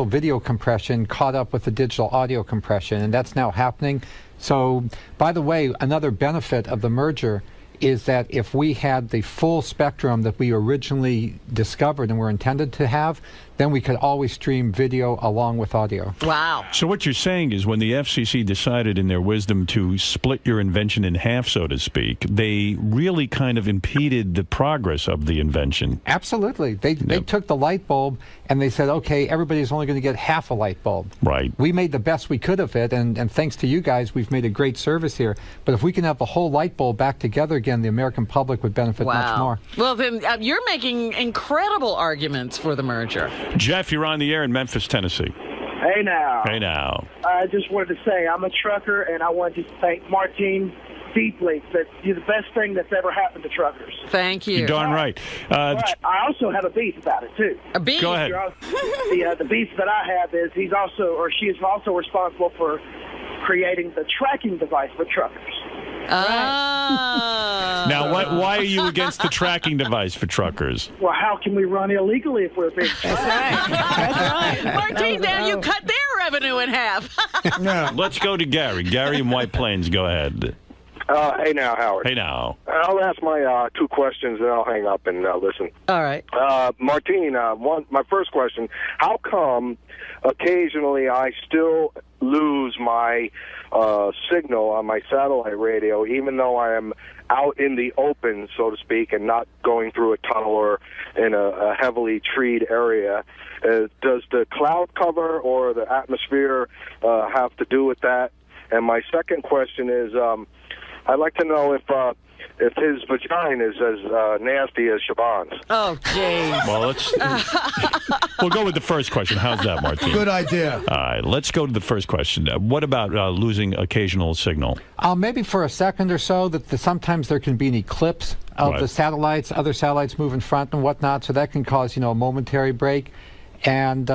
video compression caught up with the digital audio compression, and that's now happening. So, by the way, another benefit of the merger is that if we had the full spectrum that we originally discovered and were intended to have, then we could always stream video along with audio. Wow. So what you're saying is when the FCC decided in their wisdom to split your invention in half, so to speak, they really kind of impeded the progress of the invention. Absolutely. They took the light bulb and they said, okay, everybody's only going to get half a light bulb. Right. We made the best we could of it, and thanks to you guys, we've made a great service here. But if we can have the whole light bulb back together again, the American public would benefit much more. Well, then you're making incredible arguments for the merger. Jeff, you're on the air in Memphis, Tennessee. Hey now. Hey now. I just wanted to say I'm a trucker, and I wanted to thank Martine deeply. That you're the best thing that's ever happened to truckers. Thank you. You're darn right. But I also have a beef about it too. A beef? Go ahead. The beef that I have is she is also responsible for creating the tracking device for truckers. Now, why are you against the tracking device for truckers? Well, how can we run illegally if we're being That's right. Martine, now you cut their revenue in half. Let's go to Gary. Gary in White Plains. Go ahead. Hey now, Howard. Hey now. I'll ask my two questions, and I'll hang up and listen. All right. Martine, my first question, how come occasionally I still lose my signal on my satellite radio, even though I am out in the open, so to speak, and not going through a tunnel or in a heavily treed area? Does the cloud cover or the atmosphere have to do with that? And my second question is, I'd like to know if his vagina is as nasty as Siobhan's. Oh, jeez. Well, we'll go with the first question. How's that, Martine? Good idea. All right, let's go to the first question. What about losing occasional signal? Maybe for a second or so, sometimes there can be an eclipse of the satellites. Other satellites move in front and whatnot, so that can cause a momentary break. And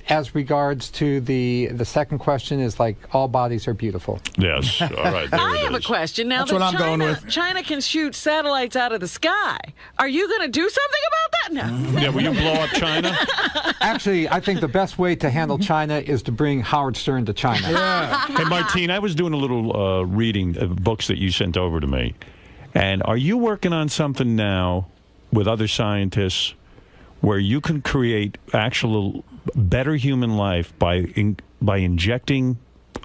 as regards to the second question is like all bodies are beautiful. Yes. All right. There I have a question. Now That's what I'm going with. China can shoot satellites out of the sky. Are you going to do something about that? No. Yeah, will you blow up China? Actually, I think the best way to handle China is to bring Howard Stern to China. Yeah. Hey, Martine, I was doing a little reading of books that you sent over to me. And are you working on something now with other scientists where you can create actual better human life by injecting,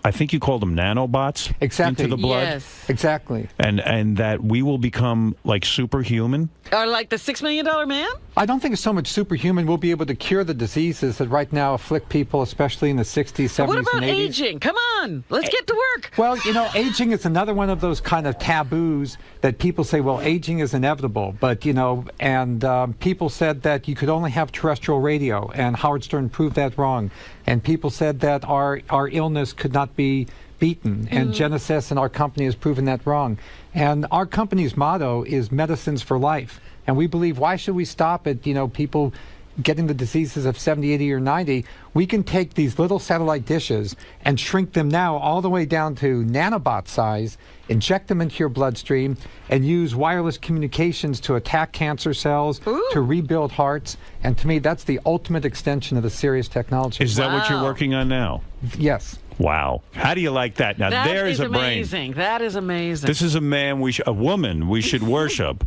I think you called them nanobots, Exactly. into the blood. Yes. Exactly. And that we will become like superhuman. Or like the $6 million man? I don't think it's so much superhuman. We'll be able to cure the diseases that right now afflict people, especially in the 60s, 70s, What about and 80s. aging? Come on, let's get to work. Well, aging is another one of those kind of taboos that people say, well, aging is inevitable. But, and people said that you could only have terrestrial radio, and Howard Stern proved that wrong. And people said that our illness could not be beaten, and Genesis and our company has proven that wrong. And our company's motto is medicines for life. And we believe, why should we stop at, people getting the diseases of 70, 80, or 90? We can take these little satellite dishes and shrink them now all the way down to nanobot size, inject them into your bloodstream, and use wireless communications to attack cancer cells, to rebuild hearts. And to me, that's the ultimate extension of the Sirius technology. Is that what you're working on now? Yes. Wow. How do you like that? Now, there is a brain. Amazing. That is amazing. This is a man, a woman we should worship.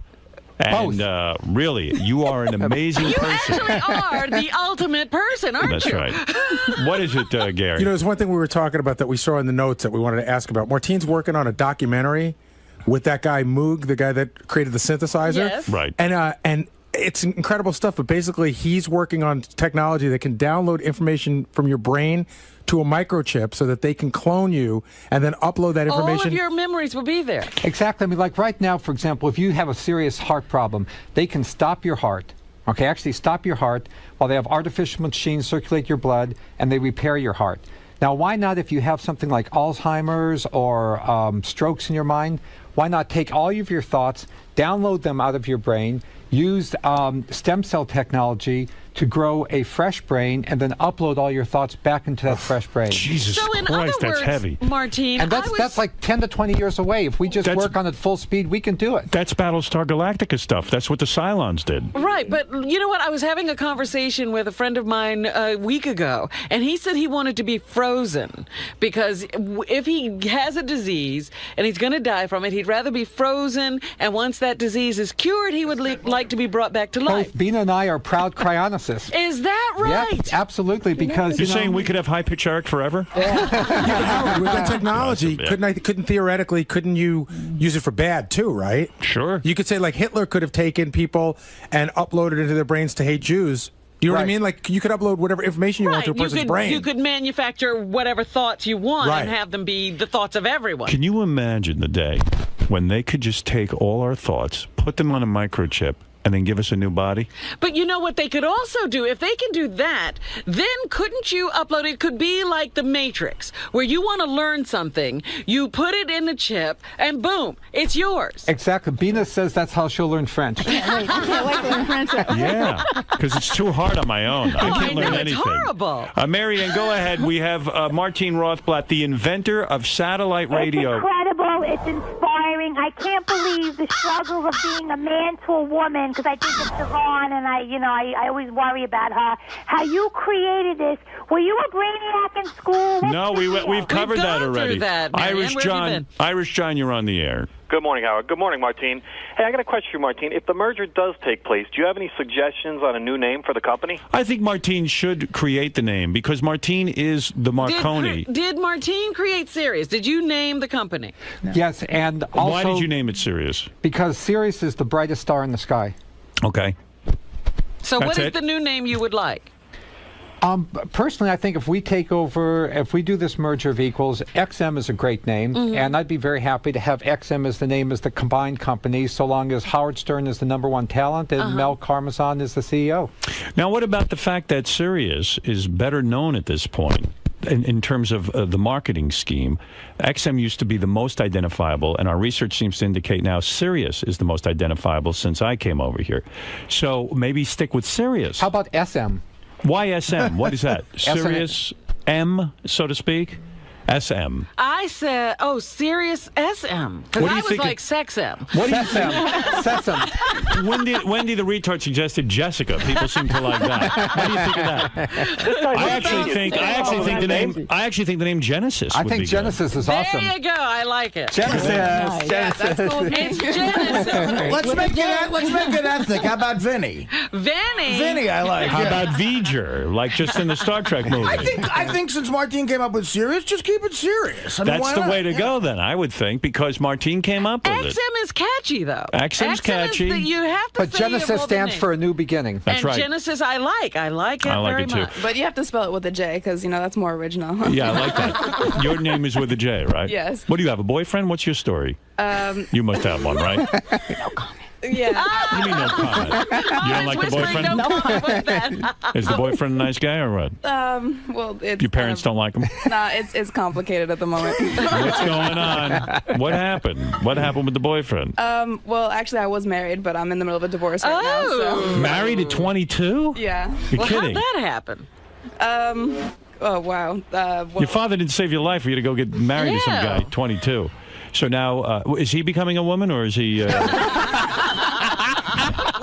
And really, you are an amazing person. You actually are the ultimate person, aren't That's you? right. What is it, Gary? There's one thing we were talking about that we saw in the notes that we wanted to ask about. Martine's working on a documentary with that guy Moog, the guy that created the synthesizer. Yes. Right. And it's incredible stuff, but basically he's working on technology that can download information from your brain to a microchip so that they can clone you and then upload that information. All of your memories will be there. Exactly. I mean, like right now, for example, if you have a serious heart problem, they can stop your heart. Okay, actually stop your heart while they have artificial machines circulate your blood and they repair your heart. Now, why not, if you have something like Alzheimer's or strokes in your mind, why not take all of your thoughts, download them out of your brain, use stem cell technology to grow a fresh brain, and then upload all your thoughts back into that fresh brain. Jesus So in Christ, other that's words, heavy. Martine, And that's like 10 to 20 years away. If we just work on it full speed, we can do it. That's Battlestar Galactica stuff. That's what the Cylons did. Right, but you know what? I was having a conversation with a friend of mine a week ago, and he said he wanted to be frozen because if he has a disease and he's going to die from it, he'd rather be frozen, and once that disease is cured, he would like to be brought back to life. Both Bina and I are proud cryonicists. Is that right? Yes, absolutely, because You're saying we could have high-pitch Eric forever? Howard, with that technology, couldn't you use it for bad too, right? Sure. You could say like Hitler could have taken people and uploaded into their brains to hate Jews. Do you know what I mean? Like you could upload whatever information you want to a person's brain. You could manufacture whatever thoughts you want Right. and have them be the thoughts of everyone. Can you imagine the day when they could just take all our thoughts, put them on a microchip, and then give us a new body? But you know what they could also do? If they can do that, then couldn't you upload it? It could be like the Matrix, where you want to learn something, you put it in a chip, and boom, it's yours. Exactly. Bina says that's how she'll learn French. I can't wait to learn French. Yeah, because it's too hard on my own. I can't learn anything. It's horrible. Marianne, go ahead. We have Martine Rothblatt, the inventor of satellite radio. It's incredible. It's inspiring. I can't believe the struggle of being a man to a woman, because I think of Siobhan, and I always worry about her. How you created this. Were you a brainiac in school? No, we've covered We've that gone already. through that, Marianne. Irish Where have you John, been? Irish John, you're on the air. Good morning, Howard. Good morning, Martine. Hey, I got a question for you, Martine. If the merger does take place, do you have any suggestions on a new name for the company? I think Martine should create the name because Martine is the Marconi. Did Martine create Sirius? Did you name the company? Yes, and also... Why did you name it Sirius? Because Sirius is the brightest star in the sky. Okay. So what That's is it? the new name you would like? Personally, I think if we do this merger of equals, XM is a great name, and I'd be very happy to have XM as the name as the combined company, so long as Howard Stern is the #1 talent and Mel Karmazin is the CEO. Now, what about the fact that Sirius is better known at this point in terms of the marketing scheme? XM used to be the most identifiable, and our research seems to indicate now Sirius is the most identifiable since I came over here. So maybe stick with Sirius. How about SM? Why SM? What is that? Sirius M, so to speak? SM. I I said, oh, Sirius SM. Because What do I you was think like Sex M. What do you think? Wendy the retard suggested Jessica. People seem to like that. What do you think of that? I actually think the name Genesis. I would think be Genesis is awesome. There you go. I like it. Genesis. Yeah, that's cool. It's Genesis. Let's make it ethnic. How about Vinny? Vinny, I like. How yeah. about V'ger, like just in the Star Trek movie? I think since Martine came up with Sirius, just keep it serious. I mean, That's why the not? way to go, then, I would think, because Martine came up with it. XM is catchy, though. XM's catchy. You have to But say Genesis your stands name. for a new beginning. That's and right. Genesis, I like. I like it very much. But you have to spell it with a J because, that's more original. Yeah, I like that. Your name is with a J, right? Yes. What do you have, a boyfriend? What's your story? You must have one, right? Yeah. You mean no comment? You don't like the boyfriend? Is the boyfriend a nice guy or what? Well, it's Your parents don't like him? Nah, it's complicated at the moment. What's going on? What happened? What happened with the boyfriend? Well, actually, I was married, but I'm in the middle of a divorce right now. So. Married at 22? Yeah. You're kidding. How'd that happen? Oh wow. Your father didn't save your life for you to go get married to some guy at 22. So now, is he becoming a woman or is he... Well,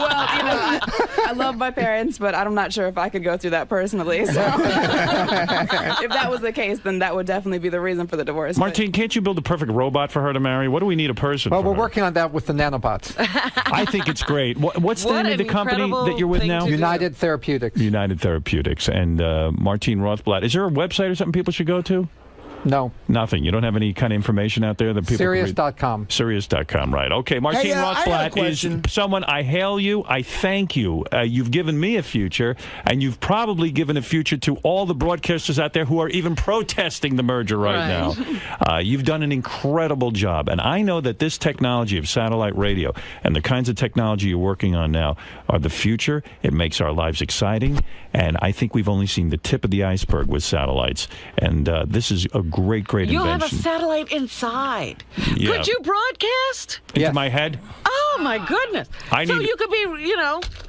I love my parents, but I'm not sure if I could go through that personally. So if that was the case, then that would definitely be the reason for the divorce. Martine, can't you build a perfect robot for her to marry? What do we need a person Well, for? we're working on that with the nanobots. I think it's great. What's the name of the company that you're with now? United Therapeutics. United Therapeutics. And Martine Rothblatt. Is there a website or something people should go to? No. Nothing. You don't have any kind of information out there that people Sirius.com. Sirius.com, right. Okay, Martine Hey, I have a Rothblatt question. is someone, I hail you, I thank you. You've given me a future, and you've probably given a future to all the broadcasters out there who are even protesting the merger right now. You've done an incredible job, and I know that this technology of satellite radio and the kinds of technology you're working on now are the future. It makes our lives exciting, and I think we've only seen the tip of the iceberg with satellites, and this is a great You'll have a invention. satellite inside. Yeah. Could you broadcast? Into my head? Oh my goodness! I so need- you could be,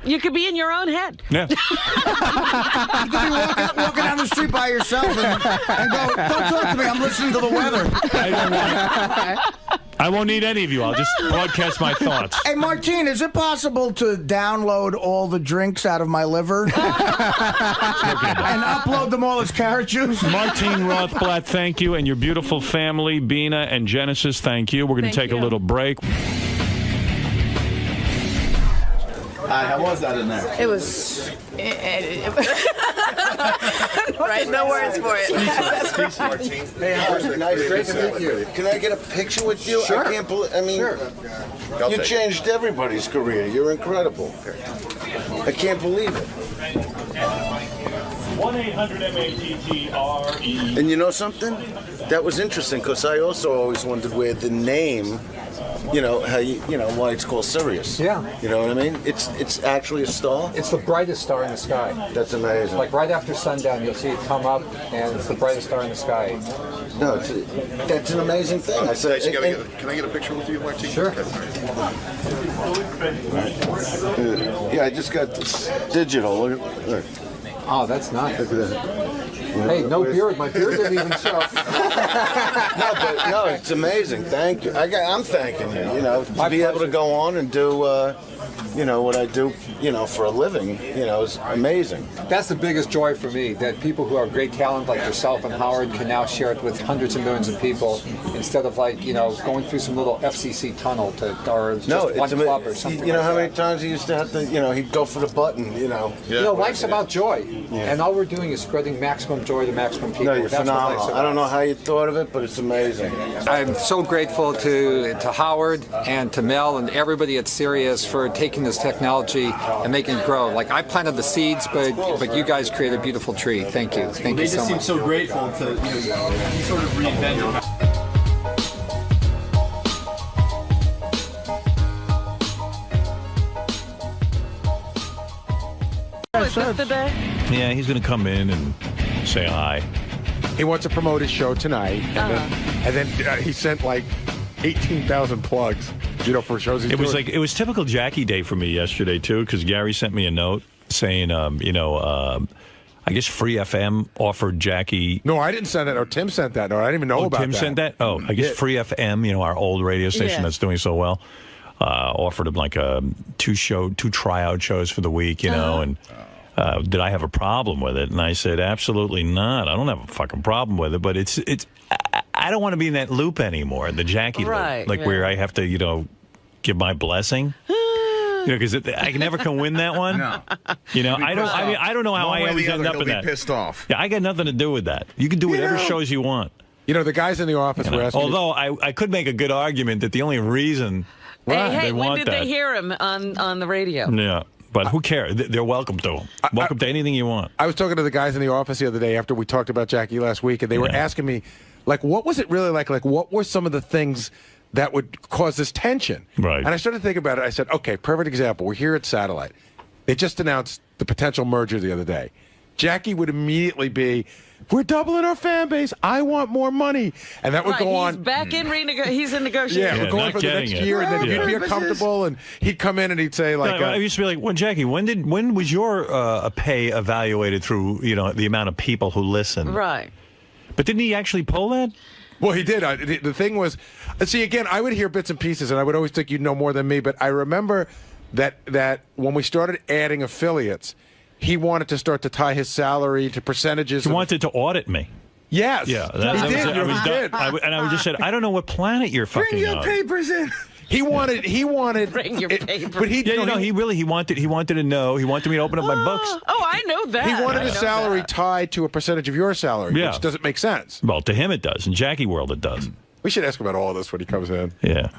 you could be in your own head. Yeah. You could be walking down the street by yourself and go, don't talk to me, I'm listening to the weather. I won't need any of you. I'll just broadcast my thoughts. Hey, Martine, is it possible to download all the drinks out of my liver and upload them all as carrot juice? Martine Rothblatt, thank you, and your beautiful family, Bina and Genesis, thank you. We're going to take a little break. How was that in there? It was. Right, no words for it. Hey, nice. Great to meet you. Can I get a picture with you? Sure. I can't believe. I mean, I'll you take changed everybody's career. You're incredible. I can't believe it. 1-800-MATTRE. And you know something? That was interesting because I also always wondered where the name, how why it's called Sirius. Yeah. You know what I mean? It's actually a star. It's the brightest star in the sky. That's amazing. Like right after sundown, you'll see it come up, and it's the brightest star in the sky. No, that's an amazing thing. I said, Can I get a picture with you, Martine? Sure. yeah, I just got this digital. Look. Oh, that's nice. Look at that. Hey, no beard. My beard didn't even show. No, it's amazing. Thank you. I'm thanking you. To be able to go on and do, what I do, for a living, is amazing. That's the biggest joy for me, that people who have great talent like yourself and Howard can now share it with hundreds of millions of people instead of going through some little FCC tunnel or just one club or something. You know how many times he used to have to, he'd go for the button, life's about joy. Yeah. And all we're doing is spreading maximum joy to maximum people. No, you're That's what life's phenomenal. about. I don't know how you thought of it, but it's amazing. I'm so grateful to Howard and to Mel and everybody at Sirius for taking this technology and making it grow. Like, I planted the seeds, but you guys created a beautiful tree. Thank you. Thank you so much. They just seem so grateful to sort of reinvent it. Is this the day? Yeah, he's going to come in and say hi. He wants to promote his show tonight, and then he sent like 18,000 plugs, for shows he's doing. It was typical Jackie Day for me yesterday too, because Gary sent me a note saying, I I guess Free FM offered Jackie. No, I didn't send it. Or Tim sent that. No, I didn't even know about Tim that. sent that? Oh, I guess Free FM, our old radio station that's doing so well, offered him like two tryout shows for the week, and did I have a problem with it? And I said, absolutely not. I don't have a fucking problem with it, but it's I don't want to be in that loop anymore, the Jackie loop, where I have to, give my blessing. Because I can never can win that one. No. I don't know how I always end up in that. Pissed off. Yeah, I got nothing to do with that. You can do whatever shows you want. The guys in the office were asking. Although I could make a good argument that the only reason hey, when did they hear him on the radio? Yeah. But who cares? They're welcome to him. Welcome to anything you want. I was talking to the guys in the office the other day after we talked about Jackie last week, and they were asking me, what was it really like? Like, what were some of the things that would cause this tension? Right. And I started thinking about it. I said, okay, perfect example. We're here at Satellite. They just announced the potential merger the other day. Jackie would immediately be, we're doubling our fan base. I want more money. And that would go on. He's back in he's in negotiation. Yeah, we're going for the next year, and then he'd be comfortable, and he'd come in and he'd say, I used to be like, well, Jackie, when was your pay evaluated through, the amount of people who listen? Right. But didn't he actually pull that? Well, he did. The thing was, see, again, I would hear bits and pieces, and I would always think you'd know more than me, but I remember that when we started adding affiliates, he wanted to start to tie his salary to percentages. He wanted to audit me. Yes. Yeah. He did. And I would just said, I don't know what planet you're fucking Bring your on. papers in. He wanted. Bring your papers. But he wanted to know. He wanted me to open up my books. Oh, I know that. He wanted his salary tied to a percentage of your salary, which doesn't make sense. Well, to him it does. In Jackie world it does. We should ask about all this when he comes in. Yeah.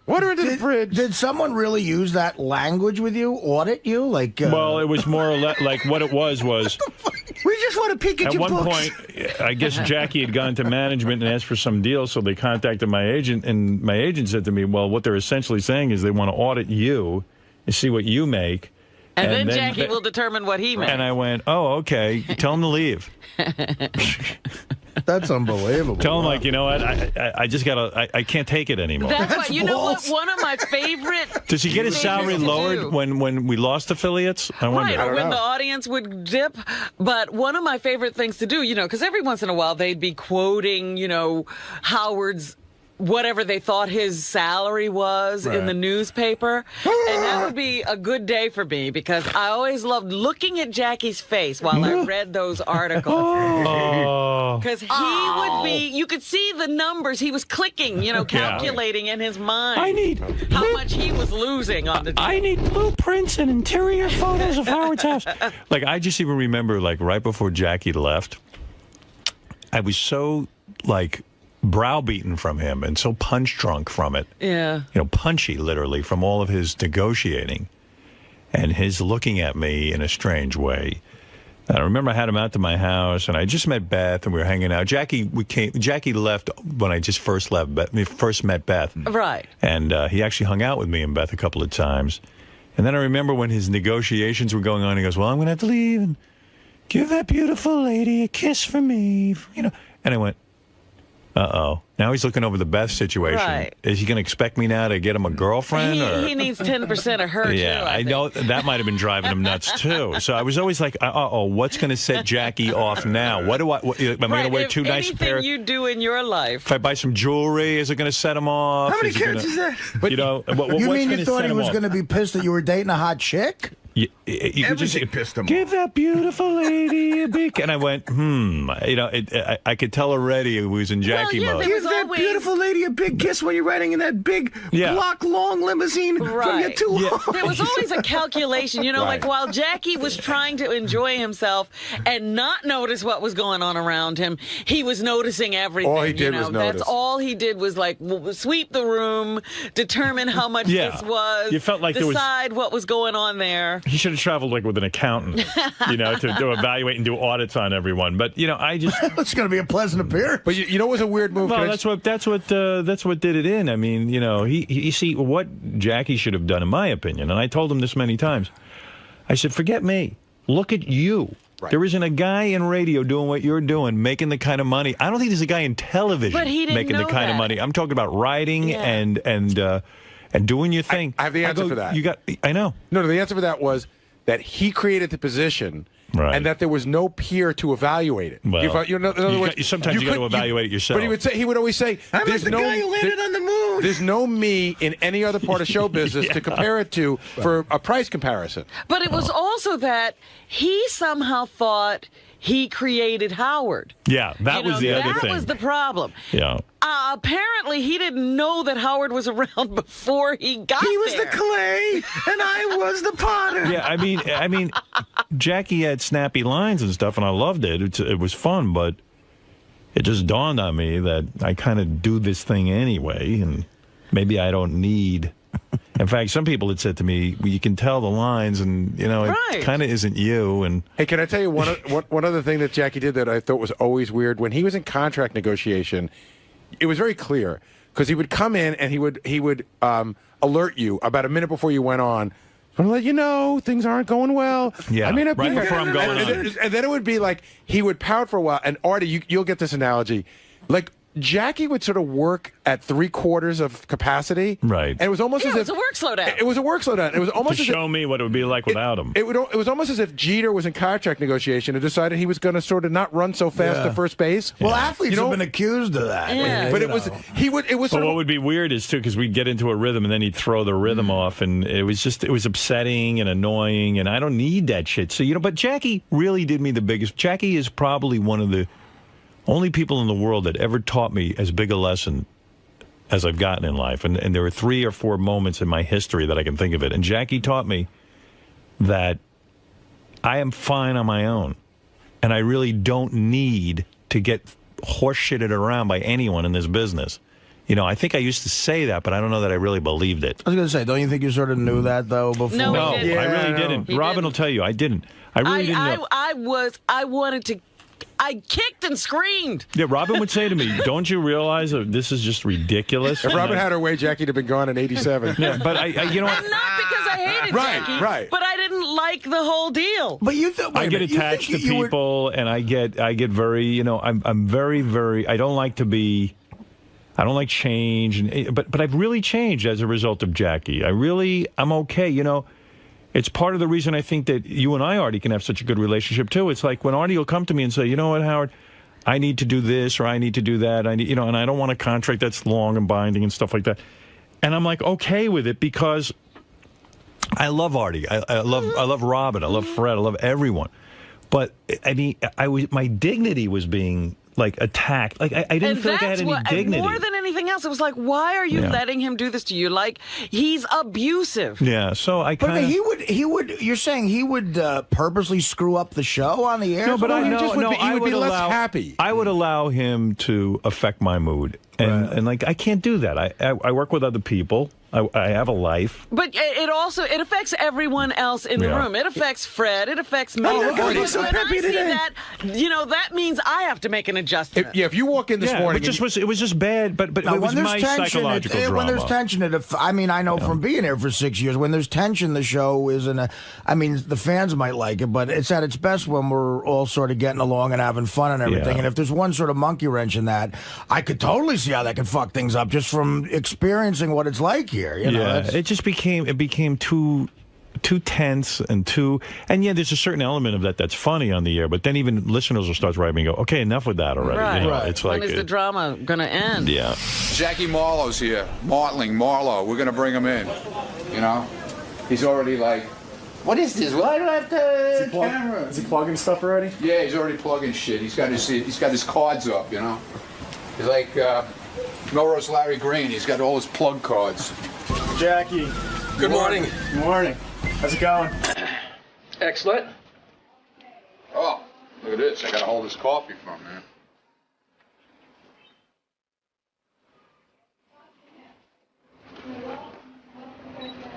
Water into the fridge. Did someone really use that language with you? Audit you? Well, it was more or less like what it was. We just want to peek at your one books. point, I guess Jackie had gone to management and asked for some deal, so they contacted my agent, and my agent said to me, well, what they're essentially saying is they want to audit you and see what you make. And then Jackie will determine what he makes. And I went, oh, okay. Tell him to leave. That's unbelievable. Tell him, you know what? I just gotta. I can't take it anymore. That's you know what? One of my favorite. Does he get his salary lowered when we lost affiliates? I wonder. Right, or when the audience would dip. But one of my favorite things to do, because every once in a while they'd be quoting, Howard's whatever they thought his salary was in the newspaper. And that would be a good day for me because I always loved looking at Jackie's face while I read those articles. Because he would be, you could see the numbers. He was clicking, calculating in his mind how much he was losing on the deal. I need blueprints and interior photos of Howard's house. I just even remember, right before Jackie left, I was so, browbeaten from him and so punch drunk from it. Yeah. Punchy, literally, from all of his negotiating and his looking at me in a strange way. And I remember I had him out to my house, and I just met Beth, and we were hanging out. Jackie left when I just first met Beth. Right. And he actually hung out with me and Beth a couple of times. And then I remember when his negotiations were going on, he goes, well, I'm going to have to leave and give that beautiful lady a kiss from me. And I went, uh-oh. Now he's looking over the Beth situation. Right. Is he going to expect me now to get him a girlfriend? He needs 10% of her, yeah, too. I know that might have been driving him nuts, too. So I was always like, what's going to set Jackie off now? Am I going to wear two nice pair? Anything you do in your life. If I buy some jewelry, is it going to set him off? How many kids is that? But, you mean you thought he was going to be pissed that you were dating a hot chick? You could just pissed him give that beautiful lady a big, and I went, I could tell already it was in Jackie mode. Give that beautiful lady a big kiss when you're riding in that big block-long limousine from your two homes. There was always a calculation, while Jackie was trying to enjoy himself and not notice what was going on around him, he was noticing everything. All he did was notice. That's all he did was sweep the room, determine how much this was, you felt like decide what was going on there. He should have traveled with an accountant, to evaluate and do audits on everyone. But I just it's going to be a pleasant appearance. But it was a weird move. Well, that's what did it in. I mean, he see what Jackie should have done, in my opinion. And I told him this many times. I said, forget me. Look at you. Right. There isn't a guy in radio doing what you're doing, making the kind of money. I don't think there's a guy in television making the kind of money. I'm talking about writing and doing your thing. I have the answer for that. I know. No, the answer for that was that he created the position, Right. and that there was no peer to evaluate it. Well, in other words, sometimes you got to evaluate it yourself. But he would always say, I'm "There's like the no guy who landed on the moon." There's no me in any other part of show business to compare it to for a price comparison. But it was also that he somehow thought he created Howard. Yeah, that was the other thing. That was the problem. Yeah. Apparently, he didn't know that Howard was around before he got there. He was the clay, and I was the potter. Yeah, I mean, Jackie had snappy lines and stuff, and I loved it. It was fun, but it just dawned on me that I kind of do this thing anyway, and maybe I don't need. In fact, some people had said to me, well, "You can tell the lines, and it kind of isn't you." And hey, can I tell you one other thing that Jackie did that I thought was always weird? When he was in contract negotiation, it was very clear because he would come in and he would alert you about a minute before you went on. I'm gonna let you know things aren't going well. Yeah, I mean, right before I'm going on. And then it would be like he would pout for a while. And Artie, you'll get this analogy, like. Jackie would sort of work at 3/4 of capacity, right? And it was almost as if it was a work slowdown. It was a work slowdown. It was almost to show me what it would be like without him. It was almost as if Jeter was in contract negotiation and decided he was going to sort of not run so fast to first base. Well, athletes have been accused of that. Yeah. But it was But what would be weird is too because we'd get into a rhythm and then he'd throw the rhythm off, and it was upsetting and annoying, and I don't need that shit. So but Jackie really did me the biggest. Jackie is probably one of the only people in the world that ever taught me as big a lesson as I've gotten in life. And there are 3 or 4 moments in my history that I can think of it. And Jackie taught me that I am fine on my own. And I really don't need to get horseshitted around by anyone in this business. I think I used to say that, but I don't know that I really believed it. I was going to say, don't you think you sort of knew that, though, before? No, I really didn't. Robin will tell you, I didn't. I really didn't know. I kicked and screamed. Yeah, Robin would say to me, "Don't you realize that this is just ridiculous?" If Robin had her way, Jackie'd have been gone in '87. Yeah, but I And not because I hated Jackie, right. but I didn't like the whole deal. But I get attached to people, and I get very, I'm very, very. I don't like change, but I've really changed as a result of Jackie. I'm okay, It's part of the reason I think that you and I, Artie, can have such a good relationship, too. It's like when Artie will come to me and say, you know what, Howard, I need to do this or I need to do that. And I don't want a contract that's long and binding and stuff like that. And I'm like, okay with it because I love Artie. I love Robin. I love Fred. I love everyone. But, my dignity was being attacked. I didn't feel like I had any dignity. More than anything else, it was like, why are you letting him do this to you? Like, he's abusive. Yeah, so I kind of... he would, you're saying he would purposely screw up the show on the air? No, but he would be less happy. I would allow him to affect my mood. And I can't do that. I work with other people. I have a life. But it affects everyone else in the room. It affects Fred. It affects me. When I see that, that means I have to make an adjustment. If you walk in this morning... it was just bad, but it was my psychological drama. When there's tension, I know from being here for 6 years, when there's tension, the show isn't the fans might like it, but it's at its best when we're all sort of getting along and having fun and everything. Yeah. And if there's one sort of monkey wrench in that, I could totally see how that could fuck things up just from experiencing what it's like here. It just became too tense and there's a certain element of that's funny on the air, but then even listeners will start writing and go, okay, enough with that already. Right. It's when is the drama going to end? Yeah. Jackie Marlowe's here. Marlowe. We're going to bring him in. He's already what is this? Why do I have to camera? Is he plugging stuff already? Yeah, he's already plugging shit. He's got his cards up, He's like Melrose Larry Green. He's got all his plug cards. Jackie. Good morning. Good morning. How's it going? Excellent. Oh, look at this. I got to hold this coffee from, man.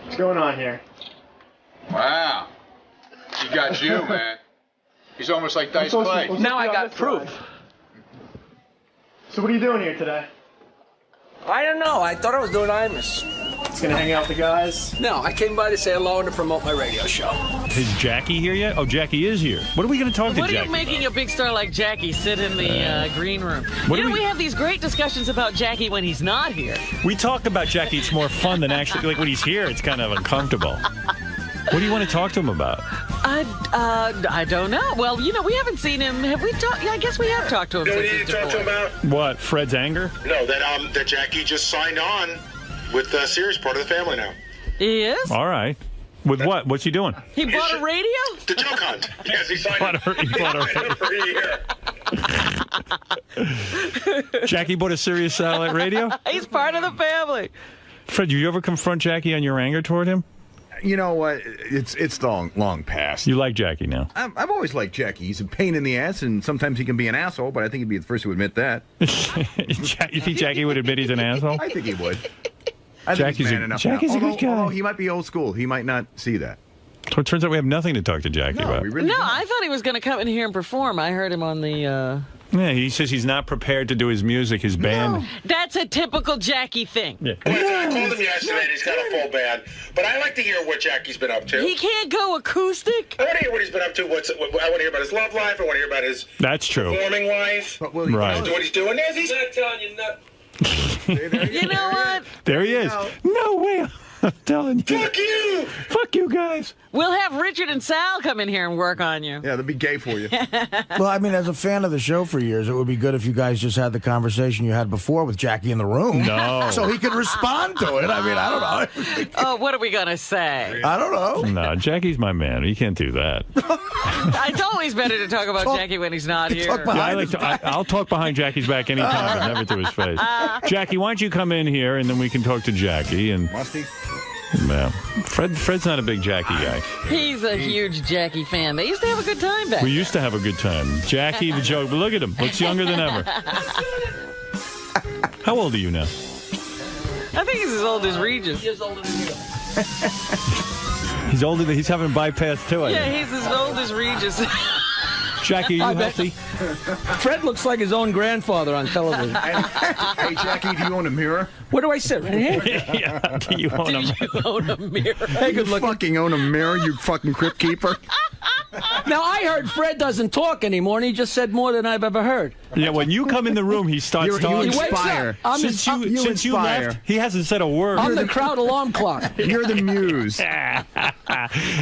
What's going on here? Wow. He got you, man. He's almost like Dice Clay. Now I got proof. So what are you doing here today? I don't know. I thought I was doing Imus. Just gonna hang out with the guys? No, I came by to say hello and to promote my radio show. Is Jackie here yet? Oh, Jackie is here. What are we going to talk to Jackie What are you making a big star like Jackie sit in the green room? We have these great discussions about Jackie when he's not here. We talk about Jackie. It's more fun than actually, when he's here, it's kind of uncomfortable. What do you want to talk to him about? I don't know. Well, we haven't seen him. Have we talked? Yeah, I guess we have talked to him. You know what you need to talk to him about? What? Fred's anger? No, that Jackie just signed on with Sirius, part of the family now. He is? All right. With what? What's he doing? He bought a radio? The Joke Hunt. Yes, he signed Bought a- he bought a- for a year. Jackie bought a Sirius satellite radio? He's part of the family. Fred, do you ever confront Jackie on your anger toward him? You know what? It's long past. You like Jackie now? I've always liked Jackie. He's a pain in the ass, and sometimes he can be an asshole, but I think he'd be the first to admit that. You think Jackie would admit he's an asshole? I think he would. I think he's man enough Jackie's now. a good guy. Although he might be old school. He might not see that. So it turns out we have nothing to talk to Jackie about. I thought he was going to come in here and perform. I heard him on the... Yeah, he says he's not prepared to do his music, his band. That's a typical Jackie thing. Yeah. I called him yesterday, and he's got a full band. But I like to hear what Jackie's been up to. He can't go acoustic? I want to hear what he's been up to. I want to hear about his love life. I want to hear about his That's true. performing life. Right. What he's doing. He's not telling you nothing. You know what? There he is. No way. I'm telling you. Fuck you. Fuck you guys. We'll have Richard and Sal come in here and work on you. Yeah, they'll be gay for you. Well, I mean, as a fan of the show for years, it would be good if you guys just had the conversation you had before with Jackie in the room. No. So he could respond to it. I mean, I don't know. Oh, what are we going to say? I don't know. No, Jackie's my man. He can't do that. It's always better to talk about Jackie when he's not here. I'll talk behind Jackie's back anytime, but never to his face. Jackie, why don't you come in here, and then we can talk to Jackie. And Must he? Yeah. Fred's not a big Jackie guy. He's a huge Jackie fan. They used to have a good time back We used to have a good time. Jackie, the joke. But look at him. Looks younger than ever. How old are you now? I think he's as old as Regis. He's older than you. He's older than... He's having bypass, too, I Yeah, think. he's as old as Regis. Jackie, are you healthy? Fred looks like his own grandfather on television. Hey, Jackie, do you own a mirror? Where do I sit? Right here? Yeah, do you own a mirror? own a mirror? Hey, good You looking. fucking own a mirror, you fucking crypt keeper. Now, I heard Fred doesn't talk anymore, and he just said more than I've ever heard. Yeah, when you come in the room, he starts You talking. He wakes inspire. up. I'm Since his- you inspire. left, he hasn't said a word. I'm the crowd alarm clock. You're the muse.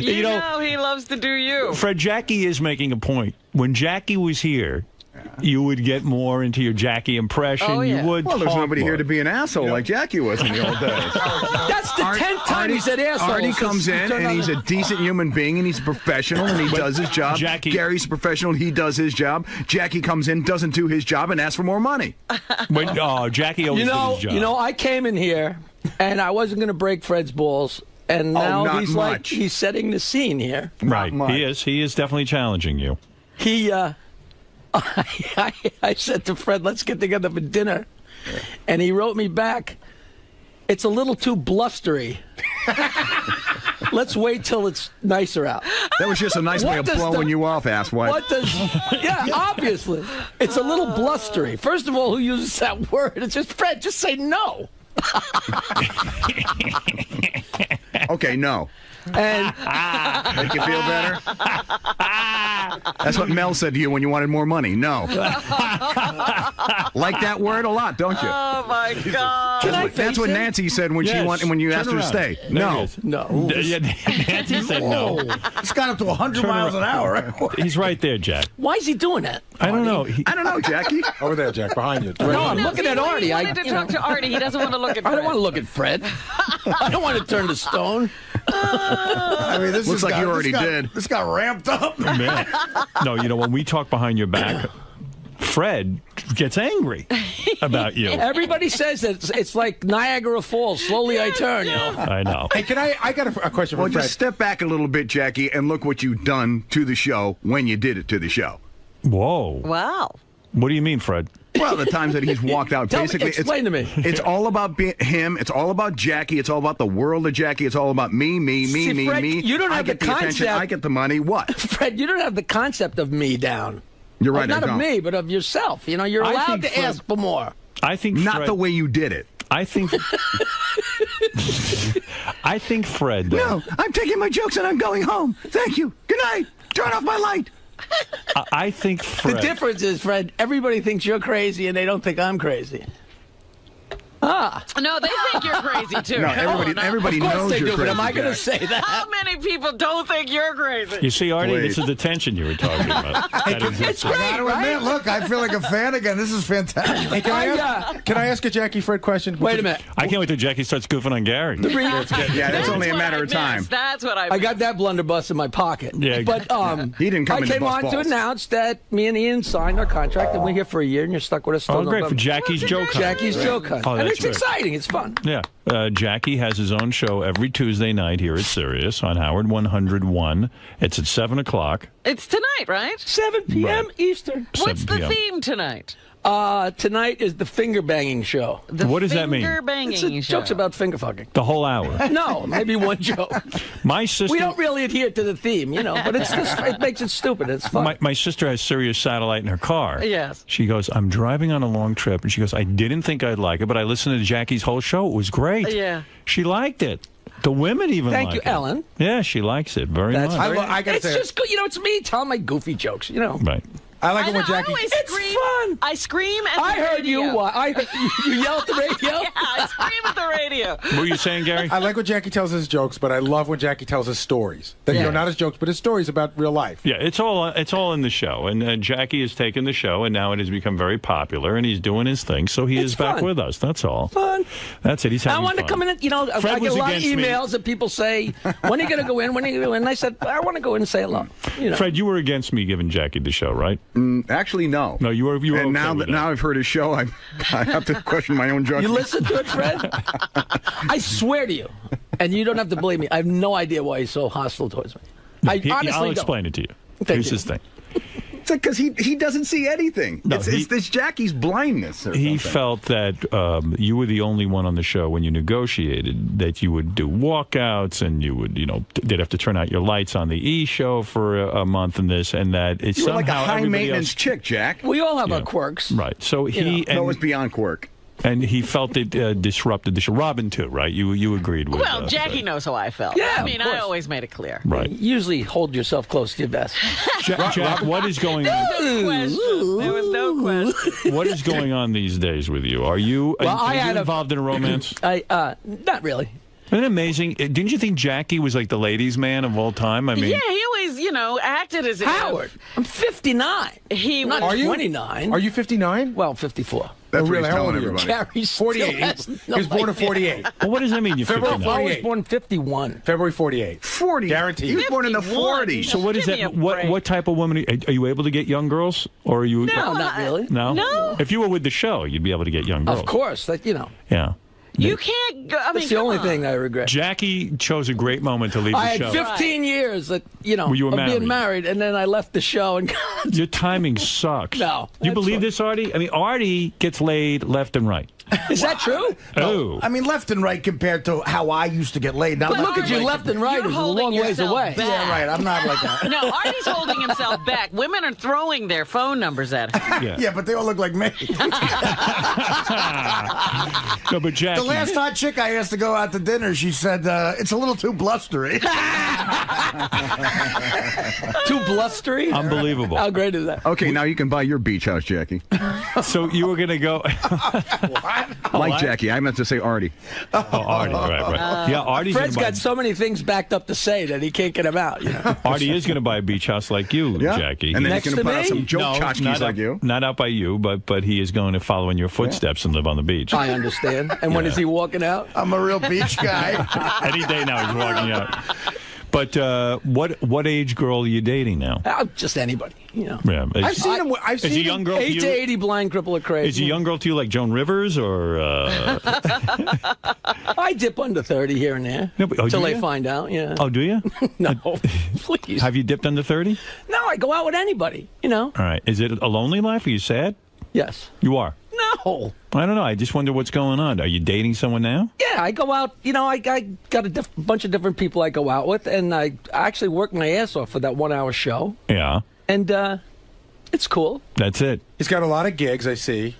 You know he loves to do you. Fred, Jackie is making a point. When Jackie was here, you would get more into your Jackie impression. Oh, yeah. You would Well, there's talk nobody more. here to be an asshole like Jackie was in the old days. That's the 10th time he said asshole. Artie since comes he in, turned and on he's the- a decent human being, and he's a professional, and he does his job. Jackie- Gary's a professional, he does his job. Jackie comes in, doesn't do his job, and asks for more money. Jackie always You know, did his job. you know, I came in here, and I wasn't going to break Fred's balls, and now not he's like much. he's setting the scene here. right. much. He is. He is definitely challenging you. He, I said to Fred, let's get together for dinner. And he wrote me back, it's a little too blustery. Let's wait till it's nicer out. That was just a nice way What of does blowing the- you off, asswipe. What does... Yeah, obviously. It's a little blustery. First of all, who uses that word? It's just, Fred, just say no. Okay, no. And Make you feel better? That's what Mel said to you when you wanted more money. No. Like that word a lot, don't you? Oh, my God. That's what Nancy said when you asked her to stay. There No. he is. no. Yeah, Nancy said no. It's got up to 100 miles an hour. Right? He's right there, Jack. Why is he doing that? I don't know. I don't know, Jackie. Over there, Jack, behind you. No, I'm looking at He Artie. wanted to talk to Artie. He doesn't want to look at I don't Fred. want to look at Fred. I don't want to turn to stone. I mean, this Looks like you already did. This got ramped up. Man. No, when we talk behind your back, Fred gets angry about you. Everybody says that it's like Niagara Falls. Slowly I turn, you know. I know. Hey, I got a question for Well, Fred. just step back a little bit, Jackie, and look what you've done to the show when you did it to the show. Whoa. Wow. What do you mean, Fred? Well, the times that he's walked out, Tell me, basically, explain to me. It's all about him. It's all about Jackie. It's all about the world of Jackie. It's all about me. See, Fred, you don't I have get the the attention. concept. I get the money. What? Fred, you don't have the concept of me down. You're right. Not I of don't. me, but of yourself. You're I allowed think to Fred- ask for more. I think Not Fred, the way you did it. I think. I think Fred. No, I'm taking my jokes and I'm going home. Thank you. Good night. Turn off my light. I think Fred. The difference is, Fred, everybody thinks you're crazy and they don't think I'm crazy. No, they think you're crazy too. No, everybody Of course knows they you're do, but crazy. am I going to Jack. say that? How many people don't think you're crazy? You see, Artie, Please. this is the tension you were talking about. That exists. I got to admit, look, I feel like a fan again. This is fantastic. Hey, can I ask a Jackie Fred question? Wait a minute. I can't wait till Jackie starts goofing on Gary. Yeah, that's only a matter of time. That's what I got that blunderbuss in my pocket. Yeah. But He didn't come I in to came bust on to balls. announce that me and Ian signed our contract, and we're here for a year, and you're stuck with us. Oh, till great, November. for Jackie's joke hunt. Jackie's joke hunt. Oh, And that's it's great. exciting. It's fun. Yeah. Jackie has his own show every Tuesday night here at Sirius on Howard 101. It's at 7 o'clock. It's tonight, right? 7 p.m. Right. Eastern. What's 7 the p.m. theme tonight? Tonight is the finger banging show. What does that mean? Finger banging It's show. jokes about finger fucking. The whole hour. No, maybe one joke. My sister. We don't really adhere to the theme, but it's just, it makes it stupid. It's fun. My sister has Sirius Satellite in her car. Yes. She goes, I'm driving on a long trip, and she goes, I didn't think I'd like it, but I listened to Jackie's whole show. It was great. Yeah. She liked it. The women even Thank like you, it. Ellen. Yeah, she likes it very much. I gotta It's say, just good. It's me telling my goofy jokes, Right. I like it when I Jackie. always It's scream. fun. I scream at I the heard radio. you. I heard you yell at the radio. Yeah, I scream at the radio. What were you saying, Gary? I like when Jackie tells his jokes, but I love when Jackie tells his stories. That not his jokes, but his stories about real life. Yeah, it's all in the show, and Jackie has taken the show, and now it has become very popular, and he's doing his thing, so he is back fun. with us. That's all. Fun. That's it. He's I having wanted fun. to come in. I Fred get was a lot of against me. emails that people say, "When are you going to go in? When are you going to go in?" And I said, "I want to go in and say hello." Fred, you were against me giving Jackie the show, right? Actually, no. No, you were. And okay now with that now I've heard his show, I have to question my own judgment. You listen to it, Fred? I swear to you, and you don't have to believe me. I have no idea why he's so hostile towards me. I honestly I'll don't. explain it to you. Thank Here's you. his thing. It's because he doesn't see anything. No, it's Jackie's blindness. Or He something. felt that you were the only one on the show when you negotiated that you would do walkouts and you would, they'd have to turn out your lights on the E show for a month and this and that. It's You were somehow like a high everybody maintenance else- chick, Jack. We all have our quirks. Right. So he No, it's beyond quirk. and he felt it disrupted the show. Robin too, right? You agreed with. Well, Jackie knows how I felt. Yeah, I mean, of I course. always made it clear. Right. Usually hold yourself close to your vest. Jack, what is going on? No question. There was no question. What is going on these days with you? Are you, Well, are I you had a- involved in a romance? Not really. Isn't it amazing? Didn't you think Jackie was like the ladies' man of all time? I mean, Yeah, he always, acted as if Howard, I'm 59. he I'm not was. Are you? 29. Are you 59? Well, 54. That's what really? he's How old telling are you? everybody. Gary's 48. He was born in 48. well, what does that mean? You're February 59? I was 48. born 51. February 48. 40. Guaranteed. He was born in the 51. 40s. So what is Give me that? a break. What type of woman are you able to get young girls, or are you? No, not really. No. No. If you were with the show, you'd be able to get young girls. Of course. That Yeah. You can't go. I mean, That's the come only on. thing I regret. Jackie chose a great moment to leave I the had show. 15 years that, Were you of married? being married, and then I left the show and Your timing sucks. No, You that's believe fine. this, Artie? I mean, Artie gets laid left and right. Is that true? Oh. I mean, left and right compared to how I used to get laid. Not But look at you, left and right You're is a holding long ways yourself away. back. Yeah, right. I'm not like that. No, Artie's holding himself back. Women are throwing their phone numbers at him. Yeah. Yeah, but they all look like me. No, but Jackie. The last hot chick I asked to go out to dinner, she said, it's a little too blustery. Too blustery? Unbelievable. How great is that? Okay, now you can buy your beach house, Jackie. So you were going to go. Like what? Jackie. I meant to say Artie. Oh, Artie, right. Yeah, Artie's Fred's gonna buy, got so many things backed up to say that he can't get them out. Artie is going to buy a beach house like you, Yeah. Jackie. And then Next he's going to to put out me? some joke tchotchkes not like out, you. Not out by you, but he is going to follow in your footsteps and live on the beach. I understand. And when is he walking out? I'm a real beach guy. Any day now he's walking out. But what age girl are you dating now? Just anybody. Yeah, I've seen him. I've is seen a him. young girl to 8 you? to 80 blind cripple or crazy. Is a young girl to you like Joan Rivers or? I dip under 30 here and there. No, but- oh, Until do they ya? find out, yeah. Oh, do you? No, please. Have you dipped under 30? No, I go out with anybody, All right. Is it a lonely life? Are you sad? Yes. You are. No. I don't know. I just wonder what's going on. Are you dating someone now? Yeah, I go out, I got a bunch of different people I go out with, and I actually work my ass off for that 1 hour show. Yeah. And it's cool. That's it. He's got a lot of gigs, I see.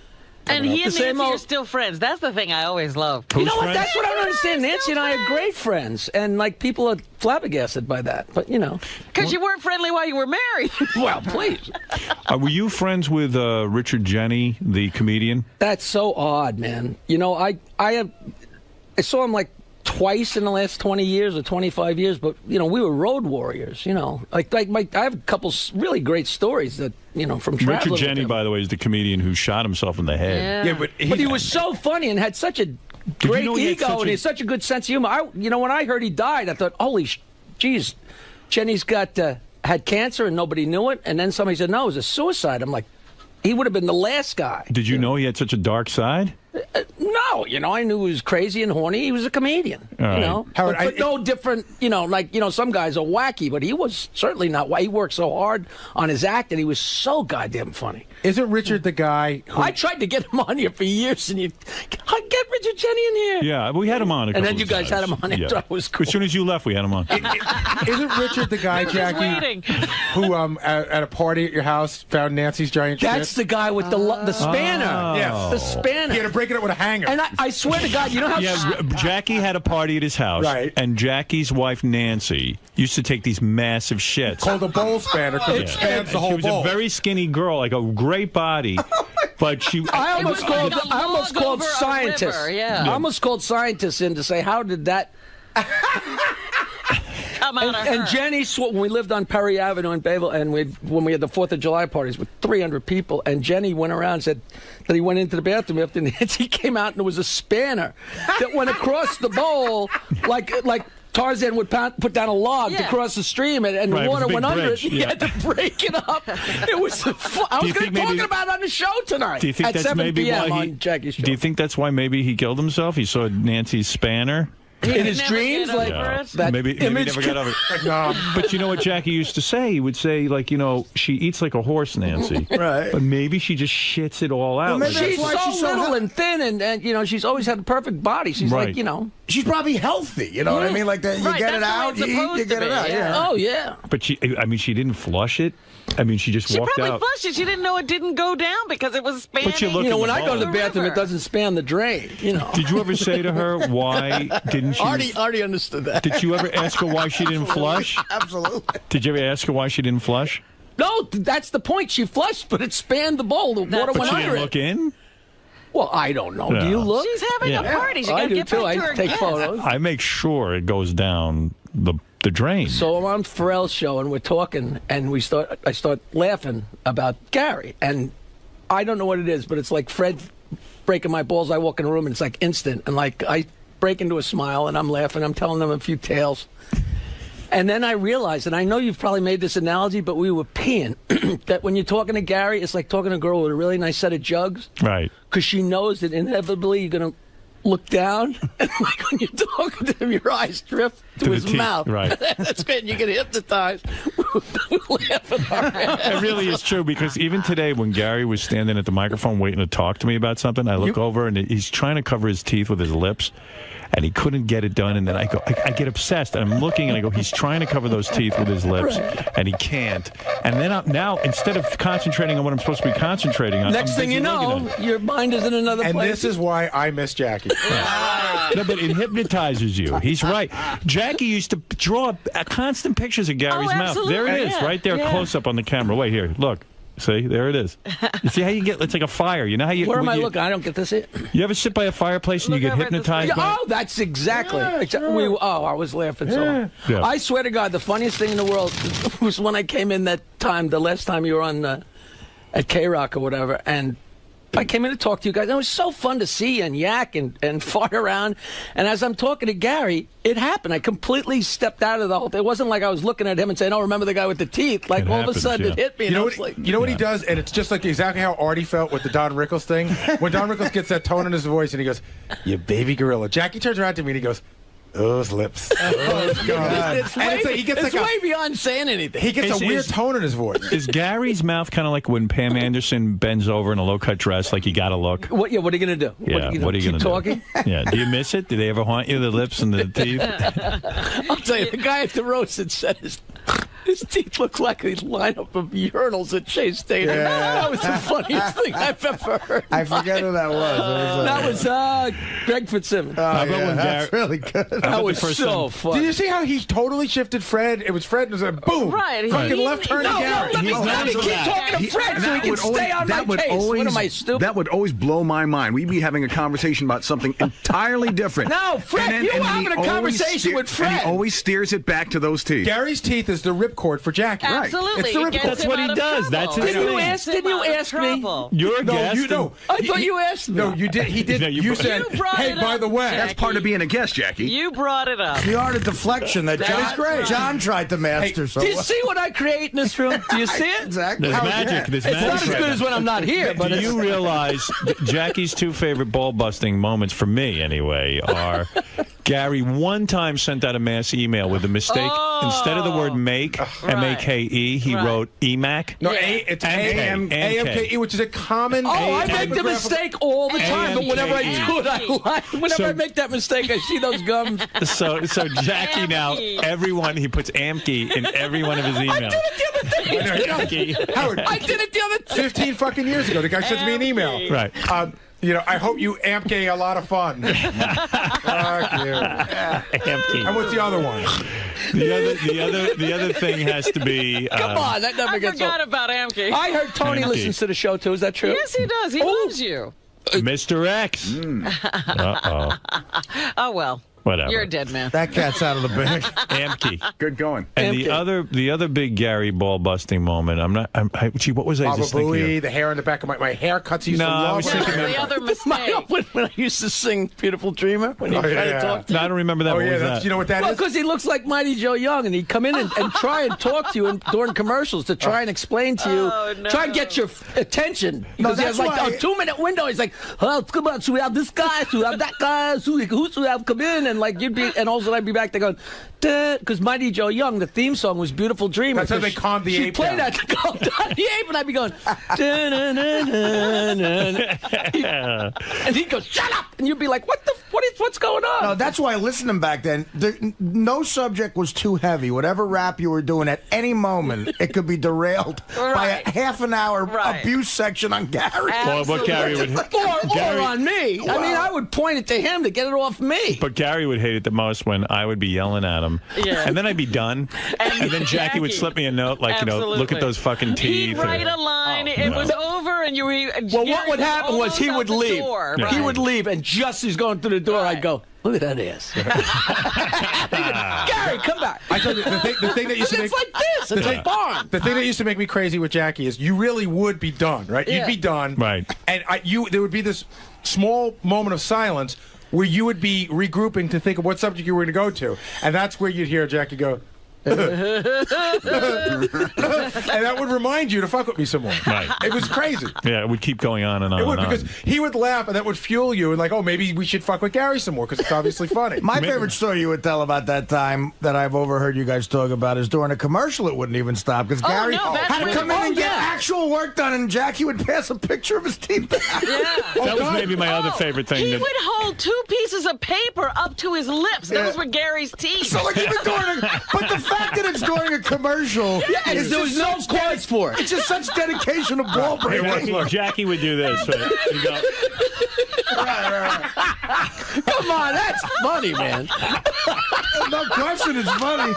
And coming he up. and The same Nancy are old- still friends. That's the thing I always love. You know what? That's what I don't understand. Nancy and I are great friends, and like people are flabbergasted by that. But you know, Because you weren't friendly while you were married. well, please. Were you friends with Richard Jenny, the comedian? That's so odd, man. You know, I saw him like twice in the last 20 years or 25 years, but you know, we were road warriors. You know, I have a couple really great stories that from traveling. Richard with Jenny, him. by the way, is the comedian who shot himself in the head. Yeah, but he was so funny and had such a great know he had ego, such and he had such a good sense of humor. When I heard he died, I thought, holy, geez, Jenny's got had cancer and nobody knew it, and then somebody said, no, it was a suicide. I'm like, he would have been the last guy. Did you know he had such a dark side? No, I knew he was crazy and horny. He was a comedian, All right. Howard, but no different, some guys are wacky, but he was certainly not wacky. He worked so hard on his act, and he was so goddamn funny. Isn't Richard the guy who... I tried to get him on here for years, and get Richard Jenny in here. Yeah, we had him on. And then you guys had him on after I was cool. As soon as you left, we had him on. Isn't Richard the guy, Jackie, who at a party at your house found Nancy's giant shit? That's the guy with the spanner. Yeah, the spanner. He had to break it up with a hanger. And I swear to God, you know how... Yeah, Jackie had a party at his house, right? And Jackie's wife Nancy used to take these massive shits. Called a bowl spanner because it spans the whole She was bowl. a very skinny girl, like a great body, but she. I almost called scientists. River, yeah. I almost called scientists in to say, how did that... Come out of her. And Jenny, when we lived on Perry Avenue in Bayville, and when we had the 4th of July parties with 300 people, and Jenny went around and said that he went into the bathroom after Nancy came out, and there was a spanner that went across the bowl like Tarzan would put down a log to cross the stream, and Right, it was water a big went under it. bridge, And he yeah. had to break it up. It was. I was going to talk about it on the show tonight Do you think at that's 7 maybe p.m. why he? on Jackie's show. Do you think that's why maybe he killed himself? He saw Nancy's spanner. In his dreams, like that maybe he image never got over it. But you know what Jackie used to say? He would say, like, she eats like a horse, Nancy. Right. But maybe she just shits it all out. maybe Like, that's She's why so she's so little hel- and thin, and she's always had a perfect body. She's Right. like, She's probably healthy. You know what I mean? Like that, you Right, get it that's the way out, it's you eat, supposed you to get it be, out. yeah. Yeah. oh yeah. But she didn't flush it. I mean, she just She walked probably out. flushed it. She didn't know it didn't go down because it was spanning. But you look When I go to the the bathroom, river. it doesn't span the drain. Did you ever say to her, why didn't she? Artie understood that. Did you ever ask her why she didn't flush? Absolutely. Did you ever ask her why she didn't flush? No, that's the point. She flushed, but it spanned the bowl. The water But went she under didn't it. look in? Well, I don't know. Yeah. Do you look? She's having Yeah. a party. She I got to do get too. back to her I take guests. photos. I make sure it goes down the drain. So I'm on Pharrell's show, and we're talking, and I start laughing about Gary, and I don't know what it is, but it's like Fred breaking my balls. I walk in the room, and it's like instant, and like I break into a smile, and I'm laughing. I'm telling them a few tales. And then I realized, and I know you've probably made this analogy, but we were peeing, that when you're talking to Gary, it's like talking to a girl with a really nice set of jugs. Right. Because she knows that inevitably you're going to look down, and like when you're talking to him, your eyes drift to the his teeth, mouth. right. That's great. You get hypnotized. Laughing around. It really is true, because even today when Gary was standing at the microphone waiting to talk to me about something, I look over and he's trying to cover his teeth with his lips, and he couldn't get it done. And then I get obsessed, and I'm looking and I go, he's trying to cover those teeth with his lips, and he can't. And then now instead of concentrating on what I'm supposed to be concentrating on, Next I'm thing busy you looking know, at it. your mind is in another And place. this is why I miss Jackie. No, but it hypnotizes you. He's right. Jackie used to draw constant pictures of Gary's mouth. There it is, yeah, right there, yeah. close up on the camera. Wait here, look. See, there it is. You see how you get? It's like a fire. You know how you? Where am when I you, looking? I don't get this. You ever sit by a fireplace and you get hypnotized by? Oh, that's exactly. I was laughing so hard. Yeah. I swear to God, the funniest thing in the world was when I came in that time, the last time you were on at K-Rock or whatever, and I came in to talk to you guys. It was so fun to see you and yak and fart around. And as I'm talking to Gary, it happened. I completely stepped out of the whole thing. It wasn't like I was looking at him and saying, "Oh, remember the guy with the teeth?" Like It all happens, of a sudden yeah. it hit me. You And know I what? was like, You know what he does, and it's just like exactly how Artie felt with the Don Rickles thing. When Don Rickles gets that tone in his voice, and he goes, "You baby gorilla." Jackie turns around to me and he goes, "Those lips." It's And it's like he gets it's like a- way beyond saying anything. He gets Is- a weird is- tone in his voice. Is Gary's mouth kind of like when Pam Anderson bends over in a low-cut dress, like you got to look? What are you going to do? Yeah, what are you keep going to talking? do? Yeah, do you miss it? Do they ever haunt you, the lips and the teeth? I'll tell you, the guy at the roast had said His teeth look like a lineup of urinals at Shea Stadium. Yeah. That was the funniest thing I've ever heard. I forget who that was. That was Greg Fitzsimmons. That's really good. That was so fun. Did you see how he totally shifted Fred? It was Fred and it was a boom. Right. Fucking left turn to Gary. Let me keep talking to Fred so he can stay on my case. What am I, stupid? That would always blow my mind. We'd be having a conversation about something entirely different. No, Fred, you were having a conversation with Fred. And he always steers it back to those teeth. Gary's teeth is the ripcord for Jackie. Absolutely. It's the It ripcord. gets That's him what he out of does. trouble. That's his Didn't thing. you ask? Didn't you ask me? You're a guest. I thought you asked me. No, you did. He did. No, you said, You brought "Hey, it by up, the way, That's part of being a guest, Jackie. You brought it up. The art of deflection that That John, is great. John tried to master. Do you see what I create in this room? Do you see it? Exactly. There's How- magic. There's It's magic. not as right good now. as when I'm not here, but Do it's, you realize that Jackie's two favorite ball busting moments for me, anyway, are Gary one time sent out a mass email with a mistake. Instead of the word make, M-A-K-E, he wrote EMAC. no, it's AMKE, which is a common. I make the mistake all the time, but whenever I do it, I lie. Whenever So- I make that mistake, I see those gums. So Jackie now, everyone, he puts AMKE in every one of his emails. I did it the other day. Howard, I did it the other day. 15 fucking years ago, the guy sent me an email. Right. I hope you AMK a lot of fun. Fuck you. AMKE. And what's the other one? The other thing has to be. Come on, that never I gets forgot old. about Amki. I heard Tony Amki. listens to the show too. Is that true? Yes, he does. He loves you. Mr. X. Uh-oh. Oh, well. Whatever. You're a dead man. That cat's out of the bag. Amke. Good going. And Amke. the other big Gary ball busting moment. Gee, what was I Baba just thinking Booey, of? the hair on the back of my haircuts. Used No, to I love. was when thinking I- The other mistake. When I used to sing "Beautiful Dreamer," when he Oh, tried yeah. to talk to No, I don't remember that. Oh What yeah, was that's, that? you know what that Well, is? because he looks like Mighty Joe Young, and he'd come in and try and talk to you during commercials to try and explain to you, try and get your attention. No, Because he has that's like why- a 2-minute window. He's like, "Oh, come on, should we have this guy? Should we have that guy? Who should we have come in?" And like you'd be, and also I'd be back there going, because Mighty Joe Young, the theme song was "Beautiful Dreamer." That's how they calmed the She'd ape play down. that to calm down the ape, and I'd be going, and he'd go, "Shut up!" And you'd be like, what's going on?" No, that's why listening back then, no subject was too heavy. Whatever rap you were doing at any moment, it could be derailed by a half an hour abuse section on Gary. Well, what Gary would. or on me. I mean, I would point it to him to get it off me. But Gary would hate it the most when I would be yelling at him, and then I'd be done, and then Jackie would slip me a note like, look at those fucking teeth. He'd write a line. It was over, and you were. Well, what would happen was he would leave. Yeah. He would leave, and just as he's going through the door, I'd go, "Look at that ass." Gary, come back. I told you the thing that used to It's make like this. It's like barn. the thing that used to make me crazy with Jackie is you really would be done, right? Yeah. You'd be done, Right. And there would be this small moment of silence where you would be regrouping to think of what subject you were going to go to, and that's where you'd hear Jackie go. And that would remind you to fuck with me some more. Right. It was crazy. Yeah, it would keep going on and on. It would, and on. because he would laugh and that would fuel you and like, oh, maybe we should fuck with Gary some more because it's obviously funny. My favorite story you would tell about that time that I've overheard you guys talk about is during a commercial it wouldn't even stop because Gary had to come in and get actual work done and Jackie would pass a picture of his teeth. That was maybe my other favorite thing. He that- would hold 2 pieces of paper up to his lips. Yeah. Those were Gary's teeth. So like even during but the fact that it's during a commercial, and is there was just no such cause for it. It's just such dedication to ball Hey, breaking. Jackie would do this. Right? He'd go, Come on, that's funny, man. No question, it's funny.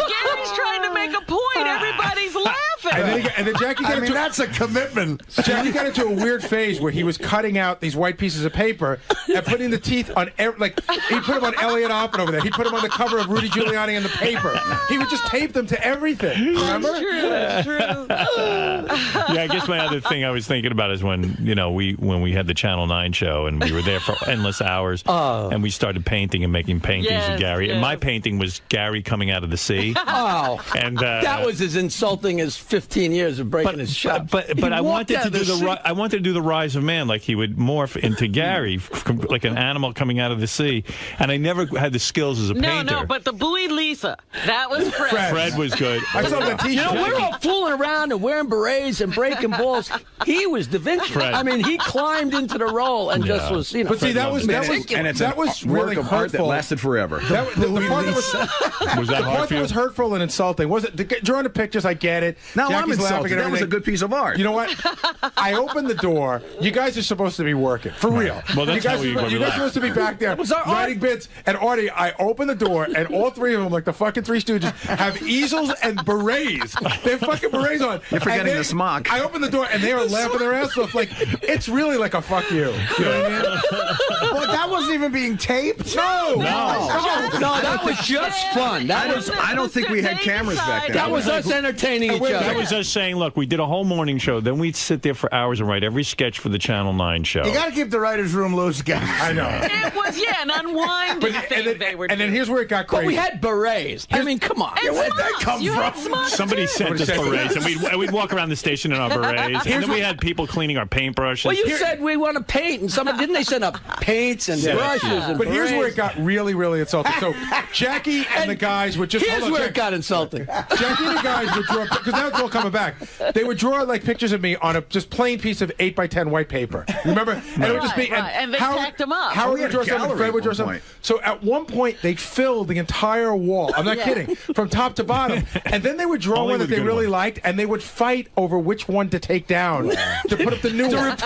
Gary's trying to make a point. Everybody's laughing. And then Jackie got into that's a commitment. Jackie got into a weird phase where he was cutting out these white pieces of paper and putting the teeth on, like, he'd put them on Elliot Oppen over there. He'd put them on the cover of Rudy Giuliani in the paper. He would just tape them to everything. Remember? That's true. yeah, I guess my other thing I was thinking about is when we had the Channel 9 show and we were there for endless hours and we started painting and making paintings of Gary. And my painting was Gary coming out of the sea. Oh, and that was as insulting as 15 years of breaking his shop. But I wanted to do I wanted to do the rise of man, like he would morph into Gary, like an animal coming out of the sea. And I never had the skills as a painter. No, but the Bowie Lisa, that was Fred. Fred was good. I saw that T-shirt. You know, we're all fooling around and wearing berets and breaking balls. He was Da Vinci. Fred. I mean, he climbed into the role and just was, you know. But see, that was really work of art that hurtful. lasted forever. The part that Was that hard for you? was hurtful and insulting. Was it drawing the pictures? I get it. No, I'm Jackie's laughing insulted. and That was a everything. good piece of art. You know what? I opened the door. You guys are supposed to be working for real. Well, that's you guys, how we you guys are relax. supposed to be back there writing bits. And Artie, I opened the door, and all three of them, like the fucking Three Stooges, have easels and berets. They have fucking berets on. You're forgetting the smock. I opened the door, and they are laughing their ass off. Like it's really like a fuck you. You know what I mean? Well, that wasn't even being taped. No, that was just fun. I don't think we had cameras back then. That was us entertaining each other. That was us saying, look, we did a whole morning show. Then we'd sit there for hours and write every sketch for the Channel 9 show. You got to keep the writers' room loose, guys. I know. It was, an unwinding thing they were doing. And then here's where it got crazy. But we had berets. I mean, come on. And Where'd that come you had from? smocks, Somebody too. sent us berets, and we'd walk around the station in our berets. And then we had people cleaning our paintbrushes. Well, you said we want to paint, and didn't they send up paints and brushes and But here's berets? where it got really, really insulting. So Jackie and the guys would just Here's hold on, where it got insulting. Jackie and the guys would draw, because now it's all coming back. They would draw like pictures of me on a just plain piece of 8x10 white paper. Remember? And it would just be and they tacked them up. Howard We had would a draw something, gallery Fred would draw at one something. point. So at one point they filled the entire wall. I'm not kidding, from top to bottom. And then they would draw Only one that with they good really ones. liked, and they would fight over which one to take down to put up the new one.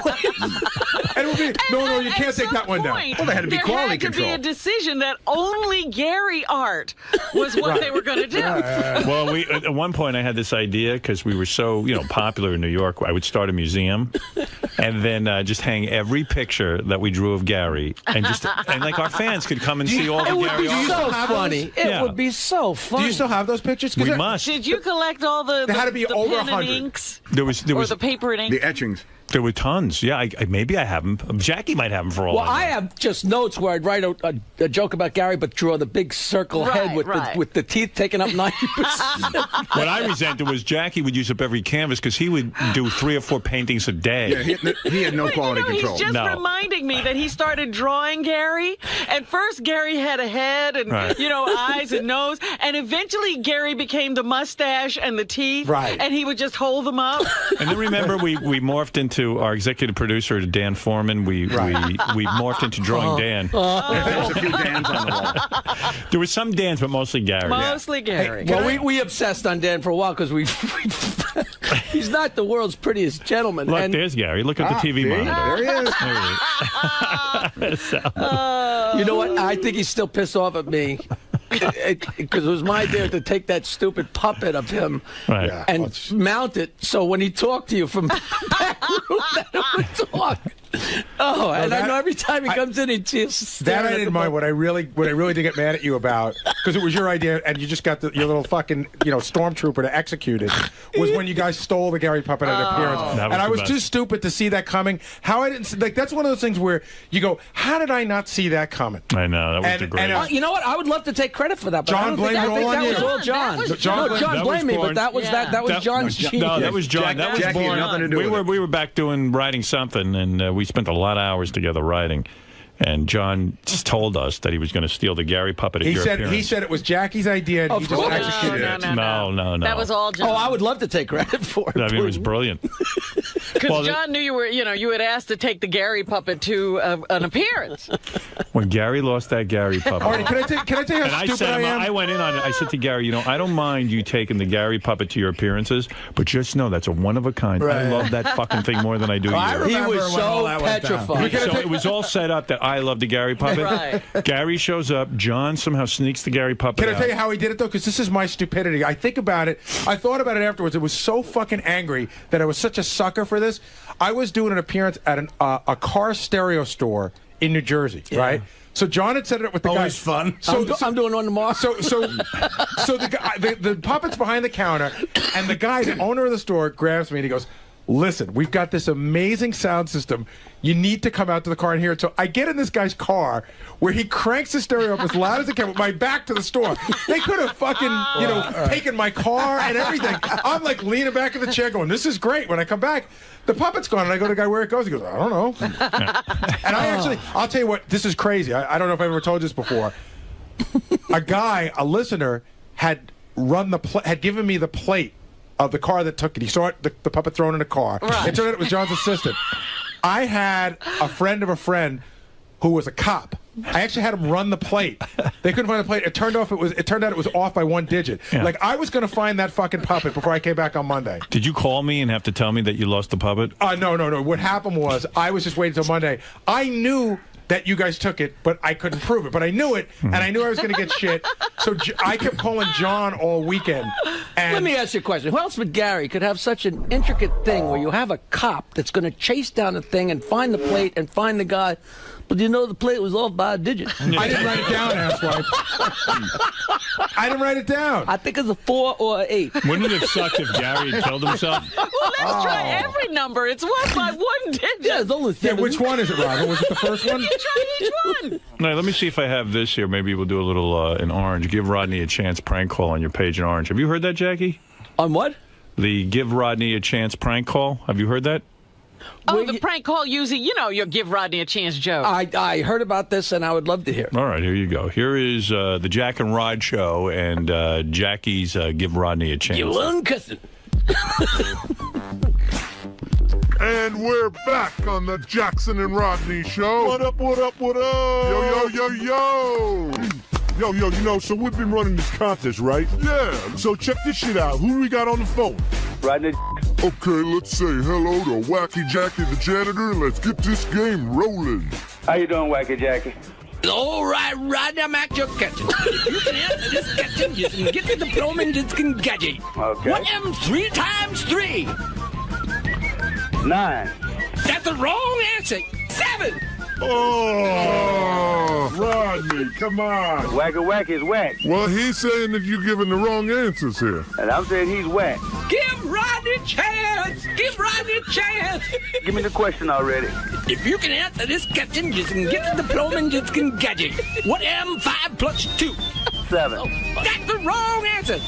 And it would be no, you can't take that one down. Well, they had to be quality there had to control. be a decision that only Gary art was what they were going to do. Well, at one point I had this idea because we were so popular in New York. I would start a museum, and then just hang every picture that we drew of Gary, and like our fans could come and see all the It would Gary be art. so funny. It would be so funny. Do you still have those pictures? 'Cause We must. Did you collect all the There had to be the over pen and 100. inks? There was Or the paper and ink? The etchings. There were tons. Yeah, maybe I have them. Jackie might have them for all. Well, I know. have just notes where I'd write a joke about Gary, but draw the big circle head with the teeth taking up 90%. What I resented was Jackie would use up every canvas because he would do 3 or 4 paintings a day. Yeah, he had no quality control. He's just reminding me that he started drawing Gary. At first, Gary had a head and eyes and nose, and eventually Gary became the mustache and the teeth. Right. And he would just hold them up. And then remember, we morphed into our executive producer, Dan Foreman. We morphed into drawing Dan. There's a few Dans on the wall. There was some Dans, but mostly Gary. Mostly Gary. Well, we obsessed on Dan for a while because he's not the world's prettiest gentleman. Look, and there's Gary. Look at the TV monitor. There he is. you know what? I think he's still pissed off at me. Because it was my idea to take that stupid puppet of him and mount it so when he talked to you from the back room that it would talk. Oh, and I know every time he comes in, he just that I didn't mind. What I really did get mad at you about, because it was your idea, and you just got your little fucking stormtrooper to execute it, was when you guys stole the Gary puppet at appearance, and I was too stupid to see that coming. How I didn't that's one of those things where you go, how did I not see that coming? I know that was the great. You know what? I would love to take credit for that. But John blamed it all on you. That was all John. John blamed me, but that was John's genius. No, that was John. That was Jackie had born. nothing to do with it. We were back writing something, and we spent a lot of hours together writing. And John just told us that he was going to steal the Gary puppet at your appearance. He said it was Jackie's idea, and he just executed it. No. That was all John. Oh, I would love to take credit for it. I mean, it was brilliant. Because John knew you had asked to take the Gary puppet to an appearance. When Gary lost that Gary puppet. Artie, can I tell you how stupid I am? I went in on it. I said to Gary, I don't mind you taking the Gary puppet to your appearances, but just know that's a one of a kind. Right. I love that fucking thing more than I do you. He was so petrified. So it was all set up that I love the Gary puppet. Right. Gary shows up. John somehow sneaks the Gary puppet Can I out. tell you how he did it, though? Because this is my stupidity. I think about it. I thought about it afterwards. It was so fucking angry that I was such a sucker for this. I was doing an appearance at a car stereo store in New Jersey, right? So John had set it up with the Always guy. fun. So I'm doing one tomorrow. So the guy, the puppet's behind the counter, and the guy, the owner of the store, grabs me and he goes, listen, we've got this amazing sound system. You need to come out to the car and hear it. So I get in this guy's car where he cranks the stereo up as loud as he can with my back to the store. They could have fucking, taken my car and everything. I'm like leaning back in the chair going, this is great. When I come back, the puppet's gone. And I go to the guy where it goes. He goes, I don't know. And I actually, I'll tell you what, this is crazy. I don't know if I've ever told you this before. A listener, had given me the plate of the car that took it. He saw it, the puppet thrown in a car. Right. It turned out it was John's assistant. I had a friend of a friend who was a cop. I actually had him run the plate. They couldn't find the plate. It turned out it was off by 1 digit. Yeah. Like I was going to find that fucking puppet before I came back on Monday. Did you call me and have to tell me that you lost the puppet? No. What happened was I was just waiting till Monday. I knew that you guys took it, but I couldn't prove it. But I knew it, and I knew I was going to get shit. So I kept calling John all weekend. And let me ask you a question. Who else but Gary could have such an intricate thing where you have a cop that's going to chase down the thing and find the plate and find the guy, but you know the plate was off by a digit. I didn't write it down, asswipe. I didn't write it down. I think it's a 4 or an 8. Wouldn't it have sucked if Gary had killed himself? Well, let's try every number. It's one by 1 digit. Yeah, it's only 7. Yeah, which one is it, Robin? Was it the first one? You try each one. No, let me see if I have this here. Maybe we'll do a little in Orange. Give Rodney a Chance prank call on your page in Orange. Have you heard that, Jackie? On what? The Give Rodney a Chance prank call. Have you heard that? Oh, the prank call using, your Give Rodney a Chance joke. I heard about this, and I would love to hear it. All right, here you go. Here is the Jack and Rod show and Jackie's Give Rodney a Chance. You uncussing. And we're back on the Jackson and Rodney show. What up, what up, what up? Yo. Yo, so we've been running this contest, right? Yeah. So check this shit out. Who we got on the phone? Rodney. Okay, let's say hello to Wacky Jackie the janitor, and let's get this game rolling. How you doing, Wacky Jackie? All right, Rodney, I'm at your kitchen. If you can answer this kitchen, you can get the diploma and just can get it. Okay. What am 3 times 3? 9. That's the wrong answer. 7. Oh, Rodney, come on. Wacky is whack. Well, he's saying that you're giving the wrong answers here. And I'm saying he's whack. Give Rodney a chance. Give Rodney a chance. Give me the question already. If you can answer this question, you can get the diploma and you can get it. What am 5 plus 2? 7. That's the wrong answer.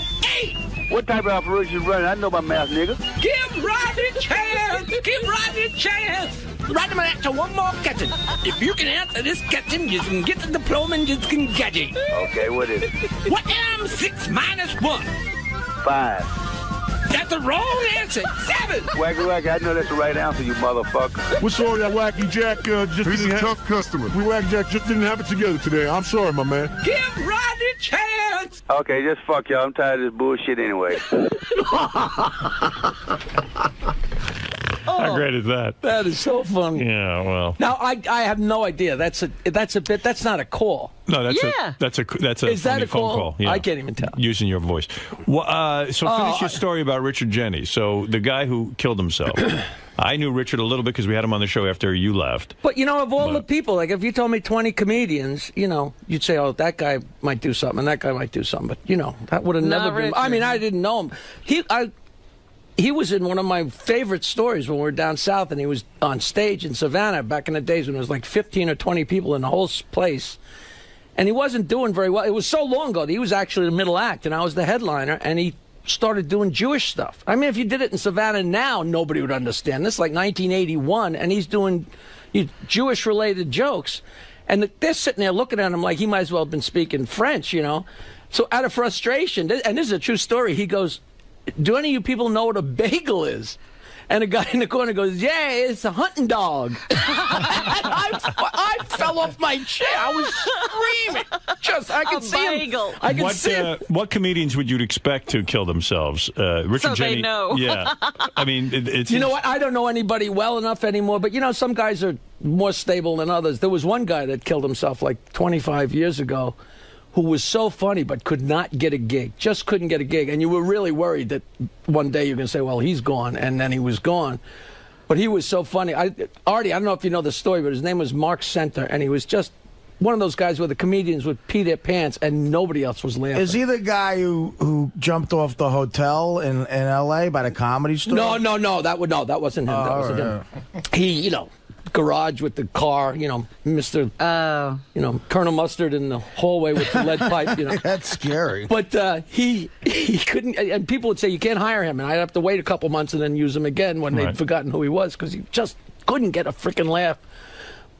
8. What type of operation you running? I know my math, nigga. Give Rodney a chance. Give Rodney a chance. Rodney, man, answer one more question. If you can answer this question, you can get the diploma and you can get it. Okay, what is it? What am 6 minus 1? 5. That's the wrong answer. 7. Wacky, I know that's the right answer, you motherfucker. We're sorry that Wacky Jack He's a tough customer. Wacky Jack just didn't have it together today. I'm sorry, my man. Give Rodney a chance. Okay, just fuck y'all. I'm tired of this bullshit anyway. How great is that? That is so funny. Yeah, well. Now I have no idea. That's a bit. That's not a call. No, that's a Is that a phone call? Yeah. I can't even tell. Using your voice. Well, so finish your story about Richard Jennings. So the guy who killed himself. I knew Richard a little bit because we had him on the show after you left. But of all the people, like if you told me 20 comedians, you'd say, oh, that guy might do something, and that guy might do something. But that would have never been. Richard. I mean, I didn't know him. He was in one of my favorite stories when we were down south, and he was on stage in Savannah back in the days when it was like 15 or 20 people in the whole place. And he wasn't doing very well. It was so long ago that he was actually the middle act, and I was the headliner, and he started doing Jewish stuff. I mean, if you did it in Savannah now, nobody would understand. This is like 1981, and he's doing Jewish-related jokes. And they're sitting there looking at him like he might as well have been speaking French, So out of frustration, and this is a true story, he goes, do any of you people know what a bagel is? And a guy in the corner goes, yeah, it's a hunting dog. I fell off my chair. I was screaming. I could see him. I could see him. What comedians would you expect to kill themselves? Richard so Jennings. They know. Yeah. I mean, it's... You know what? I don't know anybody well enough anymore, but some guys are more stable than others. There was one guy that killed himself like 25 years ago who was so funny but could not get a gig, just couldn't get a gig. And you were really worried that one day you're going to say, well, he's gone, and then he was gone. But he was so funny. Artie, I don't know if you know the story, but his name was Mark Center, and he was just one of those guys where the comedians would pee their pants and nobody else was laughing. Is he the guy who jumped off the hotel in L.A. by the Comedy Store? No, that wasn't him. That wasn't him. He, garage with the car, Mr. Colonel Mustard in the hallway with the lead pipe, That's scary. But he couldn't, and people would say you can't hire him, and I'd have to wait a couple months and then use him again when they'd forgotten who he was because he just couldn't get a freaking laugh.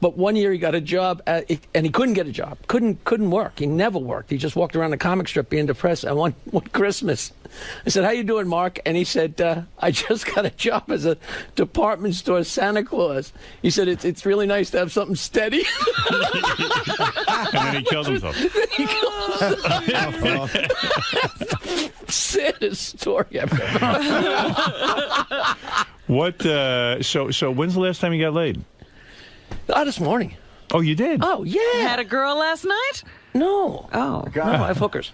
But one year he got a job, and he couldn't get a job. Couldn't work. He never worked. He just walked around the comic strip being depressed. And one Christmas, I said, "How you doing, Mark?" And he said, "I just got a job as a department store Santa Claus." He said, "It's really nice to have something steady." And then he killed himself. Saddest story I've ever heard. What? So when's the last time you got laid? This morning. Oh, you did? Oh, yeah. You had a girl last night? No. Oh. No, I have hookers.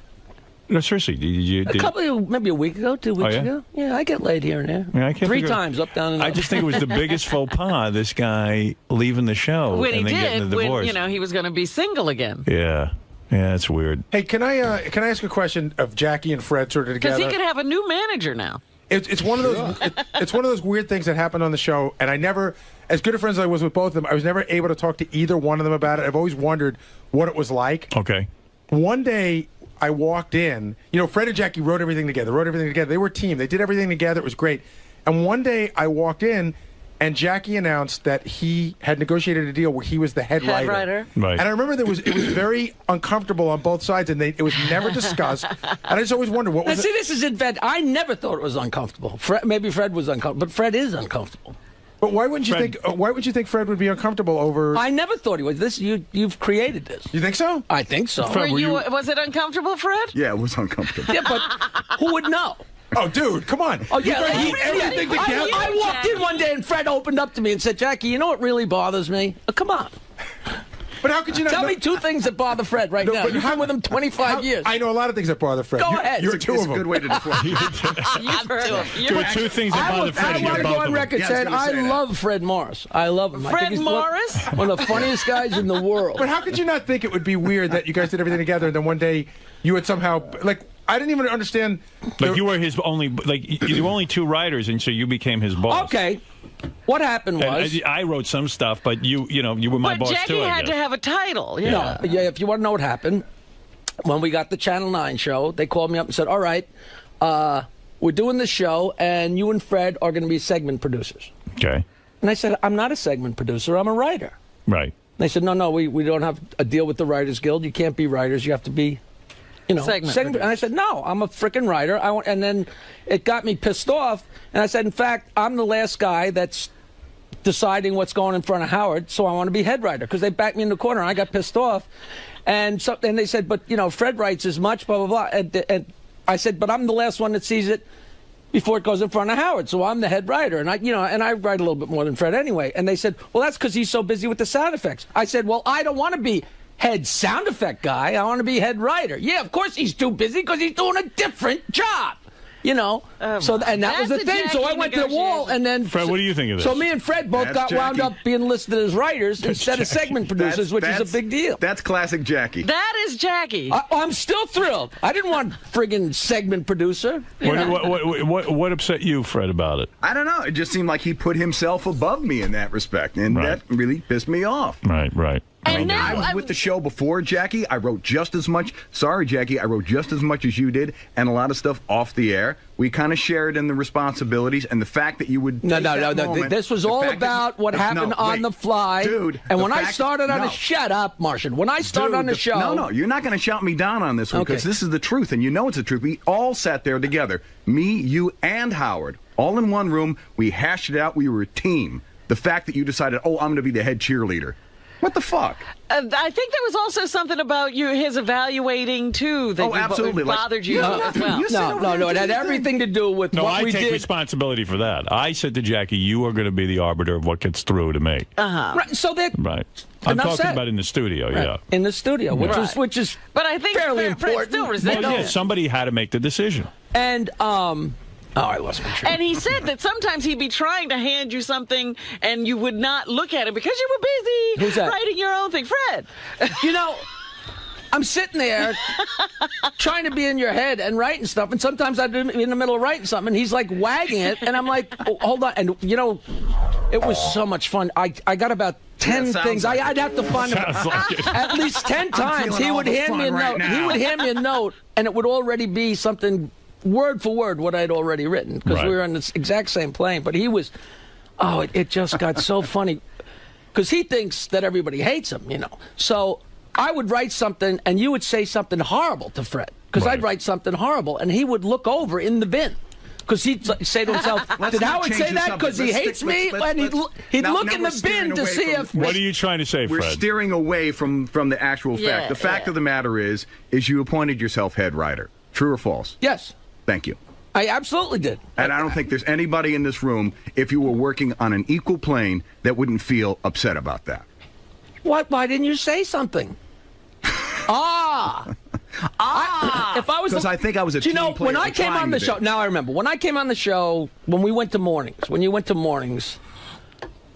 No, seriously. Maybe a week ago, 2 weeks ago. Yeah, I get laid here and there. Yeah, I can't 3 times, up, down, and up. I just think it was the biggest faux pas, this guy leaving the show When and he then getting did, the divorce. when, he was going to be single again. Yeah. Yeah, it's weird. Hey, can I ask a question of Jackie and Fred sort of together? Because he could have a new manager now. It's one of those it's one of those weird things that happened on the show, and I never, as good a friends as I was with both of them, I was never able to talk to either one of them about it. I've always wondered what it was like. Okay. One day I walked in, Fred and Jackie wrote everything together. They were a team. They did everything together. It was great. And one day I walked in, and Jackie announced that he had negotiated a deal where he was the head writer. Right. And I remember it was very uncomfortable on both sides, and it was never discussed. And I just always wondered what was See, this is invented. I never thought it was uncomfortable. Maybe Fred was uncomfortable, but Fred is uncomfortable. But why wouldn't you think? Why would you think Fred would be uncomfortable over? I never thought he was. You've created this. You think so? I think so. Fred, was it uncomfortable, Fred? Yeah, it was uncomfortable. Yeah, but who would know? Oh, dude, come on. Oh, yeah. Everything together. I walked in one day and Fred opened up to me and said, "Jackie, you know what really bothers me? Oh, come on. But how could you not Tell me 2 things that bother Fred right now. You've been with him 25 years. I know a lot of things that bother Fred. Go ahead. You're 2 of them. It's a good way to define There are 2 things that bother Fred. I want to go on record saying I love Fred Morris. I love him. I think he's one of the funniest guys in the world. But how could you not think it would be weird that you guys did everything together and then one day you would somehow, I didn't even understand. Like you were his only, you were only 2 writers, and so you became his boss. Okay. What happened was and I wrote some stuff, but you were my boss Jackie too. Jackie had to have a title. Yeah. No, if you want to know what happened, when we got the Channel 9 show, they called me up and said, "All right, we're doing this show, and you and Fred are going to be segment producers." Okay. And I said, "I'm not a segment producer. I'm a writer." Right. They said, "No, we don't have a deal with the Writers Guild. You can't be writers. You have to be." Segment. And I said, "No, I'm a freaking writer." And then it got me pissed off. And I said, "In fact, I'm the last guy that's deciding what's going in front of Howard, so I want to be head writer," because they backed me in the corner. And I got pissed off. And they said, "But, Fred writes as much, blah, blah, blah." And I said, "But I'm the last one that sees it before it goes in front of Howard, so I'm the head writer." And I write a little bit more than Fred anyway. And they said, "Well, that's because he's so busy with the sound effects." I said, "Well, I don't want to be head sound effect guy. I want to be head writer." "Yeah, of course he's too busy because he's doing a different job." And that was the thing. So I went to the wall, and then Fred, what do you think of this? So me and Fred both got wound up being listed as writers instead of segment producers, which is a big deal. That's classic Jackie. That is Jackie. I'm still thrilled. I didn't want friggin' segment producer. What upset you, Fred, about it? I don't know. It just seemed like he put himself above me in that respect, and that really pissed me off. Right. I was with the show before, Jackie. I wrote just as much. Sorry, Jackie. I wrote just as much as you did, and a lot of stuff off the air. We kind of shared in the responsibilities, and the fact that you would No. This was all about what happened on the fly, dude. And when I started on shut up, Martian. When I started on the show, no, you're not going to shout me down on this one because this is the truth, and you know it's the truth. We all sat there together, me, you, and Howard, all in one room. We hashed it out. We were a team. The fact that you decided, I'm going to be the head cheerleader. What the fuck? I think there was also something about his evaluating too that absolutely bothered you as well. No. It had everything to do with what we did. I take responsibility for that. I said to Jackie, "You are going to be the arbiter of what gets through to me." Right. So that. Right. I'm talking about in the studio. Right. Yeah. In the studio, which is. But I think fairly Fred important. still resents somebody had to make the decision. And Oh, I lost my train. And he said that sometimes he'd be trying to hand you something and you would not look at it because you were busy Who's that? writing your own thing. Fred. You know, I'm sitting there trying to be in your head and writing stuff, and sometimes I'm in the middle of writing something, and he's like wagging it, and I'm like, oh, hold on. And, you know, it was so much fun. I got about 10 things. Like I'd have to find at least 10 times. He would hand me a note. He would hand me a note, and it would already be something word for word what I'd already written, because we were on the exact same plane. But he was, it just got so funny, because he thinks that everybody hates him, you know. So I would write something, and you would say something horrible to Fred, because I'd write something horrible, and he would look over in the bin. Because he'd say to himself, did Howard say that because he hates me? And he'd look in the bin to see if... What are you trying to say, Fred? We're steering away from the actual fact. The fact of the matter is you appointed yourself head writer. True or false? Yes. Thank you. I absolutely did. And I don't think there's anybody in this room, if you were working on an equal plane, that wouldn't feel upset about that. What? Why didn't you say something? If I was, because I think I was a team player. When I came on the show, now I remember when I came on the show, when we went to mornings, when you went to mornings,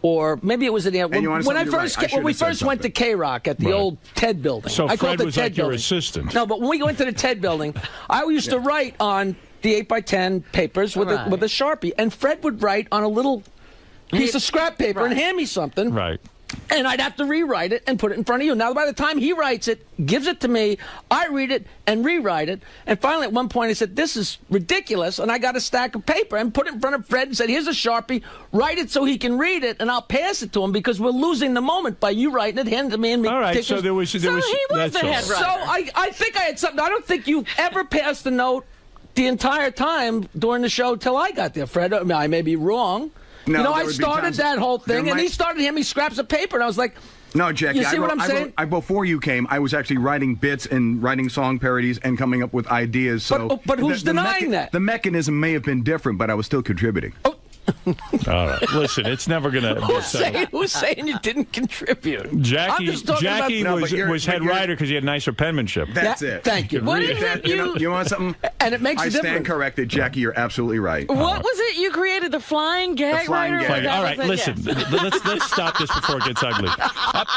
or maybe it was when we first went to K-Rock at the old TED building. So I Fred called it was TED like your building. assistant. No, but when we went to the TED building, I used to write on the 8x10 papers with a Sharpie, and Fred would write on a little piece of scrap paper and hand me something. Right. And I'd have to rewrite it and put it in front of you. Now, by the time he writes it, gives it to me, I read it and rewrite it. And finally, at one point, I said, this is ridiculous. And I got a stack of paper and put it in front of Fred and said, here's a Sharpie. Write it so he can read it, and I'll pass it to him, because we're losing the moment by you writing it, handing it to me, and me. All right, so there was he was the head writer. So I think I had something. I don't think you ever passed a note the entire time during the show till I got there, Fred. I mean, I may be wrong. No, you know, I started that whole thing, and he started handing me scraps of paper, and I was like, no, Jackie, you see what I'm saying? Before you came, I was actually writing bits and writing song parodies and coming up with ideas. So but who's denying that? The mechanism may have been different, but I was still contributing. All right. Listen, it's never going to be Who's saying you didn't contribute? Jackie was head writer because he had nicer penmanship. That's it. Thank you. What is it you want something? And it makes a difference. I stand corrected, Jackie. You're absolutely right. What was it you created? The flying gag writer? All right, listen. Let's stop this before it gets ugly.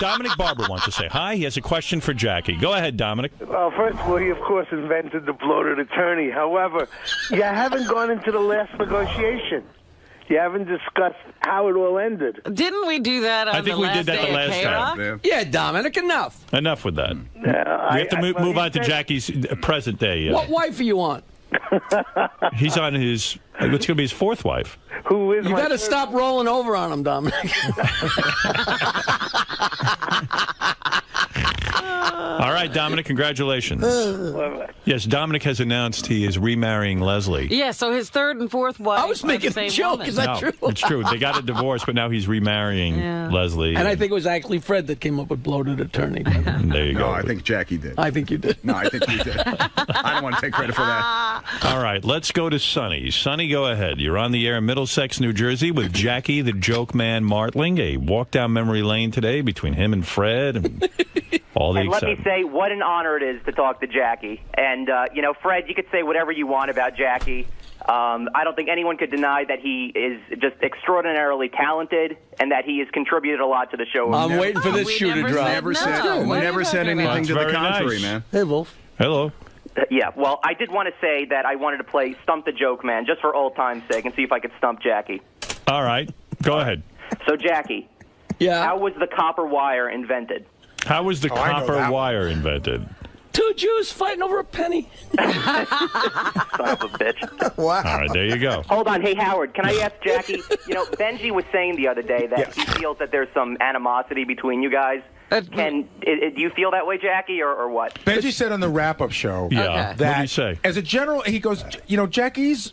Dominic Barber wants to say hi. He has a question for Jackie. Go ahead, Dominic. First of all, he, of course, invented the bloated attorney. However, you haven't gone into the last negotiation. You haven't discussed how it all ended. Didn't we do that on I think the we last did that day the last of K-Rock? time. Yeah, Dominic, enough. Enough with that. We have to move on to Jackie's present day. What wife are you on? He's on his, it's going to be his fourth wife. Who is You better stop rolling over on him, Dominic. All right, Dominic, congratulations. Yes, Dominic has announced he is remarrying Leslie. Yeah, so his third and fourth wife. I was making a joke. Is that true? It's true. They got a divorce, but now he's remarrying Leslie. And I think it was actually Fred that came up with bloated attorney. There you go. No, I think Jackie did. I think you did. No, I think you did. I don't want to take credit for that. All right, let's go to Sonny. Sonny, go ahead. You're on the air in Middlesex, New Jersey with Jackie the Joke Man Martling. A walk down memory lane today between him and Fred and all the And let me excitement. say what an honor it is to talk to Jackie. And, you know, Fred, you could say whatever you want about Jackie. I don't think anyone could deny that he is just extraordinarily talented and that he has contributed a lot to the show. I'm waiting for this shoe to drop. Never said anything to the contrary, man. Hey, Wolf. Hello. Yeah, well, I did want to say that I wanted to play Stump the Joke Man just for old time's sake and see if I could stump Jackie. All right, go ahead. So, Jackie, how was the copper wire invented? How was the copper wire invented? Two Jews fighting over a penny. Son of a bitch. Wow. All right, there you go. Hold on. Hey, Howard, can I ask Jackie? You know, Benji was saying the other day that he feels that there's some animosity between you guys. Do you feel that way, Jackie, or what? Benji said on the wrap-up show What did he say? as a general, he goes, you know, Jackie's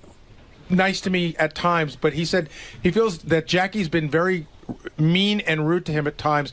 nice to me at times, but he said he feels that Jackie's been very mean and rude to him at times,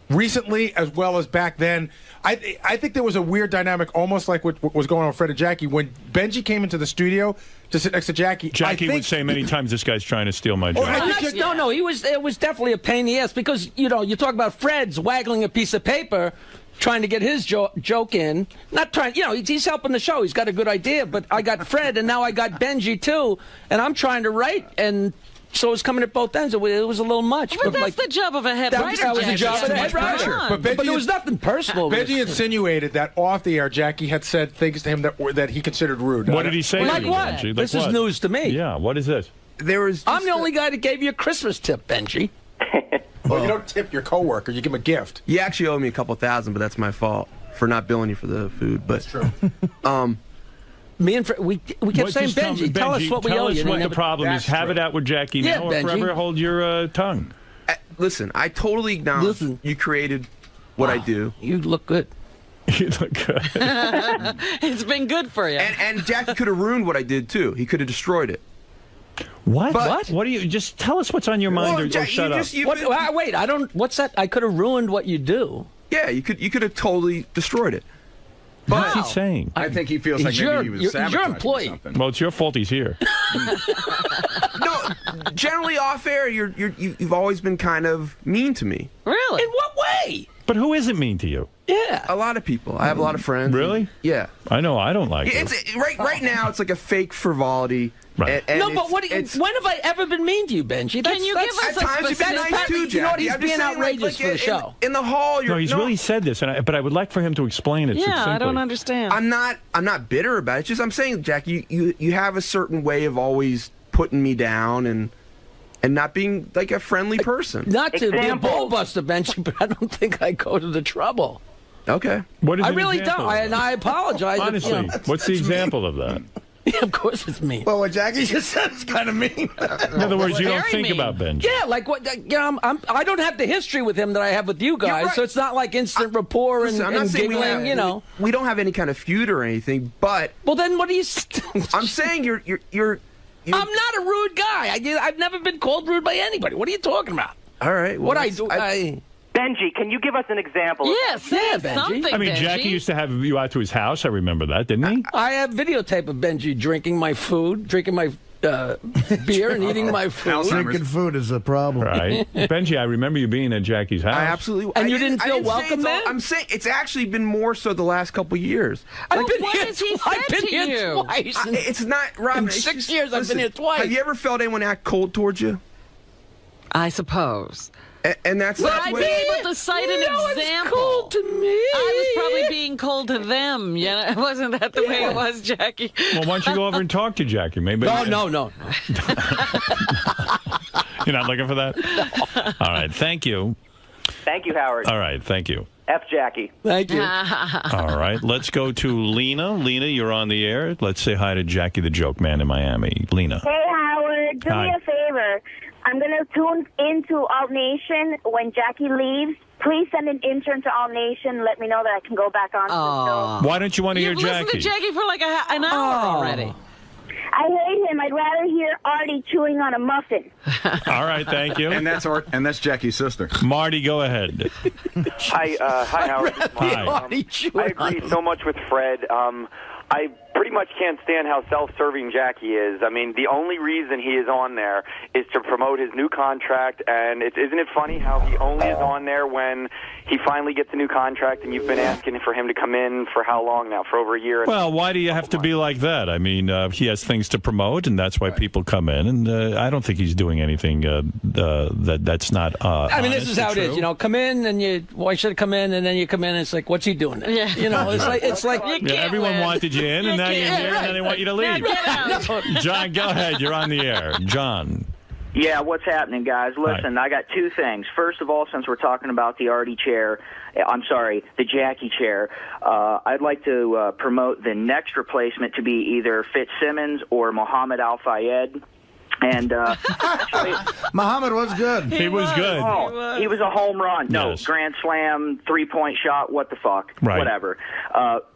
recently as well as back then. I think there was a weird dynamic, almost like what was going on with Fred and Jackie. When Benji came into the studio to sit next to Jackie, Would say many times, this guy's trying to steal my job. No, it was definitely a pain in the ass because, you know, you talk about Fred's waggling a piece of paper. trying to get his joke in. Not trying, he's helping the show. He's got a good idea, but I got Fred, and now I got Benji too, and I'm trying to write, and so it's coming at both ends. It was a little much. But that's the job of a head writer. That was the job of a head writer. But There was nothing personal. Benji insinuated that off the air, Jackie had said things to him that he considered rude. What did he say? Like to you, what? Benji? Like This is what? news to me. Yeah. What is this? I'm the only guy that gave you a Christmas tip, Benji. Well, you don't tip your coworker; you give him a gift. You actually owe me a couple $1,000, but that's my fault for not billing you for the food. But that's true. Me and we kept saying, Benji, tell us what we owe you. Tell us what the problem is. Have it out with Jackie now, or forever hold your tongue. Listen, I totally acknowledge you created what I do. You look good. You look good. It's been good for you. And Jackie could have ruined what I did too. He could have destroyed it. What? But, what do you just tell us what's on your mind, or shut up? Wait, I don't. What's that? I could have ruined what you do. Yeah, you could have totally destroyed it. What's he saying? I think he feels like maybe he was sabotaging your employee. something. Well, it's your fault he's here. No, generally off air, you've always been kind of mean to me. Really? In what way? But who isn't mean to you? Yeah, a lot of people. I have a lot of friends. Really? Yeah. I know. I don't like it. It's right now. It's like a fake frivolity. Right. And no, but when have I ever been mean to you, Benji? Can you give us at times you've been nice too, You know what? He's Jackie. being outrageous for the show. In the hall, No, he's really said this, but I would like for him to explain it. Yeah, succinctly. I don't understand. I'm not bitter about it. It's just I'm saying, Jackie, you have a certain way of always putting me down and not being like a friendly person. Not to be a bullbuster, Benji, but I don't think I go to the trouble. Okay. What is I an really example don't, of and that? I apologize. Honestly, what's the example of that? Yeah, of course it's me. Well, what Jackie just said is kind of mean. In other words, you don't think about Benji. Yeah, like what? I don't have the history with him that I have with you guys, right. so it's not like instant rapport Listen, I'm not and saying giggling. we don't have any kind of feud or anything, but well, then what are you? I'm saying you're. I'm not a rude guy. I've never been called rude by anybody. What are you talking about? All right. Well, what I do? Benji, can you give us an example? Yes, Benji. I mean, Jackie used to have you out to his house. I remember that, didn't he? I have videotape of Benji drinking my food, drinking my beer, and eating my food. Drinking food is a problem. Right. Benji, I remember you being at Jackie's house. I absolutely. And you didn't feel welcome then? I'm saying it's actually been more so the last couple of years. I've been what here, has he I've said been to here you? twice. It's not, Robin. In 6 years, I've been here twice. Have you ever felt anyone act cold towards you? I suppose. And that's Would that's I what- be able to cite an example? Cold to me. I was probably being cold to them. Wasn't that the way it was, Jackie? Well, why don't you go over and talk to Jackie? Maybe. No. You're not looking for that? All right. Thank you. Thank you, Howard. All right. Thank you. F. Jackie. Thank you. All right. Let's go to Lena. Lena, you're on the air. Let's say hi to Jackie the Joke Man in Miami. Lena. Hey, Howard, do me Hi. a favor. I'm going to tune into All Nation when Jackie leaves. Please send an intern to All Nation. Let me know that I can go back on to the show. Why don't you want to hear You've listened Jackie? to Jackie for like an hour already. I hate him. I'd rather hear Artie chewing on a muffin. All right. Thank you. And that's Jackie's sister. Marty, go ahead. Hi, Howard. Hi. I agree so much with Fred. I pretty much can't stand how self-serving Jackie is. I mean, the only reason he is on there is to promote his new contract, and isn't it funny how he only is on there when he finally gets a new contract, and you've been asking for him to come in for how long now? For over a year? Well, why do you have to be like that? I mean, he has things to promote, and that's why people come in. And I don't think he's doing anything that's not. I mean, this is how it is. You know, come in and I should have come in, and then you come in, and it's like, what's he doing there? Yeah. You know, it's like everyone wanted you in, and now you're here, and then they want you to leave. John, go ahead. You're on the air. John. Yeah, what's happening, guys? Listen, I got two things. First of all, since we're talking about the Artie chair, the Jackie chair, I'd like to promote the next replacement to be either Fitzsimmons or Mohammed Al-Fayed. And actually, Muhammad was good. He was good. Oh, he was a home run. No, Yes. grand slam, three-point shot, what the fuck. Right. Whatever.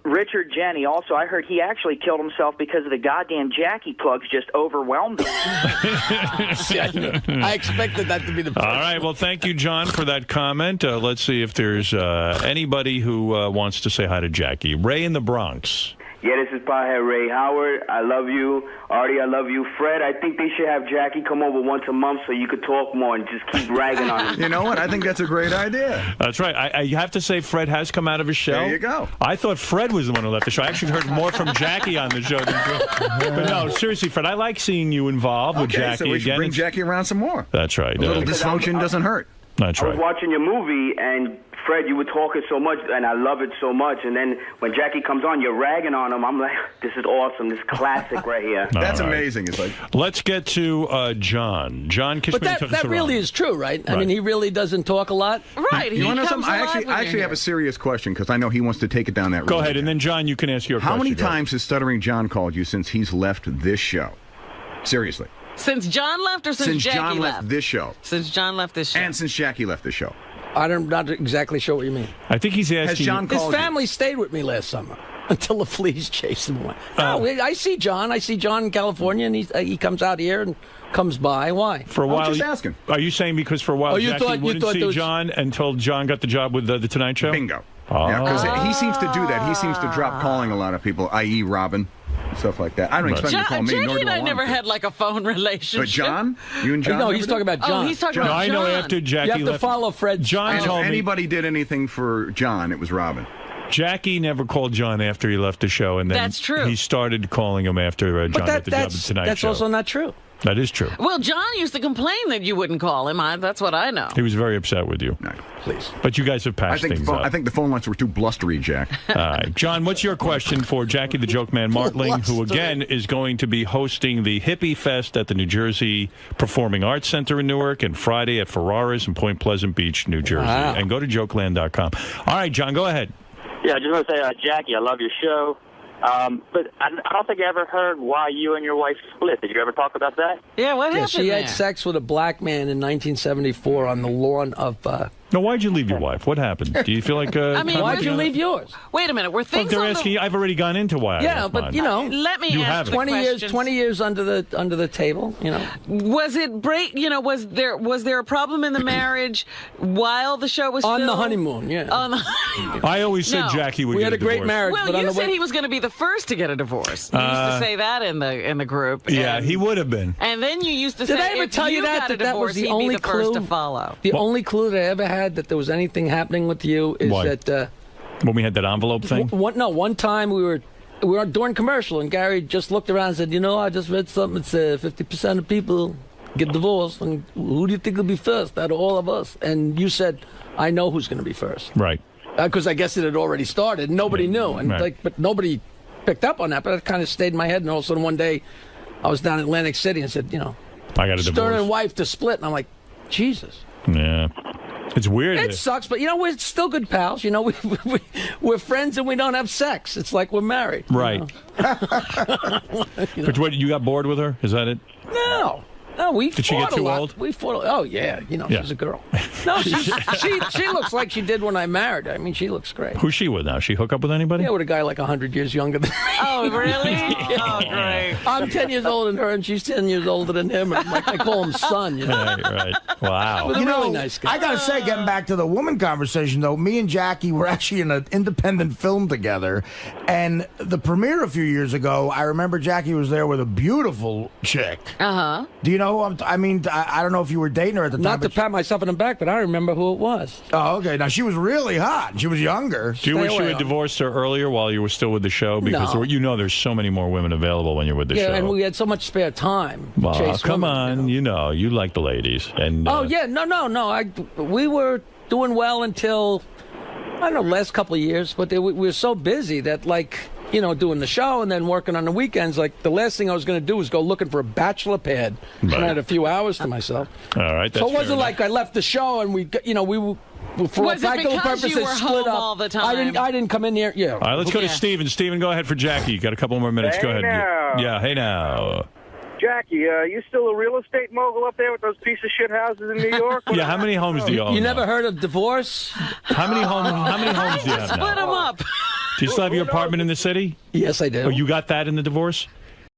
Richard Jenny, also, I heard he actually killed himself because of the goddamn Jackie plugs just overwhelmed him. I expected that to be the All right. Well, thank you, John, for that comment. Let's see if there's anybody who wants to say hi to Jackie. Ray in the Bronx. Yeah, this is Pothead Ray. Howard, I love you. Artie, I love you. Fred, I think they should have Jackie come over once a month so you could talk more and just keep ragging on him. You know what? I think that's a great idea. That's right. I have to say Fred has come out of his shell. There you go. I thought Fred was the one who left the show. I actually heard more from Jackie on the show than Fred. But no, seriously, Fred, I like seeing you involved with Jackie so we should again. bring Jackie around some more. That's right. A little dysfunction doesn't hurt. That's I right. was watching your movie, and Fred, you were talking so much, and I love it so much. And then when Jackie comes on, you're ragging on him. I'm like, this is awesome. This classic right here. That's amazing. It's like, let's get to John. John Kishman. But that really is true, right? I mean, he really doesn't talk a lot. Right. You want to know something? I actually have a serious question because I know he wants to take it down that road. Go ahead, and then John, you can ask your How question. many times has Stuttering John called you since he's left this show? Seriously. Since John left or since Jackie John left? left this show. Since John left this show. And since Jackie left this show. I'm not exactly sure what you mean. I think he's asking. Has John His called family stayed with me last summer until the fleas chased him away. No, I see John. I see John in California, and he comes out here and comes by. Why? For a while, just asking. Are you saying because for a while you Jackie thought wouldn't see John until John got the job with the Tonight Show? Bingo. Oh. Yeah, because he seems to do that. He seems to drop calling a lot of people, i.e. Robin, stuff like that. I don't expect him to call me, Jackie nor do and I want never him to. had like a phone relationship. But John? You and John? No, never he's did? talking about John. Oh, he's talking about I know John. after Jackie You have to left, follow Fred. John And told if me anybody did anything for John, it was Robin. Jackie never called John after he left the show, and then That's true. he started calling him after John got the job at the Tonight that's Show. also not true. That is true. Well, John used to complain that you wouldn't call him. That's what I know. He was very upset with you. No, please. But you guys have I patched think, things I up. think the phone lines were too blustery, Jack. All right. John, what's your question for Jackie the Joke Man Martling, who again is going to be hosting the Hippie Fest at the New Jersey Performing Arts Center in Newark and Friday at Ferraris in Point Pleasant Beach, New Jersey. Wow. And go to jokeland.com. All right, John, go ahead. Yeah, I just want to say, Jackie, I love your show. But I don't think I ever heard why you and your wife split. Did you ever talk about that? Yeah, what happened She there? had sex with a black man in 1974 on the lawn of... No, why'd you leave your wife? What happened? Do you feel like... I mean, why'd you leave yours? Wait a minute. Were Well, things they're on asking. I've already gone into why. I Yeah, left but mine. you know, Let me You ask haven't. the 20 years, questions. 20 years under the table. You know, Was it break? You know, was there a problem in the marriage while the show was on still the honeymoon. Yeah, On the I always said No. Jackie would we get had a great divorce. marriage. well, but on you the said way, he was going to be the first to get a divorce. You used to say that in the group. Yeah, and, he would have been. And then you used to Did say I ever if tell you got that a that divorce, was the he'd only be the first clue to follow. The only clue that I ever had that there was anything happening with you is Why? that When we had that envelope thing? one time we were during commercial and Gary just looked around and said, you know, I just read something that said 50% of people get divorced, and who do you think will be first out of all of us? And you said, I know who's going to be first. Right. Because I guess it had already started. Nobody knew, and Right. but nobody picked up on that. But it kind of stayed in my head. And all of a sudden, one day, I was down in Atlantic City and said, you know, I got a Stern divorce. and wife to split, and I'm like, Jesus. Yeah. It's weird. It sucks, but you know, we're still good pals. You know, we're friends and we don't have sex. It's like we're married. Right. You know? But what, you got bored with her? Is that it? No, we Did she fought get a too lot. old? We fought. Oh yeah, you know, Yeah. she's a girl. No, she looks like she did when I married her. I mean, she looks great. Who's she with now? She hook up with anybody? Yeah, with a guy like 100 years younger than me. Oh, really? Oh, great. I'm 10 years older than her, and she's 10 years older than him. And like I call him son. You know? Right. Wow. But a really nice guy. I gotta say, getting back to the woman conversation though, me and Jackie were actually in an independent film together, and the premiere a few years ago, I remember Jackie was there with a beautiful chick. Uh-huh. Do you know who I don't know if you were dating her at the time. Not to pat myself in the back, but I remember who it was. Oh, okay. Now she was really hot. She was younger. Do you wish you had divorced her earlier while you were still with the show? Because No. you know there's so many more women available when you're with the Yeah, show. and we had so much spare time. to Well, chase come women, on. You know, you like the ladies. And Oh yeah, no. We were doing well until I don't know, last couple of years, but we were so busy that like. You know, doing the show and then working on the weekends. Like the last thing I was going to do was go looking for a bachelor pad, and I had a few hours to myself. All right. So it wasn't like I left the show and we for Was all it practical because purposes you were split home up. all the time? I didn't come in here. Yeah. All right, let's go to Steven. Steven, go ahead for Jackie. You got a couple more minutes. Go Hey ahead. now. Yeah, hey now. Jackie, you still a real estate mogul up there with those piece of shit houses in New York? Yeah, how many homes do you own? You never heard of divorce? How many homes do you have now? Split them up. Do you still have your apartment in the city? Yes, I do. Oh, you got that in the divorce?